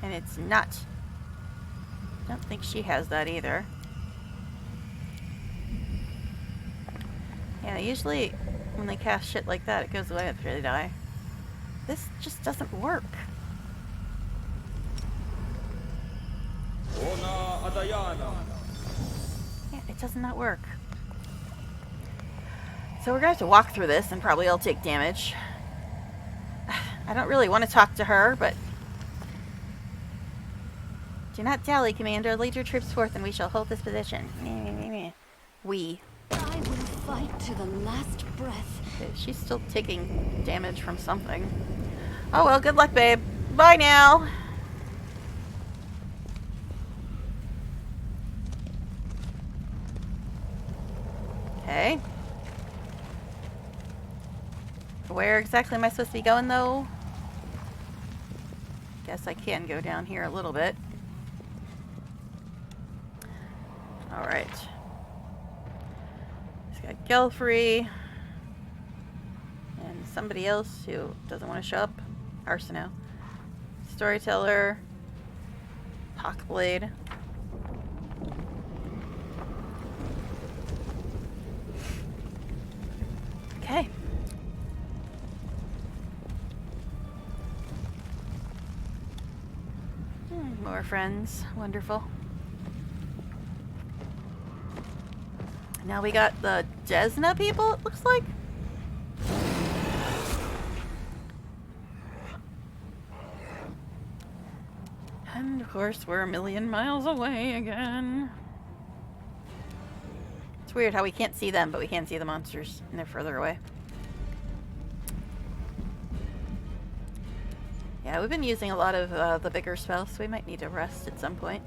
And it's not. I don't think she has that either. Yeah, usually when they cast shit like that, it goes away after they die. This just doesn't work. Ona Adayana. Yeah, it does not work. So we're going to have to walk through this and probably all take damage. I don't really want to talk to her, but... Do not dally, Commander. Lead your troops forth and we shall hold this position. We. I will fight to the last breath. Okay, she's still taking damage from something. Oh well, good luck, babe. Bye now. Okay. Where exactly am I supposed to be going, though? Guess I can go down here a little bit. Alright. He's got Gelfrey. And somebody else who doesn't want to show up. Arsino. Storyteller. Hawkblade. Okay. More friends. Wonderful. Now we got the Desna people, it looks like. And of course, we're a million miles away again. It's weird how we can't see them, but we can see the monsters, and they're further away. Yeah, we've been using a lot of the bigger spells, so we might need to rest at some point.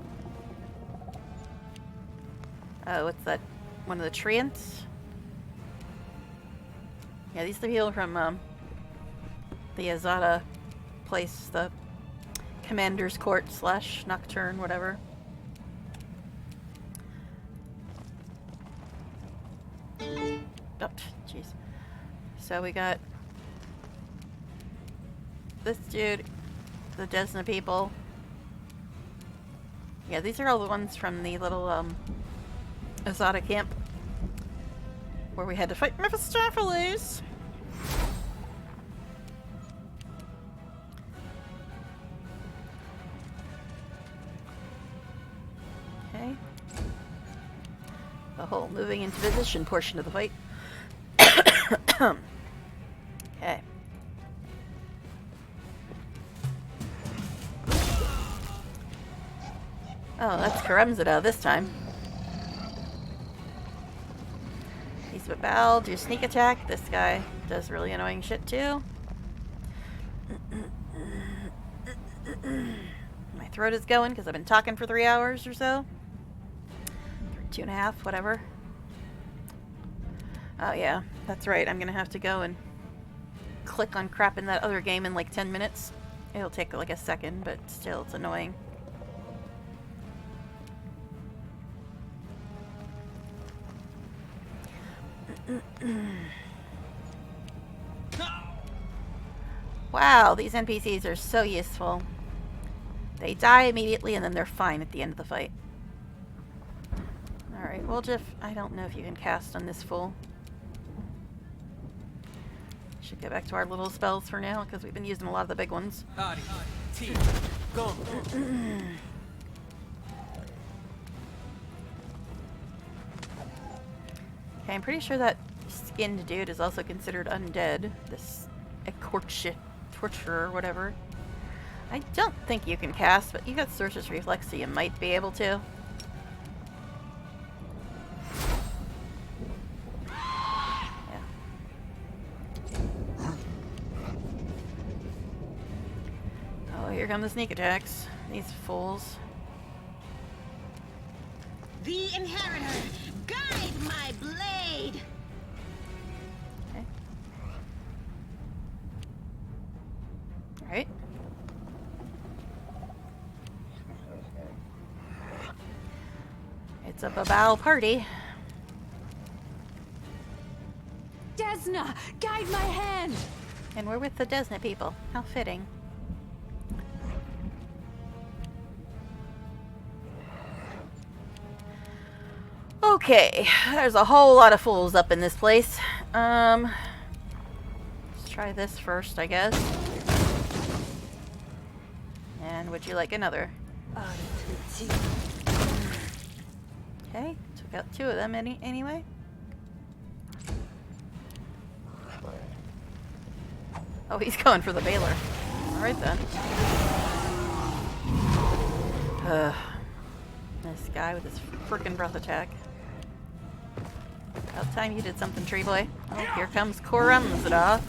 What's that? One of the treants? Yeah, these are the people from the Azada place, the Commander's Court / Nocturne, whatever. Oh, jeez. So we got this dude, the Desna people. Yeah, these are all the ones from the little Azada camp where we had to fight Mephistopheles. whole moving into position portion of the fight. Okay. Oh, that's Karemzada this time. He's a Bal, do sneak attack. This guy does really annoying shit too. My throat is going because I've been talking for 3 hours or so. 2.5, whatever. Oh yeah, that's right. I'm gonna have to go and click on crap in that other game in like 10 minutes. It'll take like a second, but still, it's annoying. Wow, these NPCs are so useful. They die immediately and then they're fine at the end of the fight. Alright, well, Jeff, I don't know if you can cast on this fool. Should go back to our little spells for now because we've been using a lot of the big ones. Go. Okay, I'm pretty sure that skinned dude is also considered undead. This torturer or whatever. I don't think you can cast, but you got Sorcerer's Reflex, so you might be able to. Yeah. Oh, here come the sneak attacks. These fools. The Inheritor, guide my blade! Okay. Alright. It's a Babao party. Desna, guide my hand! And we're with the Desna people. How fitting. Okay, there's a whole lot of fools up in this place. Let's try this first, I guess. And would you like another? Okay, took out 2 of them anyway. Oh, he's going for the Baylor. Alright then. This guy with his frickin' breath attack. About time you did something, tree boy. Oh, here comes Karemzada.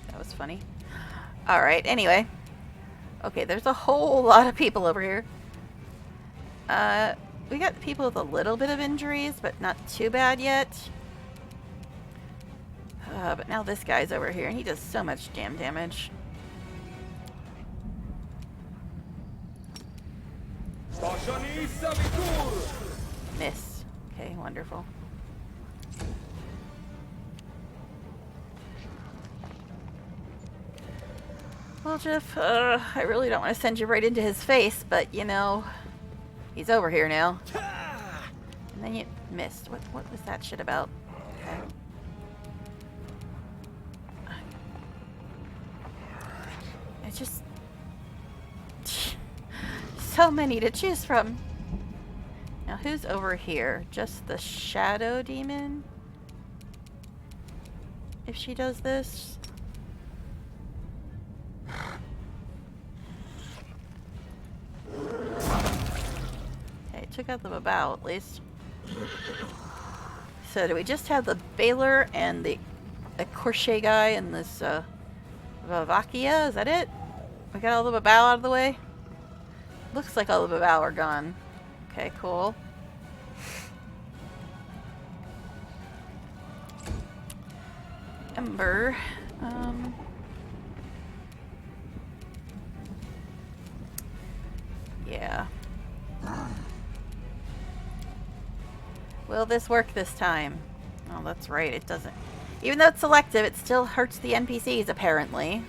That was funny. Alright, anyway. Okay, there's a whole lot of people over here. We got people with a little bit of injuries, but not too bad yet. But now this guy's over here, and he does so much damn damage. Miss. Okay, wonderful. Well, Jeff, I really don't want to send you right into his face, but, you know, he's over here now. And then you missed. What was that shit about? Okay. It's just... so many to choose from. Now, who's over here? Just the Shadow Demon? If she does this... Okay, took out the Babao at least. So do we just have the Baylor and the Crochet guy and this Vavakia? Is that it? We got all the Babao out of the way? Looks like all the Babao are gone. Okay, cool. Ember. Yeah. Will this work this time? Oh, that's right, it doesn't. Even though it's selective, it still hurts the NPCs, apparently.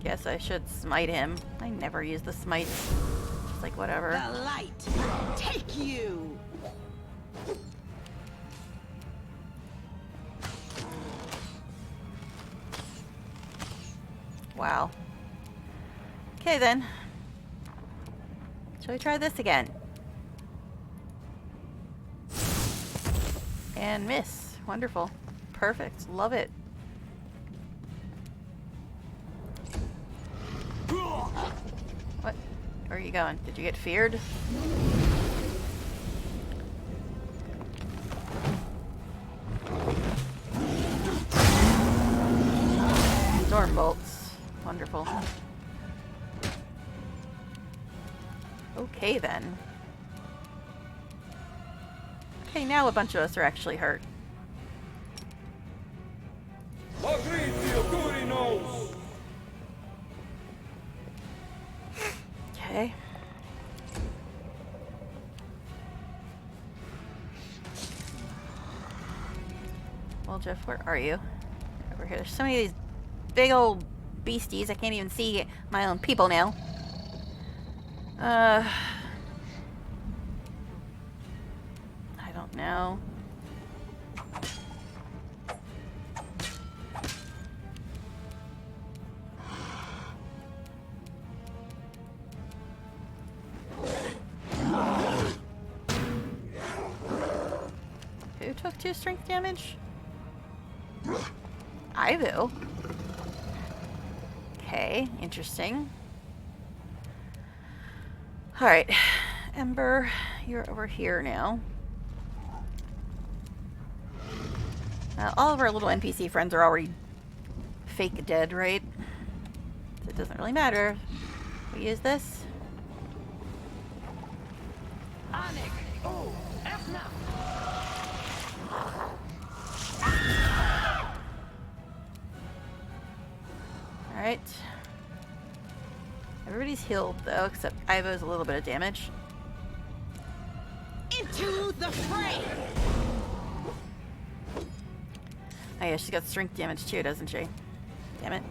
Guess I should smite him. I never use the smite. Just like whatever. The light, take you! Wow. Okay then. Shall we try this again? And miss. Wonderful. Perfect. Love it. What? Where are you going? Did you get feared? Storm bolts. Wonderful. Okay then. Okay, now a bunch of us are actually hurt. Okay. Well, Jeff, where are you? Over here. There's so many of these big old beasties. I can't even see my own people now. I don't know. Who took 2 strength damage? Ivo. Okay, interesting. Alright, Ember, you're over here now. All of our little NPC friends are already fake dead, right? So it doesn't really matter. We use this. Alright. Everybody's healed though, except Ivo's a little bit of damage. Into the fray! Oh yeah, she's got strength damage too, doesn't she? Damn it.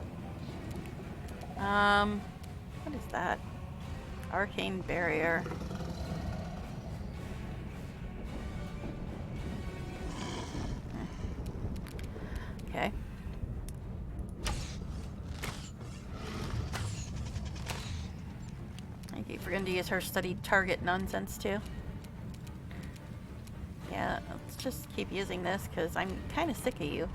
What is that? Arcane barrier. Okay. I keep forgetting to use her studied target nonsense too. Yeah, let's just keep using this because I'm kind of sick of you.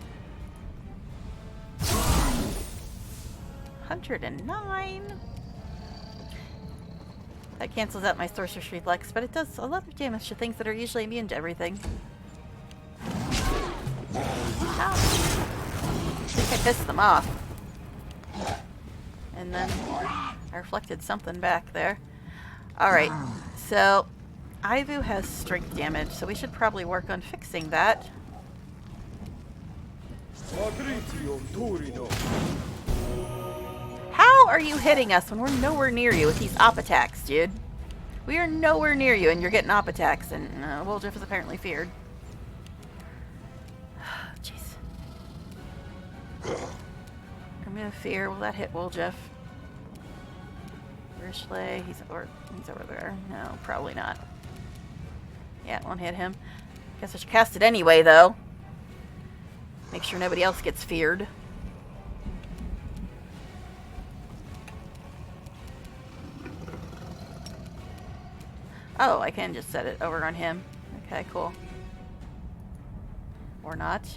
109. That cancels out my sorcerer's reflex, but it does a lot of damage to things that are usually immune to everything. Ow. I think I pissed them off. And then I reflected something back there. Alright, so Ivu has strength damage, so we should probably work on fixing that. How are you hitting us when we're nowhere near you with these op attacks, dude? We are nowhere near you and you're getting op attacks, and Woljeff is apparently feared. Jeez. Remove fear. Will that hit Woljeff? Rishley, he's over there. No, probably not. Yeah, it won't hit him. Guess I should cast it anyway, though. Make sure nobody else gets feared. Oh, I can just set it over on him. Okay, cool. Or not.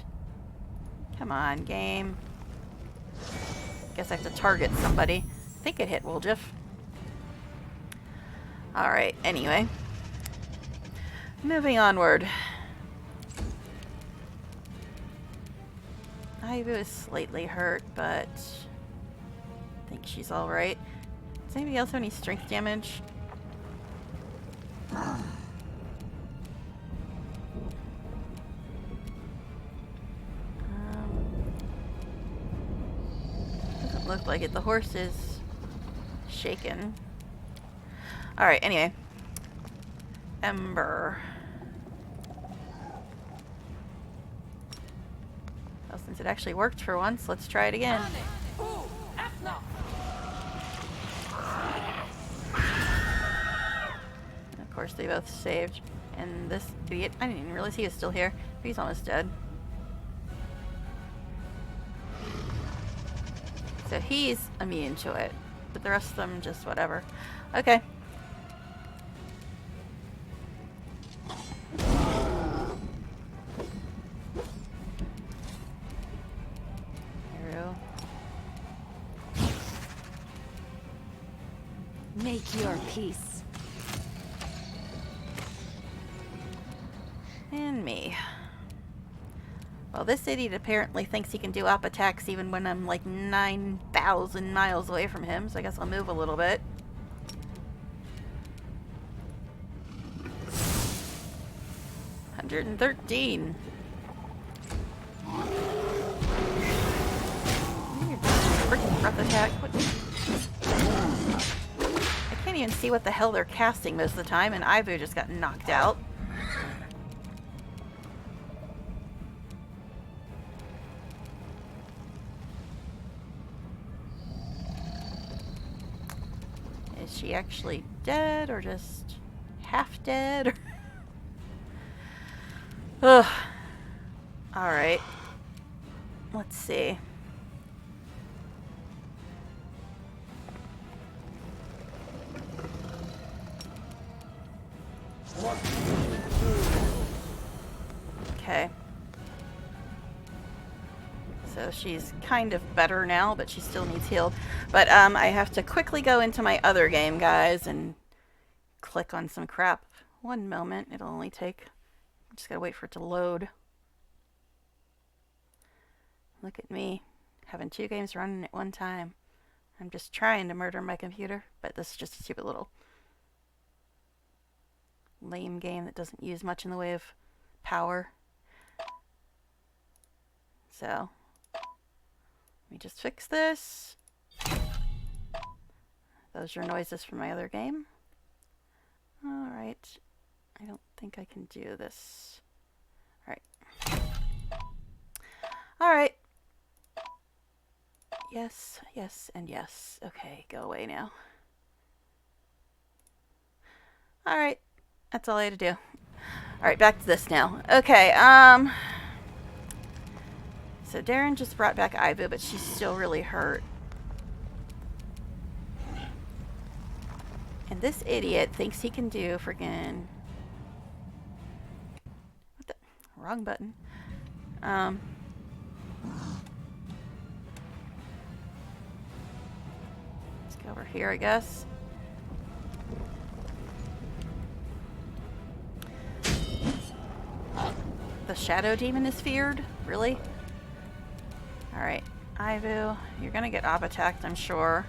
Come on, game. Guess I have to target somebody. I think it hit Woljeff. Alright, anyway. Moving onward. Ivu is slightly hurt, but I think she's alright. Does anybody else have any strength damage? Doesn't look like it. The horse is shaken. Alright, anyway. Ember. Well, since it actually worked for once, let's try it again. course, they both saved. And this idiot, I didn't even realize he was still here. But he's almost dead. So he's immune to it. But the rest of them, just whatever. Okay. Areelu. Make your peace. And me. Well, this idiot apparently thinks he can do up attacks even when I'm like 9,000 miles away from him, so I guess I'll move a little bit. $113. Freaking breath attack. What? I can't even see what the hell they're casting most of the time, and Ivu just got knocked out. Is she actually dead or just half dead? Ugh. Alright. Let's see. Okay. So she's kind of better now, but she still needs healed. But I have to quickly go into my other game, guys, and click on some crap. One moment. It'll only take... just gotta wait for it to load. Look at me, having 2 games running at one time. I'm just trying to murder my computer, but this is just a stupid little lame game that doesn't use much in the way of power. So, let me just fix this. Those are noises from my other game. Alright. I don't think I can do this. Alright. Alright. Yes, yes, and yes. Okay, go away now. Alright. That's all I had to do. Alright, back to this now. Okay, so Darren just brought back Ivu, but she's still really hurt. And this idiot thinks he can do friggin'... what the... wrong button. Let's go over here, I guess. The shadow demon is feared? Really? Alright, Ivu, you're gonna get op attacked, I'm sure.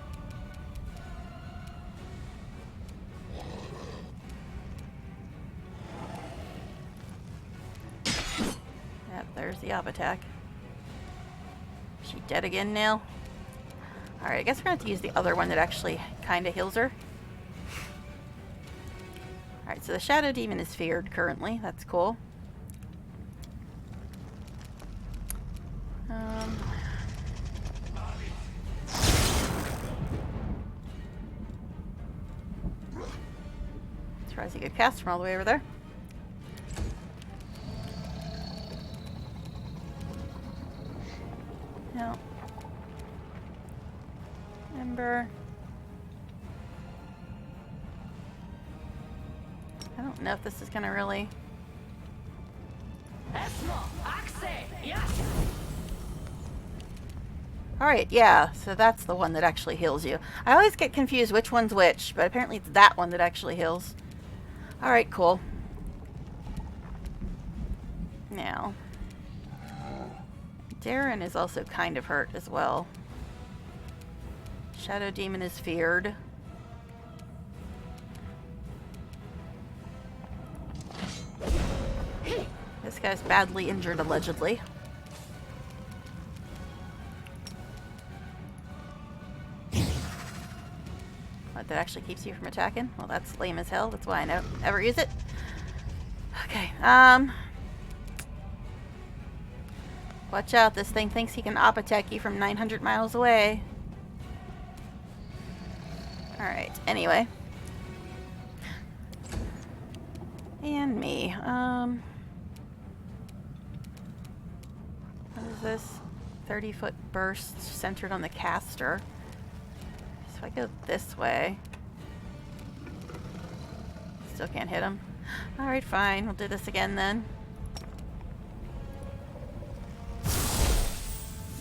Yep, there's the op attack. Is she dead again now? Alright, I guess we're gonna have to use the other one that actually kinda heals her. Alright, so the shadow demon is feared currently. That's cool. Surprised he could cast from all the way over there. No. Ember. I don't know if this is gonna really... Alright, yeah, so that's the one that actually heals you. I always get confused which one's which, but apparently it's that one that actually heals. Alright, cool. Now, Darren is also kind of hurt as well. Shadow Demon is feared. This guy's badly injured, allegedly. What, that actually keeps you from attacking? Well, that's lame as hell. That's why I don't ever use it. Okay, watch out, this thing thinks he can op attack you from 900 miles away. Alright, anyway. And me. What is this? 30-foot burst centered on the caster. So I go this way. Still can't hit him. Alright, fine. We'll do this again then.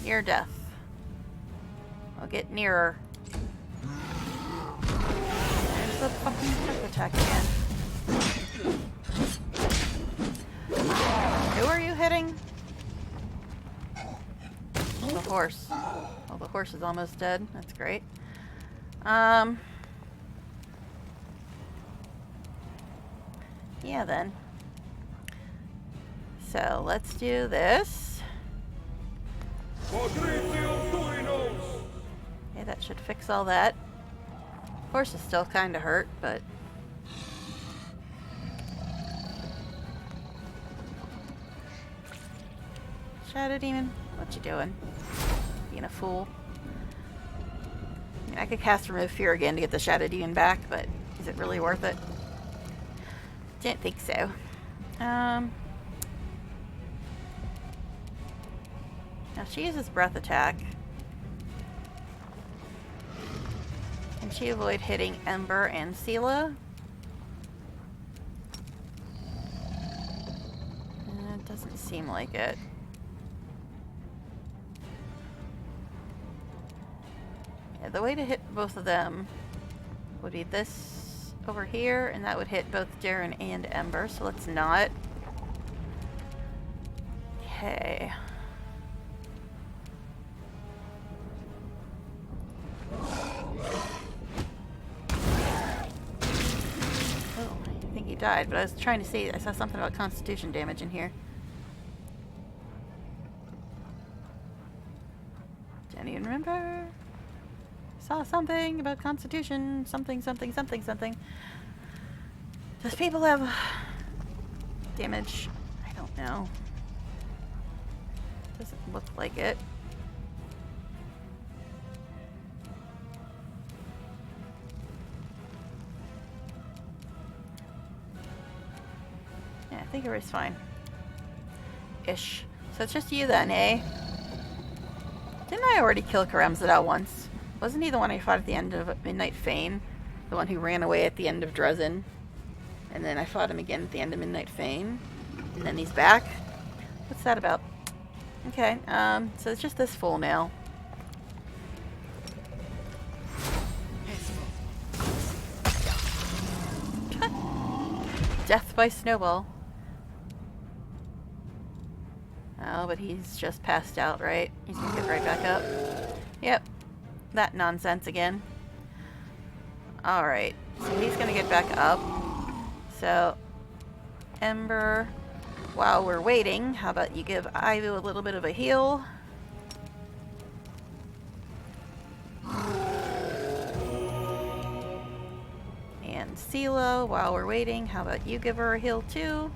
Near death. I'll get nearer. There's the fucking quick attack again. Who are you hitting? The horse. Well, the horse is almost dead. That's great. Yeah, then. So, let's do this. Okay, that should fix all that. Horse is still kind of hurt, but... Shadow Demon, what you doing? Being a fool. I mean, I could cast Remove Fear again to get the Shadow Demon back, but is it really worth it? Didn't think so. Now she uses Breath Attack. Can she avoid hitting Ember and Sela? It doesn't seem like it. Yeah, the way to hit both of them would be this over here, and that would hit both Darren and Ember, so let's not. Okay. Oh, I think he died, but I was trying to see, I saw something about constitution damage in here. Don't even remember. Saw something about constitution, something. Does people have damage? I don't know. Doesn't look like it. Yeah, I think everybody's fine. Ish. So it's just you then, eh? Didn't I already kill Karamzada once? Wasn't he the one I fought at the end of Midnight Fane? The one who ran away at the end of Dresden? And then I fought him again at the end of Midnight Fane? And then he's back? What's that about? Okay, so it's just this fool now. Death by Snowball. Oh, but he's just passed out, right? He's gonna get right back up. Yep. That nonsense again. Alright, so he's gonna get back up. So, Ember, while we're waiting, how about you give Ivu a little bit of a heal? And Sela, while we're waiting, how about you give her a heal too?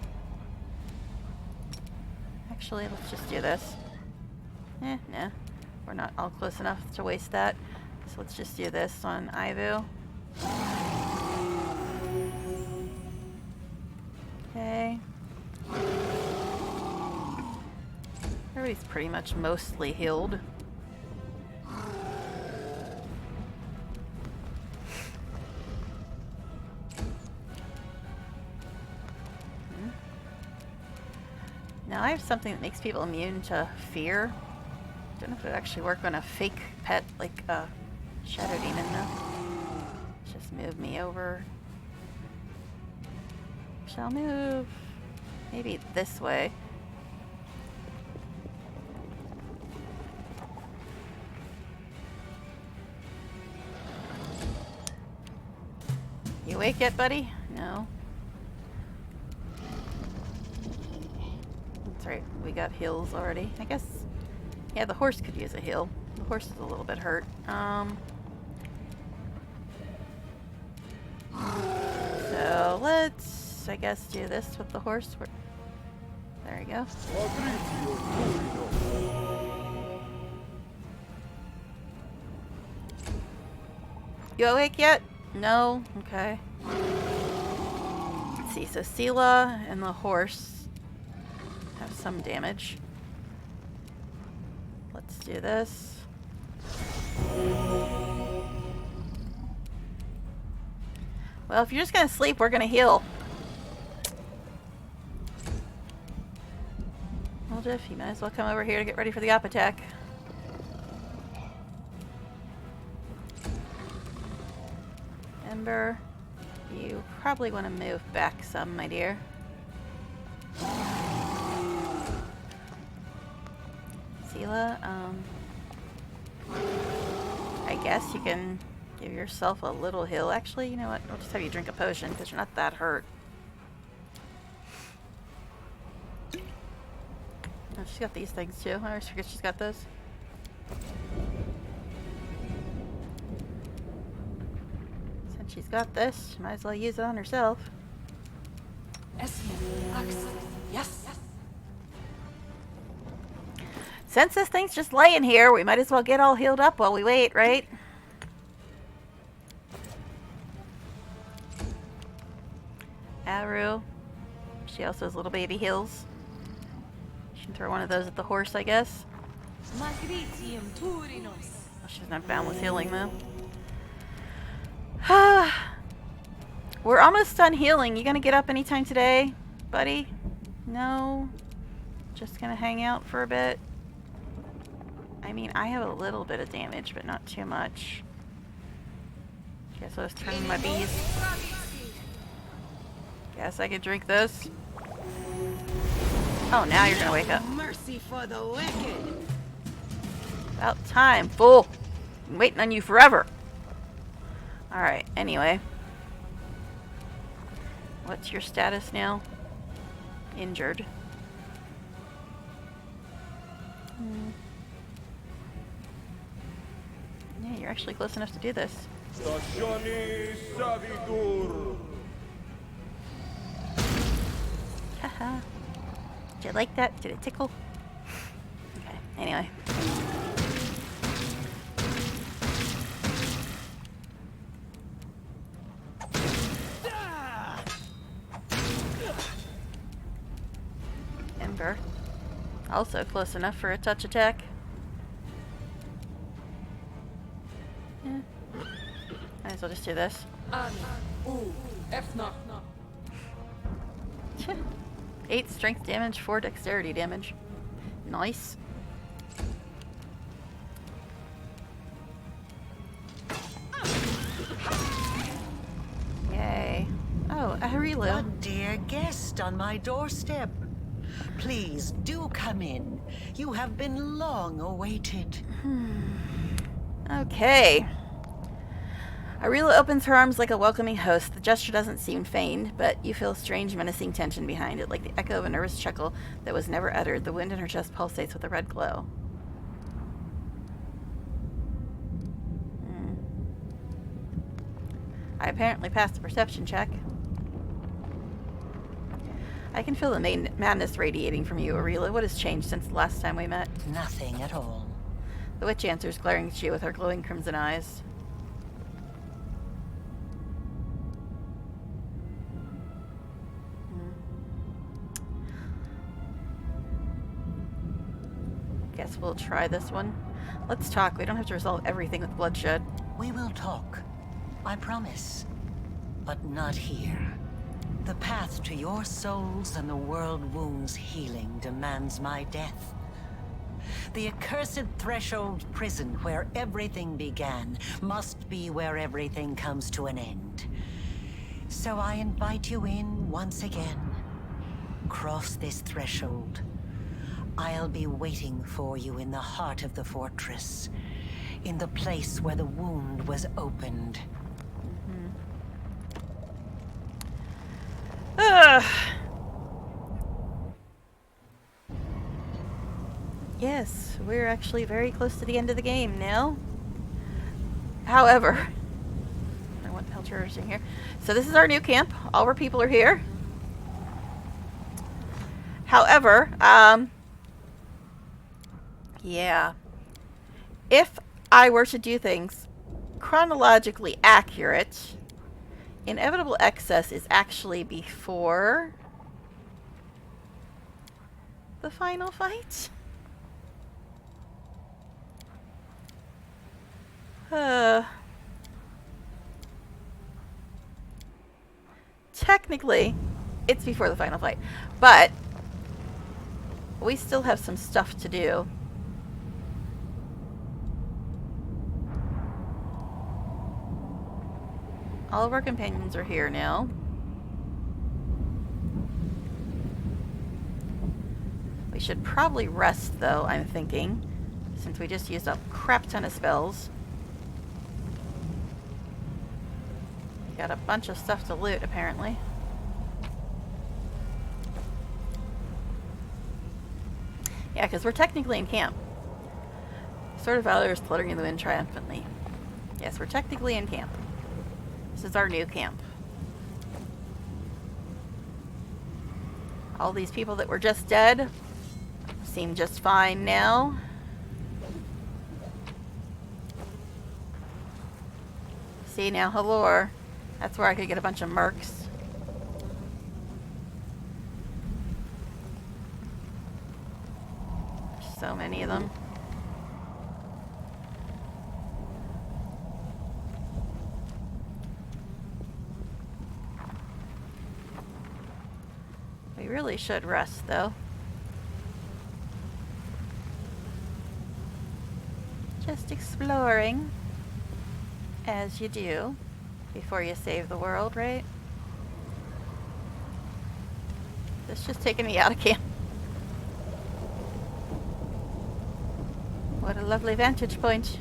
Actually, let's just do this. Nah. We're not all close enough to waste that. So let's just do this on Ivu. Okay. Everybody's pretty much mostly healed. Now I have something that makes people immune to fear. Don't know if it would actually work on a fake pet like a Shadow Demon though. Just move me over. Shall move. Maybe this way. You awake yet, buddy? No. That's right, we got heals already. I guess, yeah, the horse could use a heal. The horse is a little bit hurt. So let's, I guess, do this with the horse. There you go. You awake yet? No? Okay. see. So Sela and the horse have some damage. Let's do this. Well, if you're just gonna sleep, we're gonna heal. Well, Jeff, you might as well come over here to get ready for the op attack. Ember, you probably want to move back some, my dear. Sela, I guess you can give yourself a little heal. Actually, you know what? I'll just have you drink a potion because you're not that hurt. Oh, she's got these things too. I always forget she's got those. Since she's got this, she might as well use it on herself. Yes. Since this thing's just laying here, we might as well get all healed up while we wait, right? Areelu. She also has little baby heals. She can throw one of those at the horse, I guess. Oh, she's not boundless healing, though. We're almost done healing. You gonna get up anytime today, buddy? No? Just gonna hang out for a bit? I mean, I have a little bit of damage, but not too much. Guess I was turning my bees. Guess I could drink this. Oh, now you're gonna wake up. Mercy for the wicked. About time, fool. Been waiting on you forever. Alright, anyway. What's your status now? Injured. Yeah, you're actually close enough to do this. Stationi Savidur. Haha. Did you like that? Did it tickle? Okay, anyway. Ember. Also close enough for a touch attack. Yeah. Might as well just do this. 8 strength damage, 4 dexterity damage. Nice. Yay. Oh, Areelu. A dear guest on my doorstep. Please do come in. You have been long awaited. Okay. Areelu opens her arms like a welcoming host. The gesture doesn't seem feigned, but you feel strange, menacing tension behind it, like the echo of a nervous chuckle that was never uttered. The wind in her chest pulsates with a red glow. I apparently passed a perception check. I can feel the madness radiating from you, Areelu. What has changed since the last time we met? Nothing at all. The witch answers, glaring at you with her glowing crimson eyes. Guess we'll try this one. Let's talk. We don't have to resolve everything with bloodshed. We will talk. I promise. But not here. The path to your souls and the world wound's healing demands my death. The accursed threshold prison where everything began must be where everything comes to an end. So I invite you in once again. Cross this threshold. I'll be waiting for you in the heart of the fortress, in the place where the wound was opened. Yes, we're actually very close to the end of the game now. However, I want Pelters in here. So this is our new camp. All our people are here. However, yeah. If I were to do things chronologically accurate, Inevitable excess is actually before the final fight. Technically, it's before the final fight, but we still have some stuff to do. All of our companions are here now. We should probably rest, though, I'm thinking, since we just used up a crap ton of spells. Got a bunch of stuff to loot, apparently. Yeah, because we're technically in camp. Sword of Valor is fluttering in the wind triumphantly. Yes, we're technically in camp. This is our new camp. All these people that were just dead seem just fine now. See, now Halor. That's where I could get a bunch of mercs. There's so many of them. We really should rest, though. Just exploring, as you do, before you save the world, right? This just taking me out of camp. What a lovely vantage point.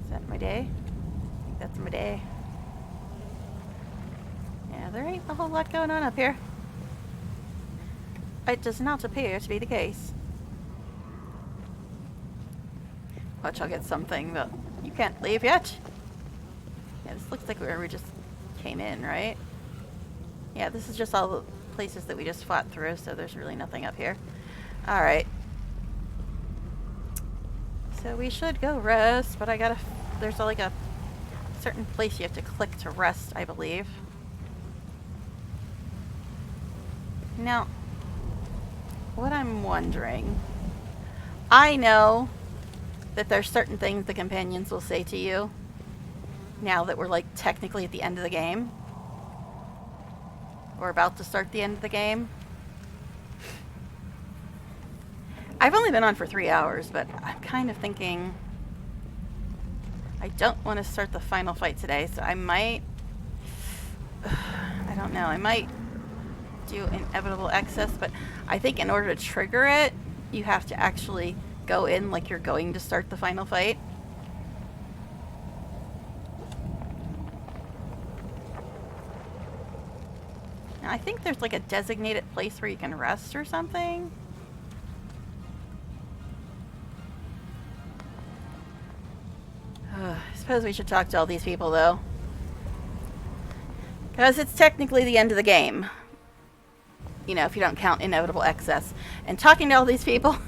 Is that my day? I think that's my day. Yeah, there ain't a whole lot going on up here. It does not appear to be the case. Watch, I'll get something, but you can't leave yet. Yeah, this looks like where we just came in, right? Yeah, this is just all the places that we just fought through, so there's really nothing up here. Alright. So we should go rest, but there's like a certain place you have to click to rest, I believe. Now, what I'm wondering, I know that there's certain things the companions will say to you now that we're like technically at the end of the game. We're about to start the end of the game. I've only been on for 3 hours, but I'm kind of thinking I don't want to start the final fight today, so I might, I don't know, I might do inevitable excess, but I think in order to trigger it, you have to actually go in like you're going to start the final fight. Now, I think there's like a designated place where you can rest or something. I suppose we should talk to all these people, though. Because it's technically the end of the game. You know, if you don't count inevitable excess. And talking to all these people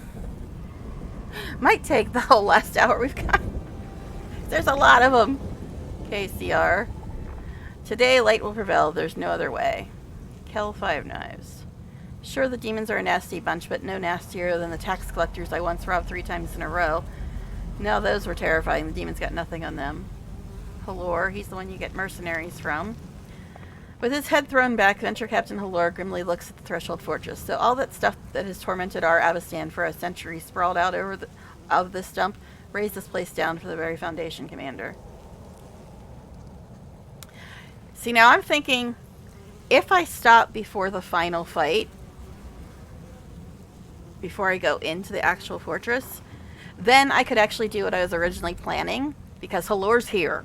might take the whole last hour we've got. There's a lot of them. KCR. Today, light will prevail. There's no other way. Kill 5 knives. Sure, the demons are a nasty bunch, but no nastier than the tax collectors I once robbed 3 times in a row. No, those were terrifying. The demons got nothing on them. Halor, he's the one you get mercenaries from. With his head thrown back, Venture Captain Halor grimly looks at the Threshold Fortress. So all that stuff that has tormented our Avestan for a century sprawled out of this dump raised this place down for the very Foundation, Commander. See, now I'm thinking, if I stop before the final fight, before I go into the actual fortress, then I could actually do what I was originally planning, because Halor's here.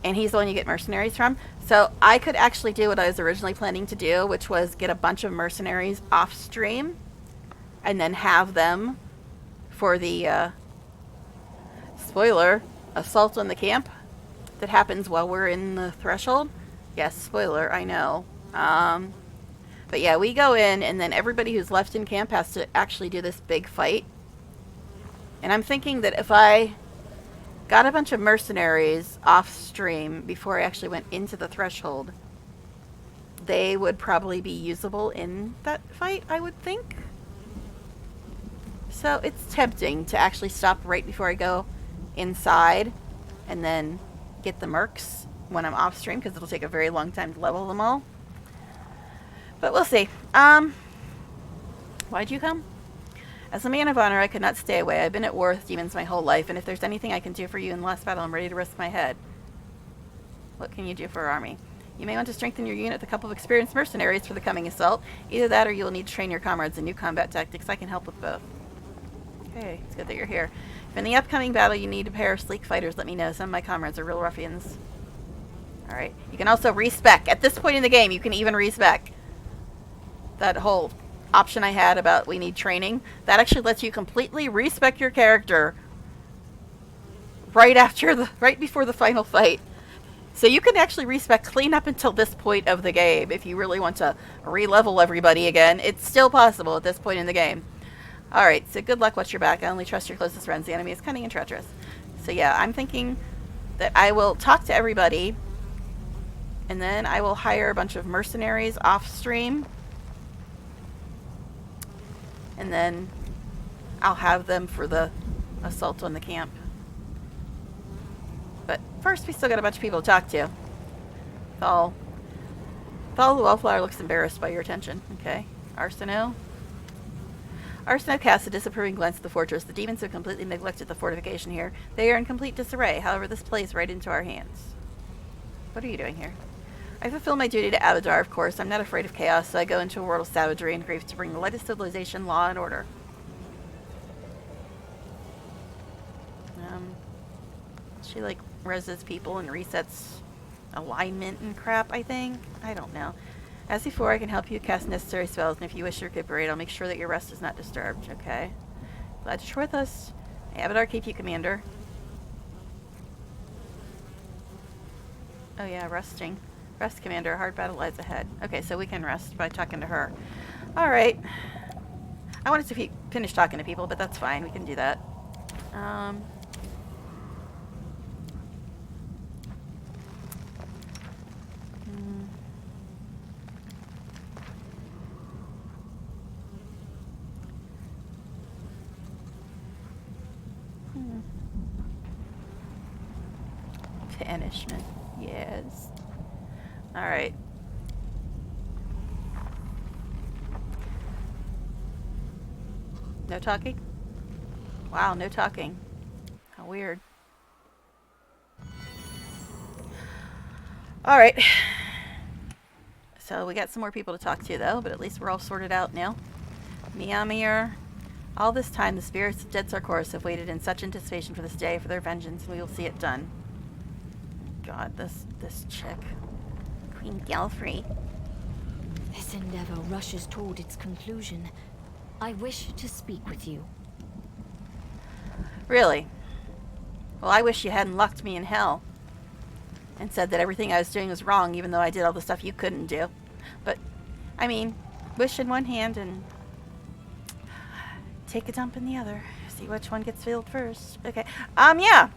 And he's the one you get mercenaries from. So I could actually do what I was originally planning to do, which was get a bunch of mercenaries off stream, and then have them for the, spoiler, assault on the camp that happens while we're in the Threshold. Yes, spoiler, I know. But yeah, we go in, and then everybody who's left in camp has to actually do this big fight. And I'm thinking that if I got a bunch of mercenaries off stream before I actually went into the threshold, they would probably be usable in that fight, I would think. So it's tempting to actually stop right before I go inside and then get the mercs when I'm off stream, because it'll take a very long time to level them all. But we'll see. Why'd you come? As a man of honor, I could not stay away. I've been at war with demons my whole life, and if there's anything I can do for you in the last battle, I'm ready to risk my head. What can you do for our army? You may want to strengthen your unit with a couple of experienced mercenaries for the coming assault. Either that or you will need to train your comrades in new combat tactics. I can help with both. Okay, it's good that you're here. If in the upcoming battle you need a pair of sleek fighters, let me know. Some of my comrades are real ruffians. Alright. You can also respec. At this point in the game, you can even respec. That whole option I had about we need training, that actually lets you completely respec your character right before the final fight. So you can actually respec clean up until this point of the game. If you really want to re-level everybody again, it's still possible at this point in the game. Alright, so good luck, watch your back. I only trust your closest friends. The enemy is cunning and treacherous. So yeah, I'm thinking that I will talk to everybody, and then I will hire a bunch of mercenaries off stream, and then I'll have them for the assault on the camp. But first, we still got a bunch of people to talk to. Thal the Wallflower looks embarrassed by your attention. Okay. Arsino casts a disapproving glance at the fortress. The demons have completely neglected the fortification here. They are in complete disarray. However, this plays right into our hands. What are you doing here? I fulfill my duty to Abadar, of course. I'm not afraid of chaos, so I go into a world of savagery and grief to bring the light of civilization, law, and order. She, like, reses people and resets alignment and crap, I think. I don't know. As before, I can help you cast necessary spells, and if you wish to recuperate, I'll make sure that your rest is not disturbed. Okay. Glad you're with us. May Abadar keep you, Commander. Oh yeah, resting. Rest, Commander. A hard battle lies ahead. Okay, so we can rest by talking to her. Alright. I wanted to finish talking to people, but that's fine. We can do that. Banishment. Yes. Alright. No talking? Wow, no talking. How weird. Alright. So we got some more people to talk to, though, but at least we're all sorted out now. Miamir. All this time, the spirits of Dead Sarkoris have waited in such anticipation for this day, for their vengeance, and we will see it done. God, this chick. Queen Galfrey. This endeavor rushes toward its conclusion. I wish to speak with you. Really? Well, I wish you hadn't locked me in hell and said that everything I was doing was wrong, even though I did all the stuff you couldn't do. But, I mean, wish in one hand and take a dump in the other. See which one gets filled first. Okay. Yeah.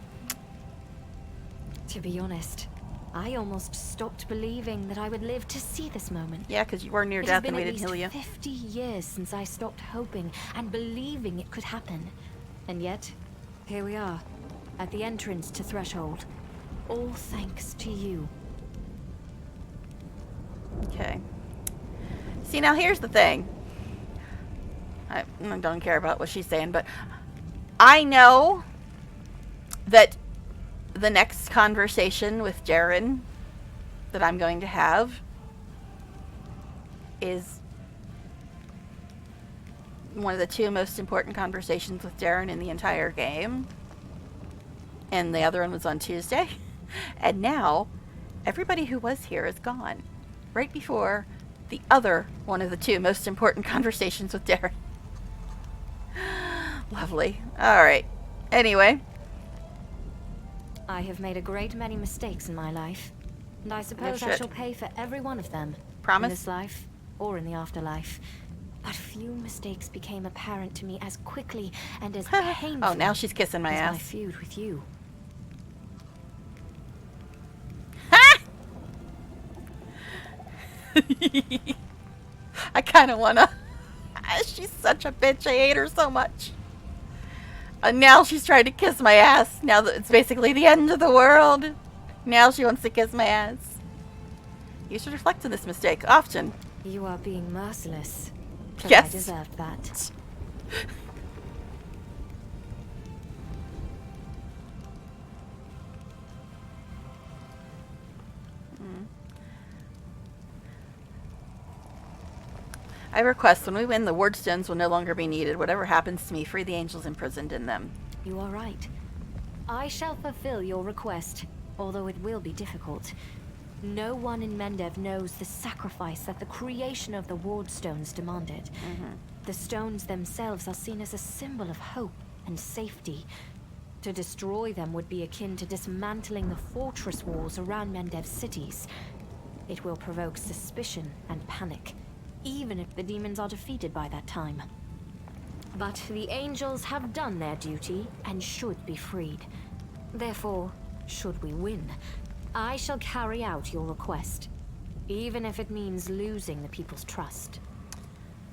To be honest, I almost stopped believing that I would live to see this moment. Yeah, because you were near death and we didn't heal you. It has been at least 50 years since I stopped hoping and believing it could happen. And yet, here we are, at the entrance to Threshold. All thanks to you. Okay. See, now here's the thing. I don't care about what she's saying, but I know that the next conversation with Darren that I'm going to have is one of the two most important conversations with Darren in the entire game. And the other one was on Tuesday. And now, everybody who was here is gone. Right before the other one of the two most important conversations with Darren. Lovely. Alright. Anyway. I have made a great many mistakes in my life, and I suppose I shall pay for every one of them. Promise? In this life, or in the afterlife. But few mistakes became apparent to me as quickly and as painful oh, now she's kissing my as ass. my feud with you. I kind of wanna. She's such a bitch. I hate her so much. And now she's trying to kiss my ass. Now that it's basically the end of the world. Now she wants to kiss my ass. You should reflect on this mistake often. You are being merciless. But Yes. I deserve that. I request when we win, the ward stones will no longer be needed. Whatever happens to me, free the angels imprisoned in them. You are right. I shall fulfill your request, although it will be difficult. No one in Mendev knows the sacrifice that the creation of the ward stones demanded. The stones themselves are seen as a symbol of hope and safety. To destroy them would be akin to dismantling the fortress walls around Mendev's cities. It will provoke suspicion and panic, even if the demons are defeated by that time. But the angels have done their duty and should be freed. Therefore, should we win, I shall carry out your request, even if it means losing the people's trust.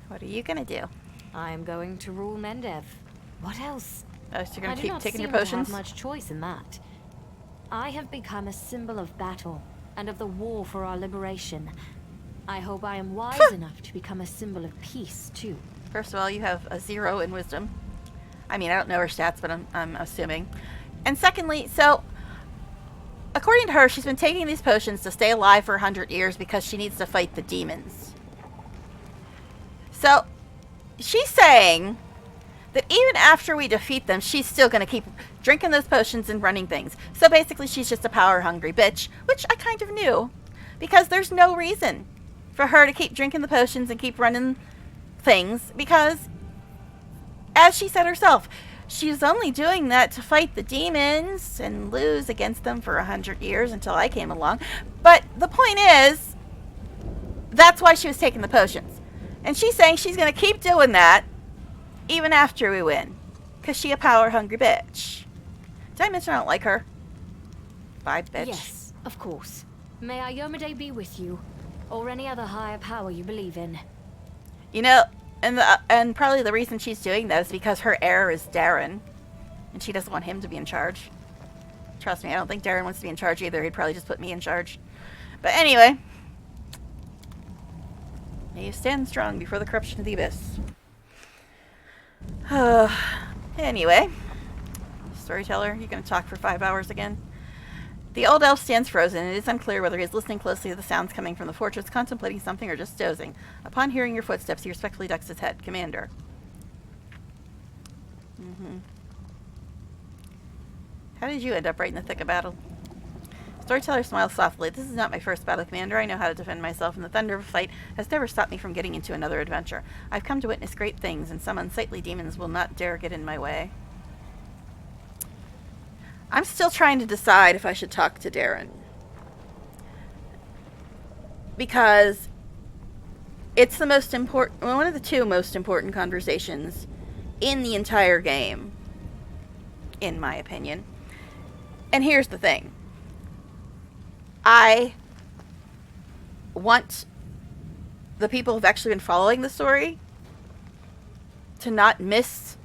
What are you gonna do? I am going to rule Mendev. What else? Oh, so you're I gonna do keep not taking seem your to potions? have much choice in that. I have become a symbol of battle and of the war for our liberation. I hope I am wise enough to become a symbol of peace, too. First of all, you have a 0 in wisdom. I mean, I don't know her stats, but I'm assuming. And secondly, so, according to her, she's been taking these potions to stay alive for 100 years because she needs to fight the demons. So, she's saying that even after we defeat them, she's still going to keep drinking those potions and running things. So basically, she's just a power-hungry bitch, which I kind of knew. Because there's no reason for her to keep drinking the potions and keep running things, because, as she said herself, she's only doing that to fight the demons and lose against them for 100 years until I came along. But the point is, that's why she was taking the potions. And she's saying she's going to keep doing that even after we win, because she a power-hungry bitch. Did I mention I don't like her? Bye, bitch. Yes, of course. May Iyomade be with you, or any other higher power you believe in. You know, and probably the reason she's doing that is because her heir is Darren, and she doesn't want him to be in charge. Trust me, I don't think Darren wants to be in charge either. He'd probably just put me in charge. But anyway, may you stand strong before the corruption of the abyss. Anyway, storyteller, you gonna talk for 5 hours again? The old elf stands frozen, and it is unclear whether he is listening closely to the sounds coming from the fortress, contemplating something, or just dozing. Upon hearing your footsteps, he respectfully ducks his head. Commander. How did you end up right in the thick of battle? Storyteller smiles softly. This is not my first battle, Commander. I know how to defend myself, and the thunder of a fight has never stopped me from getting into another adventure. I've come to witness great things, and some unsightly demons will not dare get in my way. I'm still trying to decide if I should talk to Darren. Because it's the most important, one of the two most important conversations in the entire game, in my opinion. And here's the thing. I want the people who've actually been following the story to not miss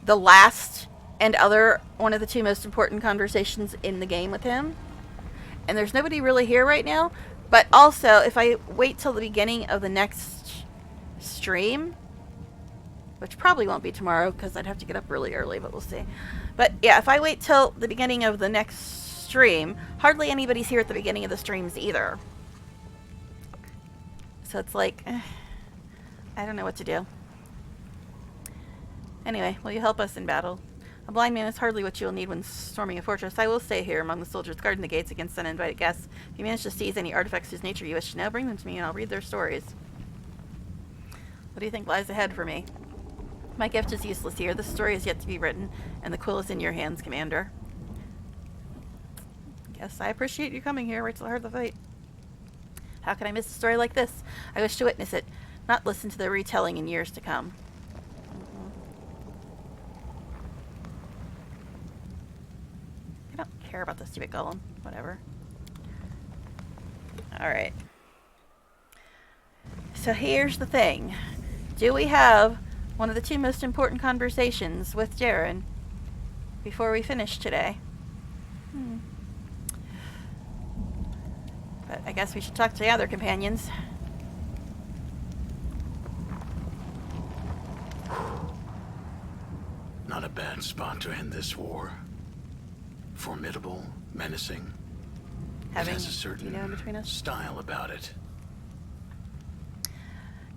the last and other one of the two most important conversations in the game with him. And there's nobody really here right now. But also, if I wait till the beginning of the next stream, which probably won't be tomorrow because I'd have to get up really early, but we'll see. But yeah, if I wait till the beginning of the next stream, hardly anybody's here at the beginning of the streams either. So it's like, I don't know what to do. Anyway, will you help us in battle? A blind man is hardly what you will need when storming a fortress. I will stay here among the soldiers guarding the gates against uninvited guests. If you manage to seize any artifacts whose nature you wish to know, bring them to me and I'll read their stories. What do you think lies ahead for me? My gift is useless here. This story is yet to be written, and the quill is in your hands, Commander. Yes, I appreciate you coming here right till the heart of the fight. How can I miss a story like this? I wish to witness it, not listen to the retelling in years to come. I don't care about the stupid golem. Whatever. Alright. So here's the thing. Do we have one of the two most important conversations with Darren before we finish today? But I guess we should talk to the other companions. Not a bad spot to end this war. Formidable, menacing. It has a certain Dino in between us. style about it.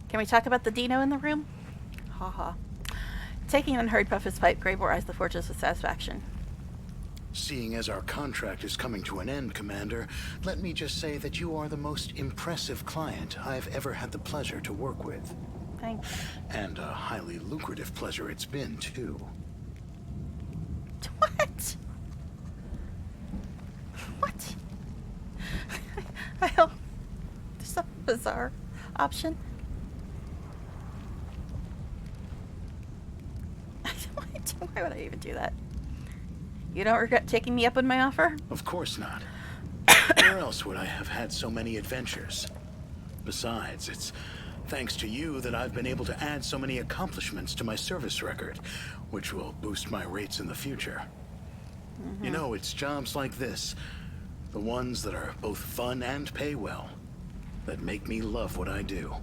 Can we talk about the Dino in the room? Haha. Taking unhurried puff his pipe, Graybor eyes the fortress with satisfaction. Seeing as our contract is coming to an end, Commander, let me just say that you are the most impressive client I've ever had the pleasure to work with. Thanks. And a highly lucrative pleasure it's been, too. What? What? I don't... There's a bizarre option. Why would I even do that? You don't regret taking me up on my offer? Of course not. Where else would I have had so many adventures? Besides, it's thanks to you that I've been able to add so many accomplishments to my service record, which will boost my rates in the future. You know, it's jobs like this, the ones that are both fun and pay well, that make me love what I do.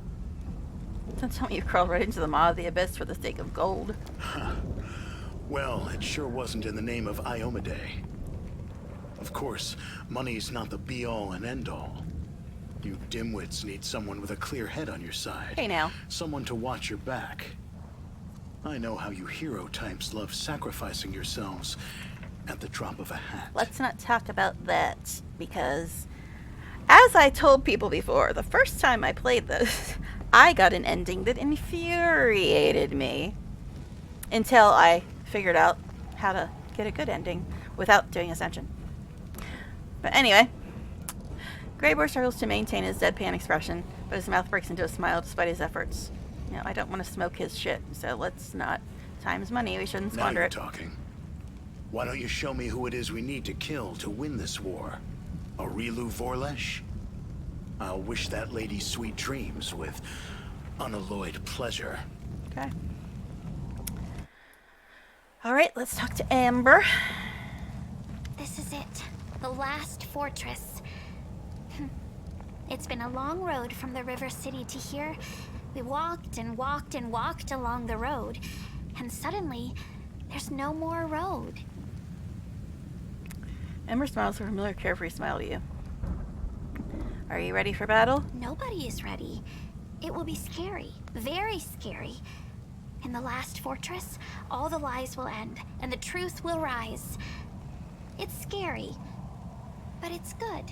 Don't tell me you crawled right into the maw of the abyss for the sake of gold. Well, it sure wasn't in the name of Iomade. Of course, money's not the be-all and end-all. You dimwits need someone with a clear head on your side. Hey now. Someone to watch your back. I know how you hero types love sacrificing yourselves at the drop of a hat. Let's not talk about that, because as I told people before, the first time I played this, I got an ending that infuriated me until I figured out how to get a good ending without doing Ascension. But anyway, Graybor struggles to maintain his deadpan expression, but his mouth breaks into a smile despite his efforts. You know, I don't want to smoke his shit, so let's not. Time's money, we shouldn't Now squander you're it. talking. Why don't you show me who it is we need to kill to win this war? Areelu Vorlesh? I'll wish that lady sweet dreams with unalloyed pleasure. Okay. Alright, let's talk to Amber. This is it. The last fortress. It's been a long road from the river city to here. We walked and walked and walked along the road. And suddenly, there's no more road. Amber smiles a familiar, carefree smile to you. Are you ready for battle? Nobody is ready. It will be scary. Very scary. In the last fortress, all the lies will end, and the truth will rise. It's scary, but it's good.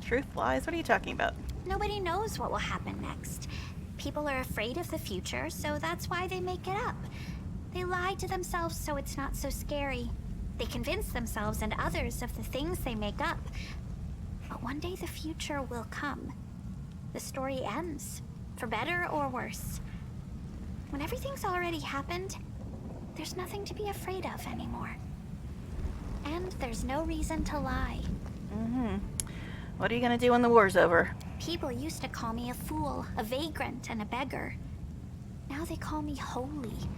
Truth lies? What are you talking about? Nobody knows what will happen next. People are afraid of the future, so that's why they make it up. They lie to themselves so it's not so scary. They convince themselves and others of the things they make up. But one day the future will come. The story ends, for better or worse. When everything's already happened, there's nothing to be afraid of anymore. And there's no reason to lie. What are you gonna do when the war's over? People used to call me a fool, a vagrant, and a beggar. Now they call me holy.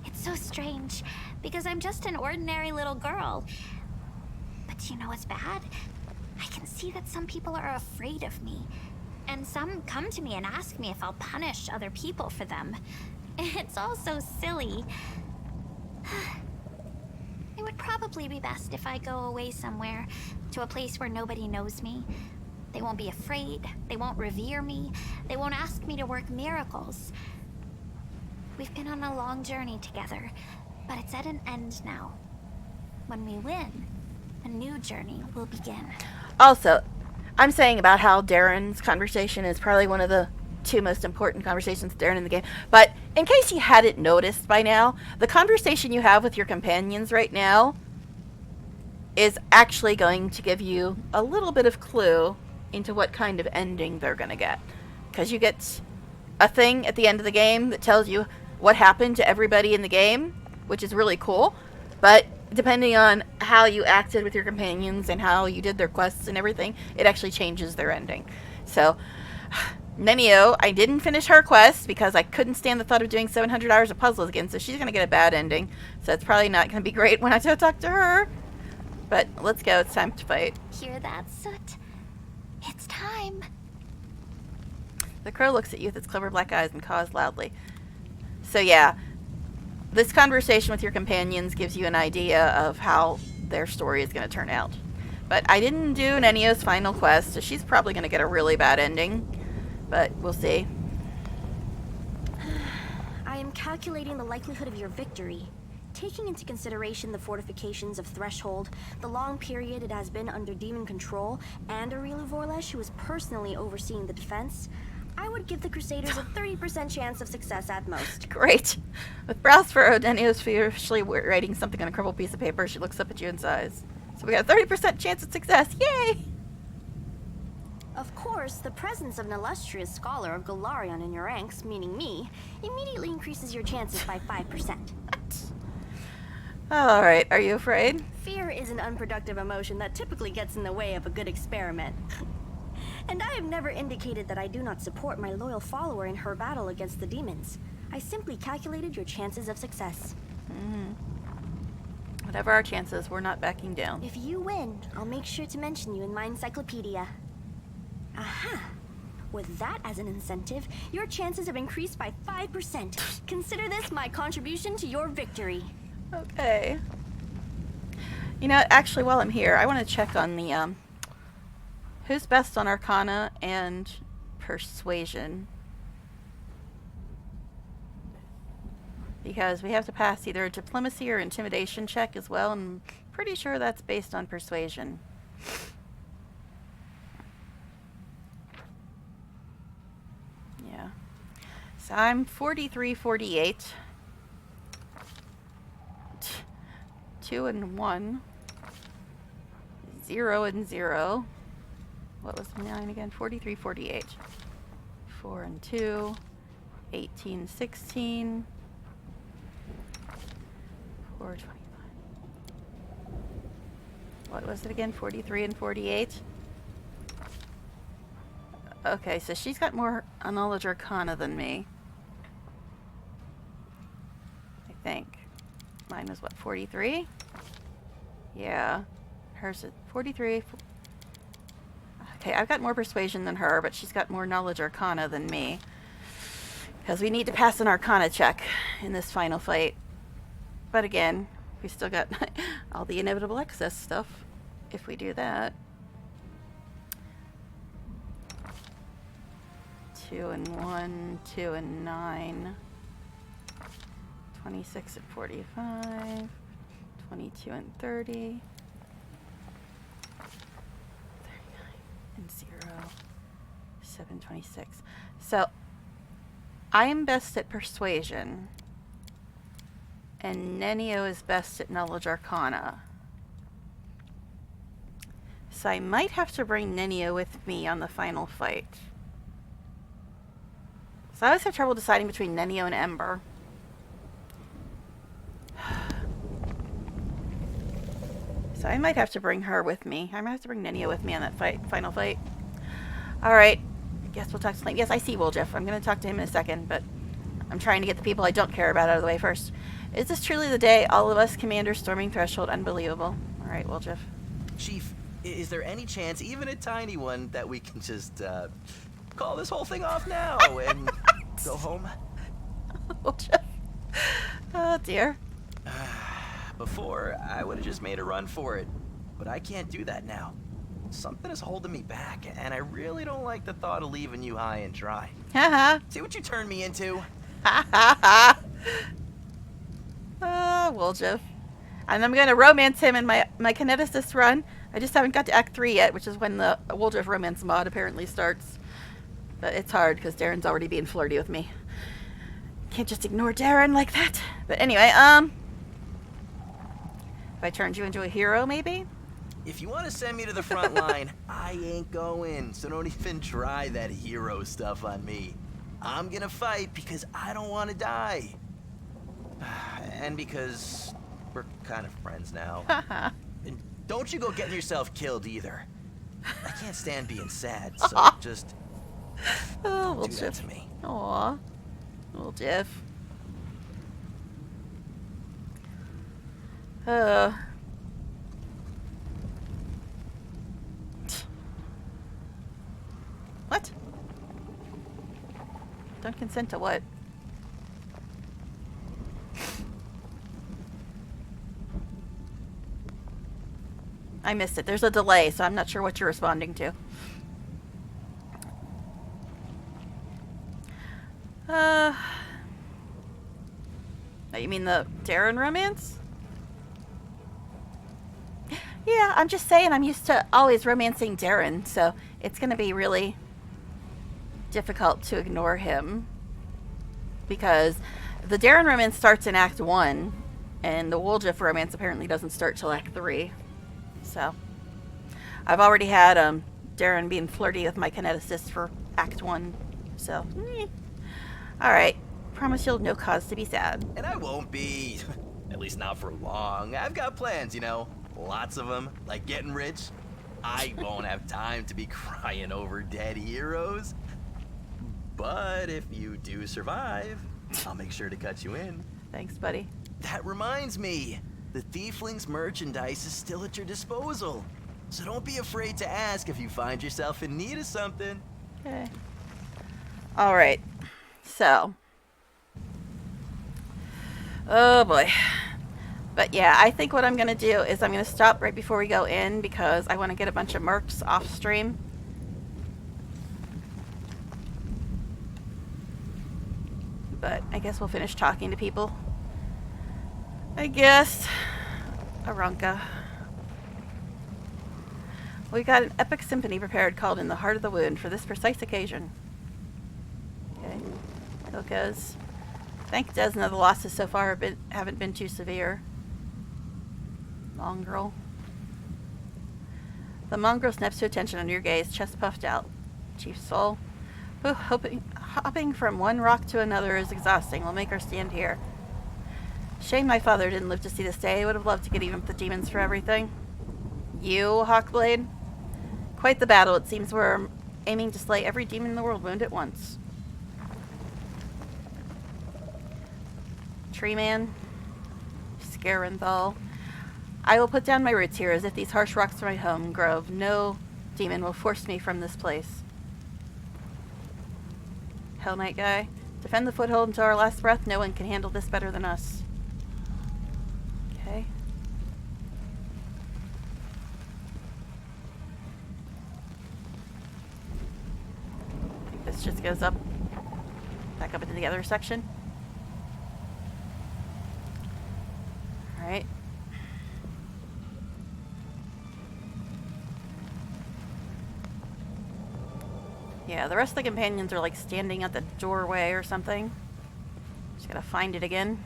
It's so strange, because I'm just an ordinary little girl. But you know what's bad? I can see that some people are afraid of me. And some come to me and ask me if I'll punish other people for them. It's all so silly. It would probably be best if I go away somewhere, to a place where nobody knows me. They won't be afraid, they won't revere me, they won't ask me to work miracles. We've been on a long journey together, but it's at an end now. When we win, a new journey will begin. Also, I'm saying about how Darren's conversation is probably one of the two most important conversations with Darren in the game. But in case you hadn't noticed by now, the conversation you have with your companions right now is actually going to give you a little bit of clue into what kind of ending they're going to get. Because you get a thing at the end of the game that tells you what happened to everybody in the game, which is really cool. But depending on how you acted with your companions and how you did their quests and everything, it actually changes their ending. So Nenio, I didn't finish her quest because I couldn't stand the thought of doing 700 hours of puzzles again, so she's going to get a bad ending. So it's probably not going to be great when I go talk to her. But let's go. It's time to fight. Hear that, Soot? It's time. The crow looks at you with its clever black eyes and caws loudly. So yeah, this conversation with your companions gives you an idea of how their story is going to turn out. But I didn't do Nenio's final quest, so she's probably going to get a really bad ending. But we'll see. I am calculating the likelihood of your victory. Taking into consideration the fortifications of Threshold, the long period it has been under demon control, and Areelu Vorlesh, who is personally overseeing the defense, I would give the Crusaders a 30% chance of success at most. Great. With brows furrowed, Nenio's furiously writing something on a crumpled piece of paper. She looks up at you and sighs. So we got a 30% chance of success. Yay! Of course, the presence of an illustrious scholar of Galarion in your ranks, meaning me, immediately increases your chances by 5%. Alright, are you afraid? Fear is an unproductive emotion that typically gets in the way of a good experiment. And I have never indicated that I do not support my loyal follower in her battle against the demons. I simply calculated your chances of success. Whatever our chances, we're not backing down. If you win, I'll make sure to mention you in my encyclopedia. Aha! With that as an incentive, your chances have increased by 5%. Consider this my contribution to your victory. Okay. You know, actually, while I'm here, I want to check on the, who's best on Arcana and Persuasion. Because we have to pass either a Diplomacy or Intimidation check as well, and I'm pretty sure that's based on Persuasion. Yeah. So I'm 43-48. 2 and 1. 0 and 0. What was 9 again? 43-48. 4 and 2. 18-16. 4-25. What was it again? 43 and 48? Okay, so she's got more knowledge Arcana than me. I think. Mine was what, 43? Yeah. Hers is 43. Okay, I've got more persuasion than her, but she's got more knowledge Arcana than me. Because we need to pass an Arcana check in this final fight. But again, we still got all the inevitable excess stuff if we do that. 2 and 1, 2 and 9. 26 and 45, 22 and 30, 39 and 0, 7, 26. So, I am best at Persuasion, and Nenio is best at Knowledge Arcana. So I might have to bring Nenio with me on the final fight. So I always have trouble deciding between Nenio and Ember. So I might have to bring her with me. I might have to bring Nenio with me on that final fight. Alright. I guess we'll talk to Link. Yes, I see Woljeff. I'm going to talk to him in a second, but I'm trying to get the people I don't care about out of the way first. Is this truly the day? All of us, Commander, storming Threshold. Unbelievable. Alright, Woljeff. Chief, is there any chance, even a tiny one, that we can just, call this whole thing off now and go home? Woljeff. Oh, dear. Before, I would have just made a run for it. But I can't do that now. Something is holding me back, and I really don't like the thought of leaving you high and dry. Haha. See what you turned me into? Ha ha ha. Woljeff. And I'm going to romance him in my kineticist run. I just haven't got to Act 3 yet, which is when the Woljeff romance mod apparently starts. But it's hard, because Darren's already being flirty with me. Can't just ignore Darren like that. But anyway, if I turned you into a hero, maybe? If you want to send me to the front line, I ain't going, so don't even try that hero stuff on me. I'm gonna fight because I don't want to die. And because we're kind of friends now. And don't you go getting yourself killed either. I can't stand being sad, so just Oh, little Do that Jeff. to me. Aw. Little Jeff. What? Don't consent to what? I missed it. There's a delay, so I'm not sure what you're responding to. Oh, you mean the Darren romance? Yeah, I'm just saying I'm used to always romancing Darren, so it's going to be really difficult to ignore him. Because the Darren romance starts in Act 1, and the Woljif romance apparently doesn't start till Act 3. So, I've already had Darren being flirty with my kineticist for Act 1, so... Alright, promise you'll have no cause to be sad. And I won't be. At least not for long. I've got plans, you know. Lots of them, like getting rich. I won't have time to be crying over dead heroes. But if you do survive, I'll make sure to cut you in. Thanks, buddy. That reminds me. The Tiefling's merchandise is still at your disposal. So don't be afraid to ask if you find yourself in need of something. Okay. Alright. So. Oh boy. But yeah, I think what I'm going to do is I'm going to stop right before we go in because I want to get a bunch of mercs off stream. But I guess we'll finish talking to people. I guess. Aranka. We got an epic symphony prepared called In the Heart of the Wound for this precise occasion. Okay. Hilka's. Thank Desna, the losses so far haven't been too severe. Mongrel. The mongrel snaps to attention under your gaze, chest puffed out. Chief Soul. Hopping from one rock to another is exhausting. We'll make our stand here. Shame my father didn't live to see this day. I would have loved to get even with the demons for everything. You, Hawkblade? Quite the battle. It seems we're aiming to slay every demon in the world wound at once. Tree Man. Scarenthal. I will put down my roots here as if these harsh rocks are my home grove. No demon will force me from this place. Hell Knight guy. Defend the foothold until our last breath. No one can handle this better than us. Okay. I think this just goes up. Back up into the other section. Alright. Yeah, the rest of the companions are like standing at the doorway or something. Just gotta find it again.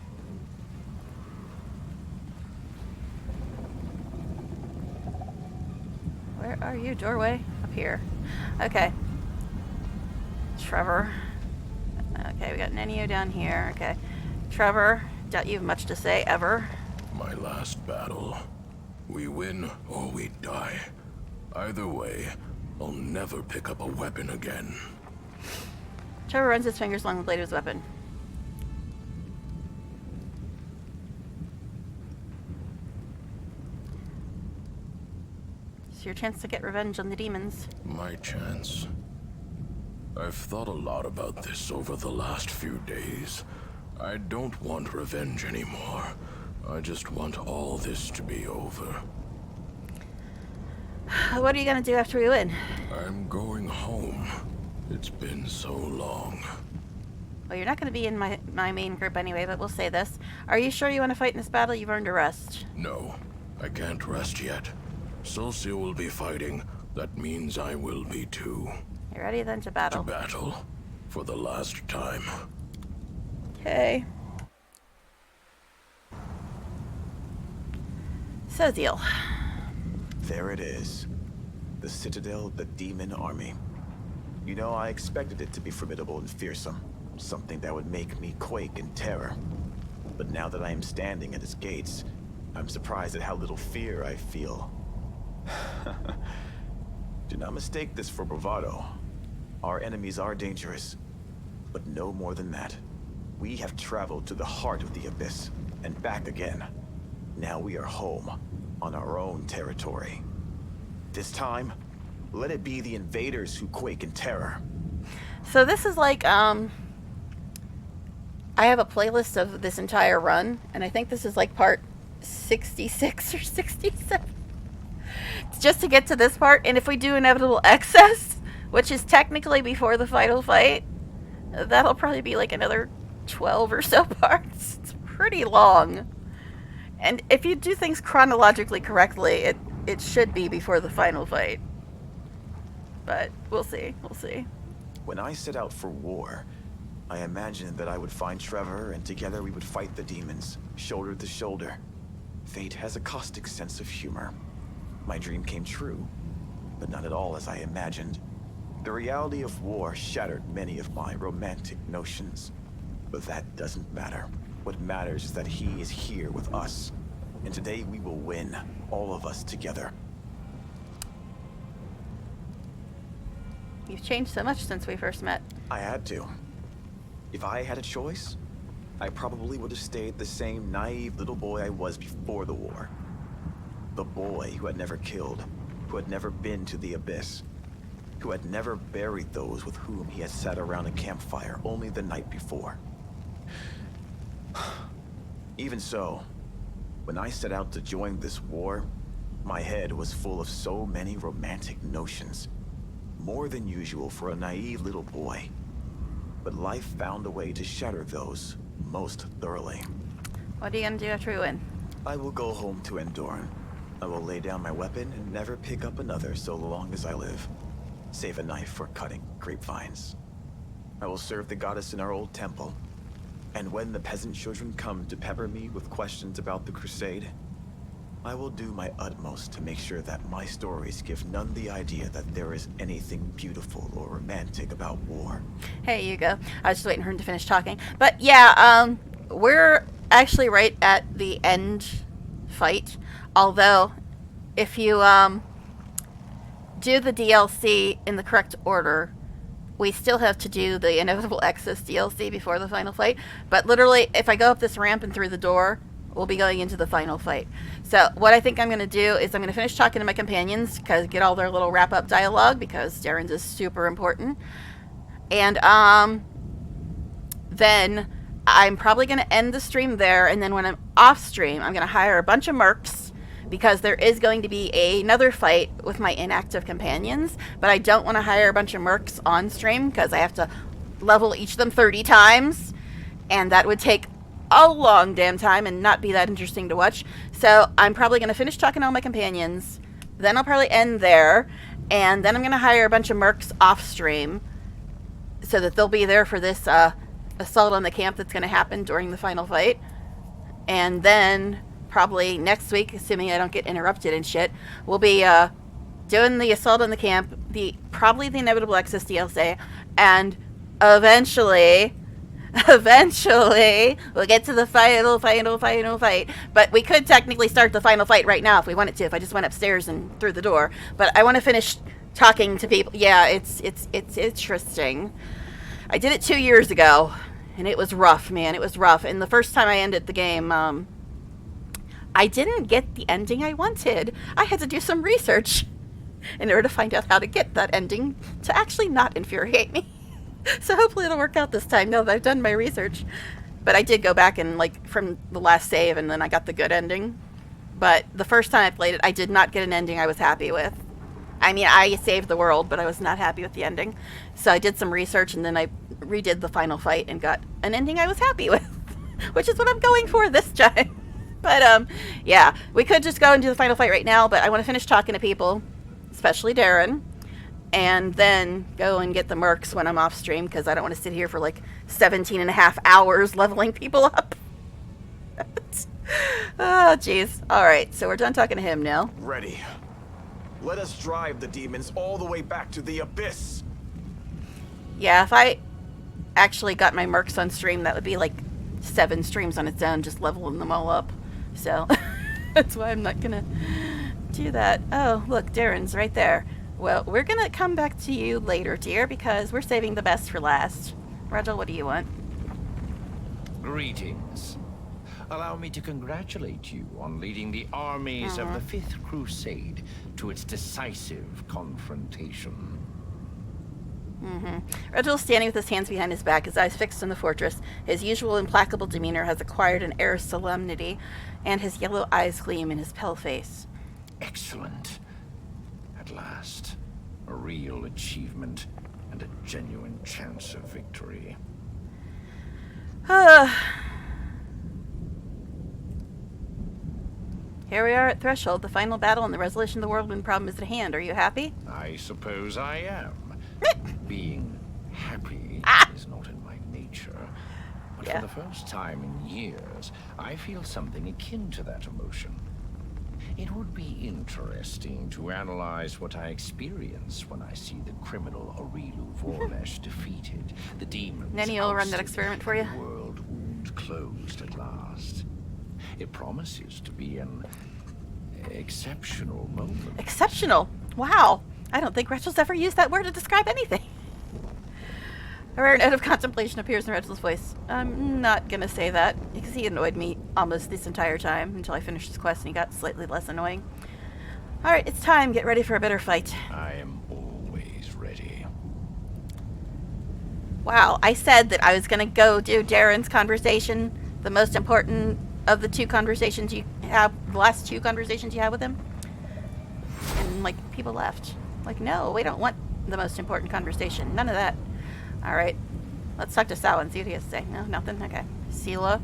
Where are you, doorway? Up here. Okay. Trevor. Okay, we got Nenio down here. Okay. Trevor, doubt you have much to say, ever. My last battle. We win or we die. Either way, I'll never pick up a weapon again. Trevor runs his fingers along the blade of his weapon. It's your chance to get revenge on the demons. My chance. I've thought a lot about this over the last few days. I don't want revenge anymore. I just want all this to be over. What are you gonna do after we win? I'm going home. It's been so long. Well, you're not gonna be in my main group anyway, but we'll say this. Are you sure you want to fight in this battle? You've earned a rest. No, I can't rest yet. Celsia will be fighting. That means I will be too. You ready then to battle? To battle. For the last time. Okay. So, Zeal. There it is. The Citadel, the Demon Army. You know, I expected it to be formidable and fearsome. Something that would make me quake in terror. But now that I am standing at its gates, I'm surprised at how little fear I feel. Do not mistake this for bravado. Our enemies are dangerous, but no more than that. We have traveled to the heart of the Abyss, and back again. Now we are home, on our own territory. This time, let it be the invaders who quake in terror. So this is like, I have a playlist of this entire run, and I think this is like part 66 or 67. It's just to get to this part, and if we do inevitable excess, which is technically before the final fight, that'll probably be like another 12 or so parts. It's pretty long. And if you do things chronologically correctly, it should be before the final fight. But we'll see. We'll see. When I set out for war, I imagined that I would find Trevor and together we would fight the demons, shoulder to shoulder. Fate has a caustic sense of humor. My dream came true, but not at all as I imagined. The reality of war shattered many of my romantic notions. But that doesn't matter. What matters is that he is here with us. And today we will win, all of us together. You've changed so much since we first met. I had to. If I had a choice, I probably would have stayed the same naive little boy I was before the war. The boy who had never killed, who had never been to the Abyss, who had never buried those with whom he had sat around a campfire only the night before. Even so, when I set out to join this war, my head was full of so many romantic notions. More than usual for a naive little boy. But life found a way to shatter those most thoroughly. What are you gonna do after we win? I will go home to Endoran. I will lay down my weapon and never pick up another so long as I live. Save a knife for cutting grapevines. I will serve the goddess in our old temple. And when the peasant children come to pepper me with questions about the crusade, I will do my utmost to make sure that my stories give none the idea that there is anything beautiful or romantic about war. Hey, you go. I was just waiting for him to finish talking. But yeah, we're actually right at the end fight. Although, if you do the DLC in the correct order, we still have to do the Inevitable Excess DLC before the final fight. But literally, if I go up this ramp and through the door, we'll be going into the final fight. So what I think I'm going to do is I'm going to finish talking to my companions, because get all their little wrap-up dialogue, because Darren's is super important. And then I'm probably going to end the stream there, and then when I'm off stream, I'm going to hire a bunch of mercs, because there is going to be another fight with my inactive companions, but I don't want to hire a bunch of mercs on stream, because I have to level each of them 30 times, and that would take a long damn time and not be that interesting to watch. So I'm probably going to finish talking to all my companions, then I'll probably end there, and then I'm going to hire a bunch of mercs off stream, so that they'll be there for this assault on the camp that's going to happen during the final fight. And then probably next week, assuming I don't get interrupted and shit, we'll be doing the assault on the camp, probably the Inevitable Excess DLC, and eventually we'll get to the final fight. But we could technically start the final fight right now if we wanted to, if I just went upstairs and through the door. But I want to finish talking to people. Yeah, it's interesting. I did it 2 years ago, and it was rough, man. It was rough. And the first time I ended the game, I didn't get the ending I wanted. I had to do some research in order to find out how to get that ending to actually not infuriate me. So hopefully it'll work out this time, now that I've done my research. But I did go back and, like, from the last save, and then I got the good ending. But the first time I played it, I did not get an ending I was happy with. I mean, I saved the world, but I was not happy with the ending. So I did some research, and then I redid the final fight and got an ending I was happy with. Which is what I'm going for this time. But, yeah, we could just go and do the final fight right now, but I want to finish talking to people, especially Darren, and then go and get the mercs when I'm off stream, because I don't want to sit here for like 17 and a half hours leveling people up. Oh, jeez. All right, so we're done talking to him now. Ready. Let us drive the demons all the way back to the Abyss. Yeah, if I actually got my mercs on stream, that would be like 7 streams on its own, just leveling them all up. So that's why I'm not gonna do that. Oh, look, Darren's right there. Well, we're gonna come back to you later, dear, because we're saving the best for last. Regil, what do you want? Greetings. Allow me to congratulate you on leading the armies of the Fifth Crusade to its decisive confrontation. Regil's standing with his hands behind his back, his eyes fixed on the fortress. His usual implacable demeanor has acquired an air of solemnity, and his yellow eyes gleam in his pale face. Excellent. At last, a real achievement and a genuine chance of victory. Here we are at Threshold. The final battle and the resolution of the whirlwind problem is at hand. Are you happy? I suppose I am. Being happy is not in my nature. But for the first time in years, I feel something akin to that emotion. It would be interesting to analyze what I experience when I see the criminal Areelu Vorlesh defeated, the demons Nenny will run that experiment for you. the world wound closed at last. It promises to be an exceptional moment. Exceptional? Wow. I don't think Regil's ever used that word to describe anything. A rare note of contemplation appears in Regil's voice. I'm not gonna say that, because he annoyed me almost this entire time until I finished his quest and he got slightly less annoying. Alright, it's time. Get ready for a better fight. I am always ready. Wow, I said that I was gonna go do Darren's conversation, the most important of the two conversations you have, the last two conversations you had with him. And, like, people left. Like, no, we don't want the most important conversation. None of that. Alright, let's talk to Sal and see what he has to say. No, nothing? Okay. Sela?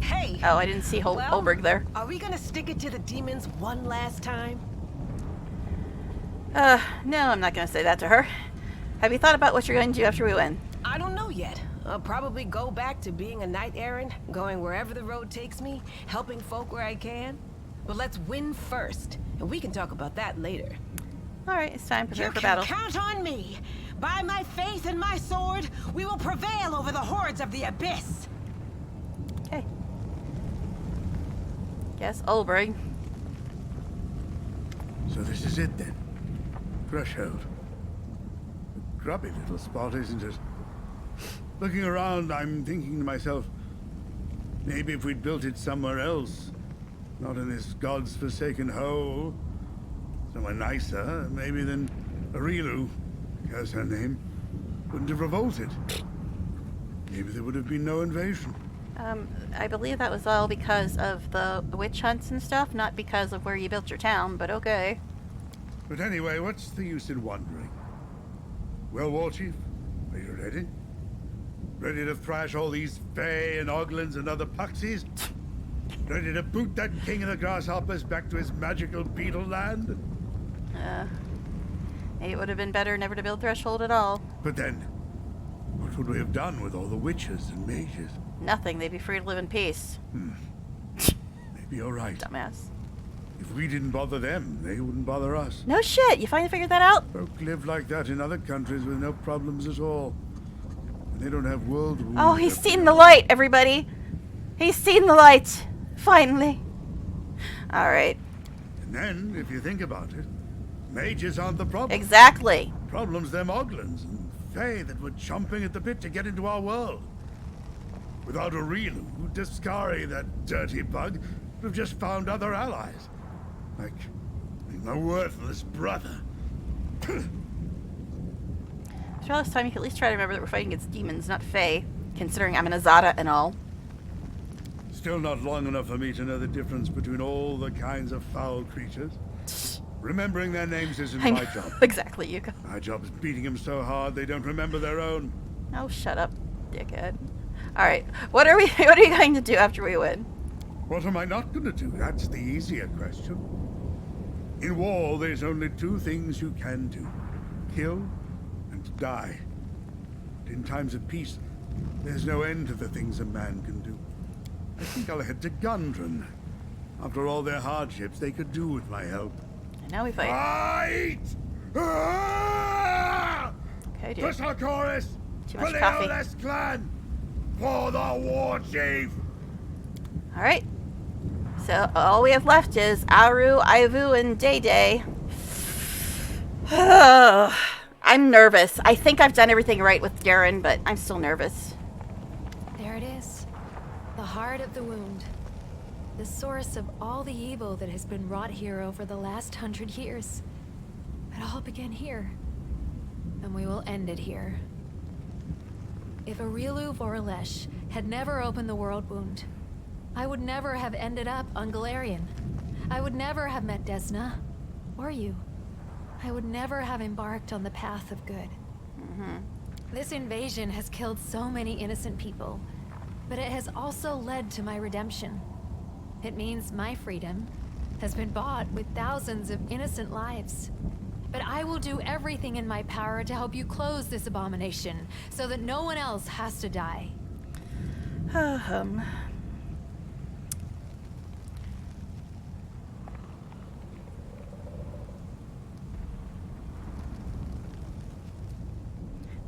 Hey! Oh, I didn't see Olberg there. Are we gonna stick it to the demons one last time? No, I'm not gonna say that to her. Have you thought about what you're going to do after we win? I don't know yet. I'll probably go back to being a knight errant, going wherever the road takes me, helping folk where I can. But let's win first, and we can talk about that later. Alright, it's time. Prepare You for can battle. count on me! By my faith and my sword, we will prevail over the hordes of the abyss! Okay. Yes, Olberg. So this is it then? Threshold. A grubby little spot, isn't it? Looking around, I'm thinking to myself, maybe if we'd built it somewhere else, not in this god's forsaken hole, somewhere nicer, maybe than Areelu, as her name, wouldn't have revolted. Maybe there would have been no invasion. I believe that was all because of the witch hunts and stuff, not because of where you built your town, but okay. But anyway, what's the use in wondering? Well, War Chief, are you ready? Ready to thrash all these Fae and Oglins and other Puxies? Ready to boot that king of the grasshoppers back to his magical beetle land? Maybe it would have been better never to build Threshold at all. But then, what would we have done with all the witches and mages? Nothing. They'd be free to live in peace. Maybe you're right. Dumbass. If we didn't bother them, they wouldn't bother us. No shit! You finally figured that out? Folk live like that in other countries with no problems at all. And they don't have world wounds. Oh, he's seen the light, everybody! He's seen the light! Finally. Alright. And then, if you think about it, mages aren't the problem. Exactly. Problem's them Oglins and Fae that were chomping at the bit to get into our world. Without Areelu, Daskari, that dirty bug, would have just found other allies. Like my worthless brother. After all this time, you can at least try to remember that we're fighting against demons, not Fae, considering I'm an Azada and all. Still not long enough for me to know the difference between all the kinds of foul creatures. Remembering their names isn't my job. Exactly, you go. My job's beating them so hard they don't remember their own. Oh, shut up, dickhead. Alright, what are you going to do after we win? What am I not going to do? That's the easier question. In war, there's only two things you can do. Kill and die. But in times of peace, there's no end to the things a man can do. I think I'll head to Gundren. After all their hardships, they could do with my help. And now we fight. Okay, dude. Chorus! Too much coffee. Clan! For the War Chief! Alright. So all we have left is Aru, Ivu, and Day Day. I'm nervous. I think I've done everything right with Darren, but I'm still nervous. There it is. The heart of the wound. The source of all the evil that has been wrought here over the last 100 years. It all began here. And we will end it here. If Areelu Voralesh had never opened the world wound, I would never have ended up on Galarian. I would never have met Desna. Or you. I would never have embarked on the path of good. This invasion has killed so many innocent people, but it has also led to my redemption. It means my freedom has been bought with thousands of innocent lives. But I will do everything in my power to help you close this abomination, so that no one else has to die.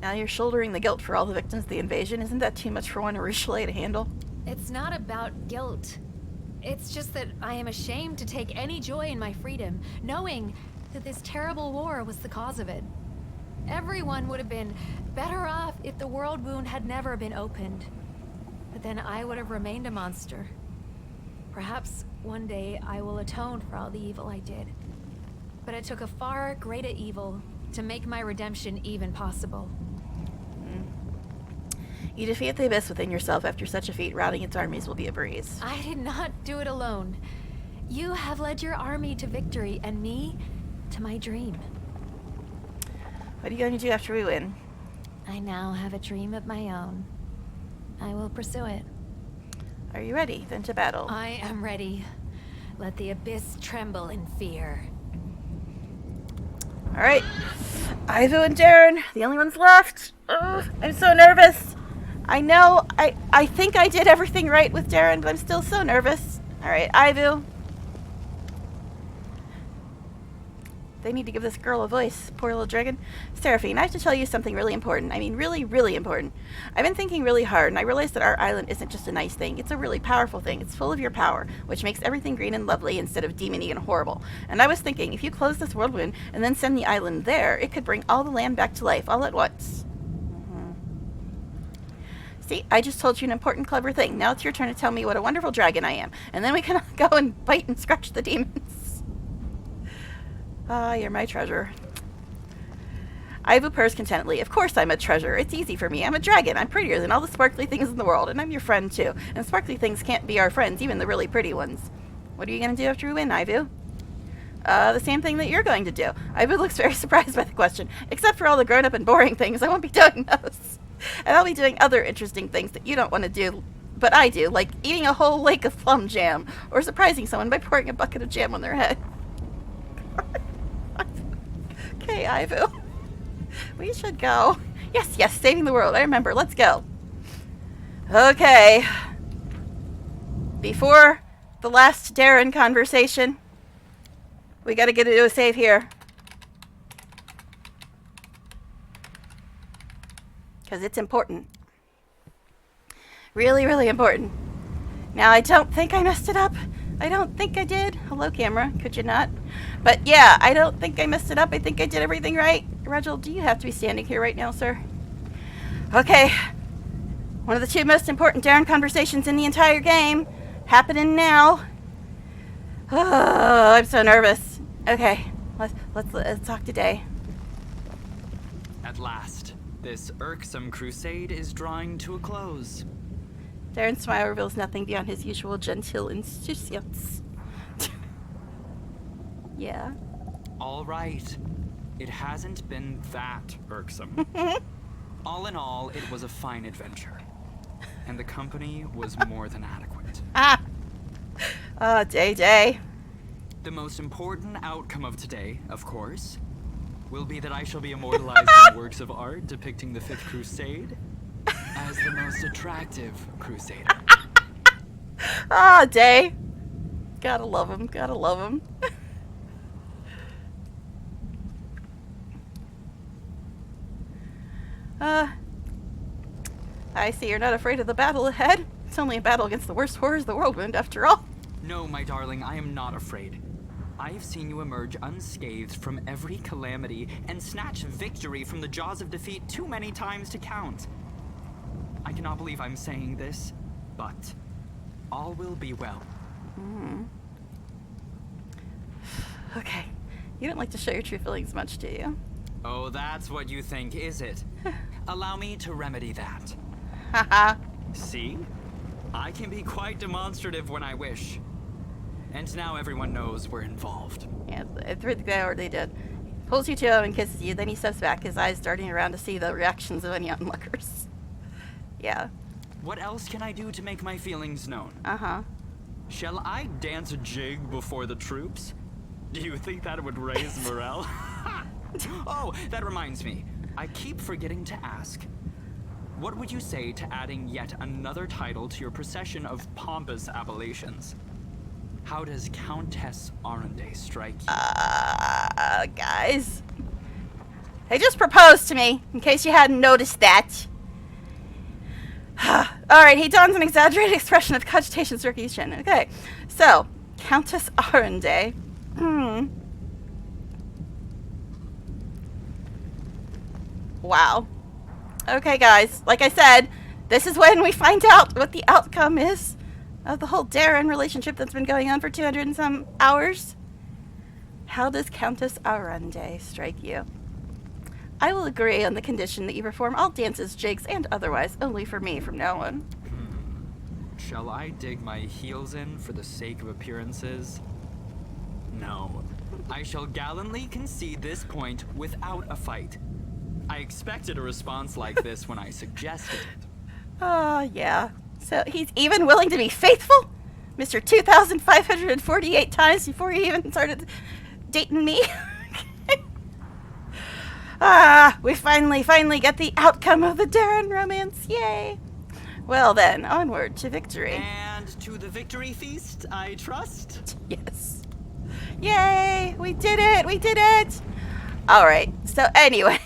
Now you're shouldering the guilt for all the victims of the invasion. Isn't that too much for one Areelu to handle? It's not about guilt. It's just that I am ashamed to take any joy in my freedom, knowing that this terrible war was the cause of it. Everyone would have been better off if the world wound had never been opened. But then I would have remained a monster. Perhaps one day I will atone for all the evil I did. But it took a far greater evil to make my redemption even possible. You defeat the abyss within yourself. After such a feat, routing its armies will be a breeze. I did not do it alone. You have led your army to victory, and me to my dream. What are you going to do after we win? I now have a dream of my own. I will pursue it. Are you ready, then, to battle? I am ready. Let the abyss tremble in fear. Alright. Ivo and Darren, the only ones left. Ugh, I'm so nervous. I know, I think I did everything right with Darren, but I'm still so nervous. Alright, Ivo. They need to give this girl a voice. Poor little dragon. Seraphine, I have to tell you something really important. I mean, really, really important. I've been thinking really hard, and I realized that our island isn't just a nice thing. It's a really powerful thing. It's full of your power, which makes everything green and lovely instead of demony and horrible. And I was thinking, if you close this world wound and then send the island there, it could bring all the land back to life all at once. See, I just told you an important, clever thing. Now it's your turn to tell me what a wonderful dragon I am. And then we can go and bite and scratch the demons. Ah, you're my treasure. Ivo purrs contentedly. Of course I'm a treasure. It's easy for me. I'm a dragon. I'm prettier than all the sparkly things in the world. And I'm your friend, too. And sparkly things can't be our friends, even the really pretty ones. What are you going to do after we win, Ivo? The same thing that you're going to do. Ivo looks very surprised by the question. Except for all the grown-up and boring things, I won't be doing those. And I'll be doing other interesting things that you don't want to do, but I do, like eating a whole lake of plum jam, or surprising someone by pouring a bucket of jam on their head. Okay, Ivo. We should go. Yes, saving the world. I remember. Let's go. Okay. Before the last Darren conversation, we gotta get to do a save here. Because it's important. Really, really important. Now, I don't think I messed it up. I don't think I did. Hello, camera. Could you not? But yeah, I don't think I messed it up. I think I did everything right. Reginald, do you have to be standing here right now, sir? Okay. One of the two most important Darren conversations in the entire game. Happening now. Oh, I'm so nervous. Okay. Let's talk today. At last. This irksome crusade is drawing to a close. Darren's smile reveals nothing beyond his usual genteel insouciance. Yeah? All right. It hasn't been that irksome. All in all, it was a fine adventure. And the company was more than adequate. Day. The most important outcome of today, of course, will be that I shall be immortalized in works of art depicting the Fifth Crusade as the most attractive crusader. Day. Gotta love him. I see you're not afraid of the battle ahead. It's only a battle against the worst horrors of the world wound, after all. No, my darling, I am not afraid. I've seen you emerge unscathed from every calamity and snatch victory from the jaws of defeat too many times to count. I cannot believe I'm saying this, but all will be well. Okay. You don't like to show your true feelings much, do you? Oh, that's what you think, is it? Allow me to remedy that. Haha. See? I can be quite demonstrative when I wish. And now everyone knows we're involved. Yeah, they already did. Pulls you to him and kisses you, then he steps back, his eyes darting around to see the reactions of any onlookers. Yeah. What else can I do to make my feelings known? Uh-huh. Shall I dance a jig before the troops? Do you think that would raise morale? Oh, that reminds me. I keep forgetting to ask. What would you say to adding yet another title to your procession of pompous appellations? How does Countess Arendae strike you? Guys. They just proposed to me, in case you hadn't noticed that. Alright, he dons an exaggerated expression of cogitation circling his chin. Okay, so, Countess Arendae. Wow. Okay, guys, like I said, this is when we find out what the outcome is of the whole Darren relationship that's been going on for 200 and some hours. How does Countess Arendae strike you? I will agree on the condition that you perform all dances, jigs, and otherwise only for me from now on. Shall I dig my heels in for the sake of appearances? No. I shall gallantly concede this point without a fight. I expected a response like this when I suggested it. Yeah. So he's even willing to be faithful? Mr. 2,548 times before he even started dating me? We finally get the outcome of the Darren romance. Yay. Well then, onward to victory. And to the victory feast, I trust? Yes. Yay! We did it! We did it! Alright, so anyway,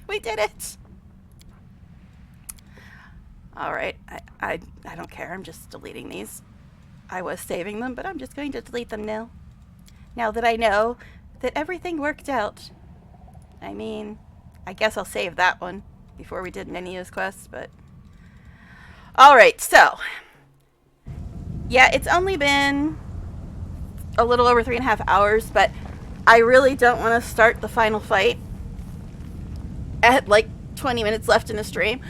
we did it! Alright, I don't care. I'm just deleting these. I was saving them, but I'm just going to delete them now. Now that I know that everything worked out. I mean, I guess I'll save that one before we did any of those quests, but... Alright, so... Yeah, it's only been a little over 3.5 hours, but I really don't want to start the final fight at like 20 minutes left in the stream.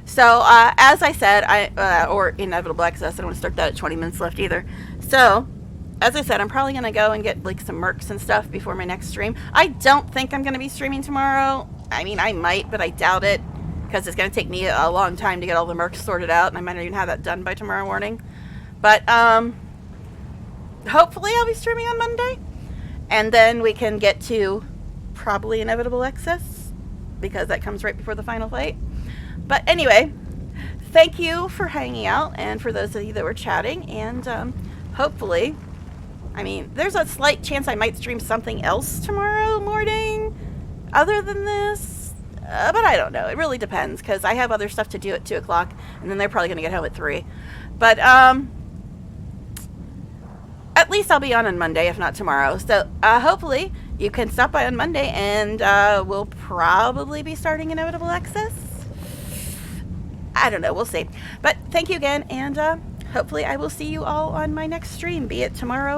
So, as I said, or Inevitable Access, I don't want to start that at 20 minutes left either. So, as I said, I'm probably going to go and get like some mercs and stuff before my next stream. I don't think I'm going to be streaming tomorrow. I mean, I might, but I doubt it, because it's going to take me a long time to get all the mercs sorted out, and I might not even have that done by tomorrow morning. But, hopefully I'll be streaming on Monday, and then we can get to probably Inevitable Access, because that comes right before the final fight. But anyway, thank you for hanging out, and for those of you that were chatting, and hopefully, I mean, there's a slight chance I might stream something else tomorrow morning other than this, but I don't know. It really depends, because I have other stuff to do at 2 o'clock, and then they're probably going to get home at 3. But at least I'll be on Monday, if not tomorrow. So hopefully you can stop by on Monday, and we'll probably be starting Inevitable Access. I don't know. We'll see. But thank you again, and hopefully I will see you all on my next stream, be it tomorrow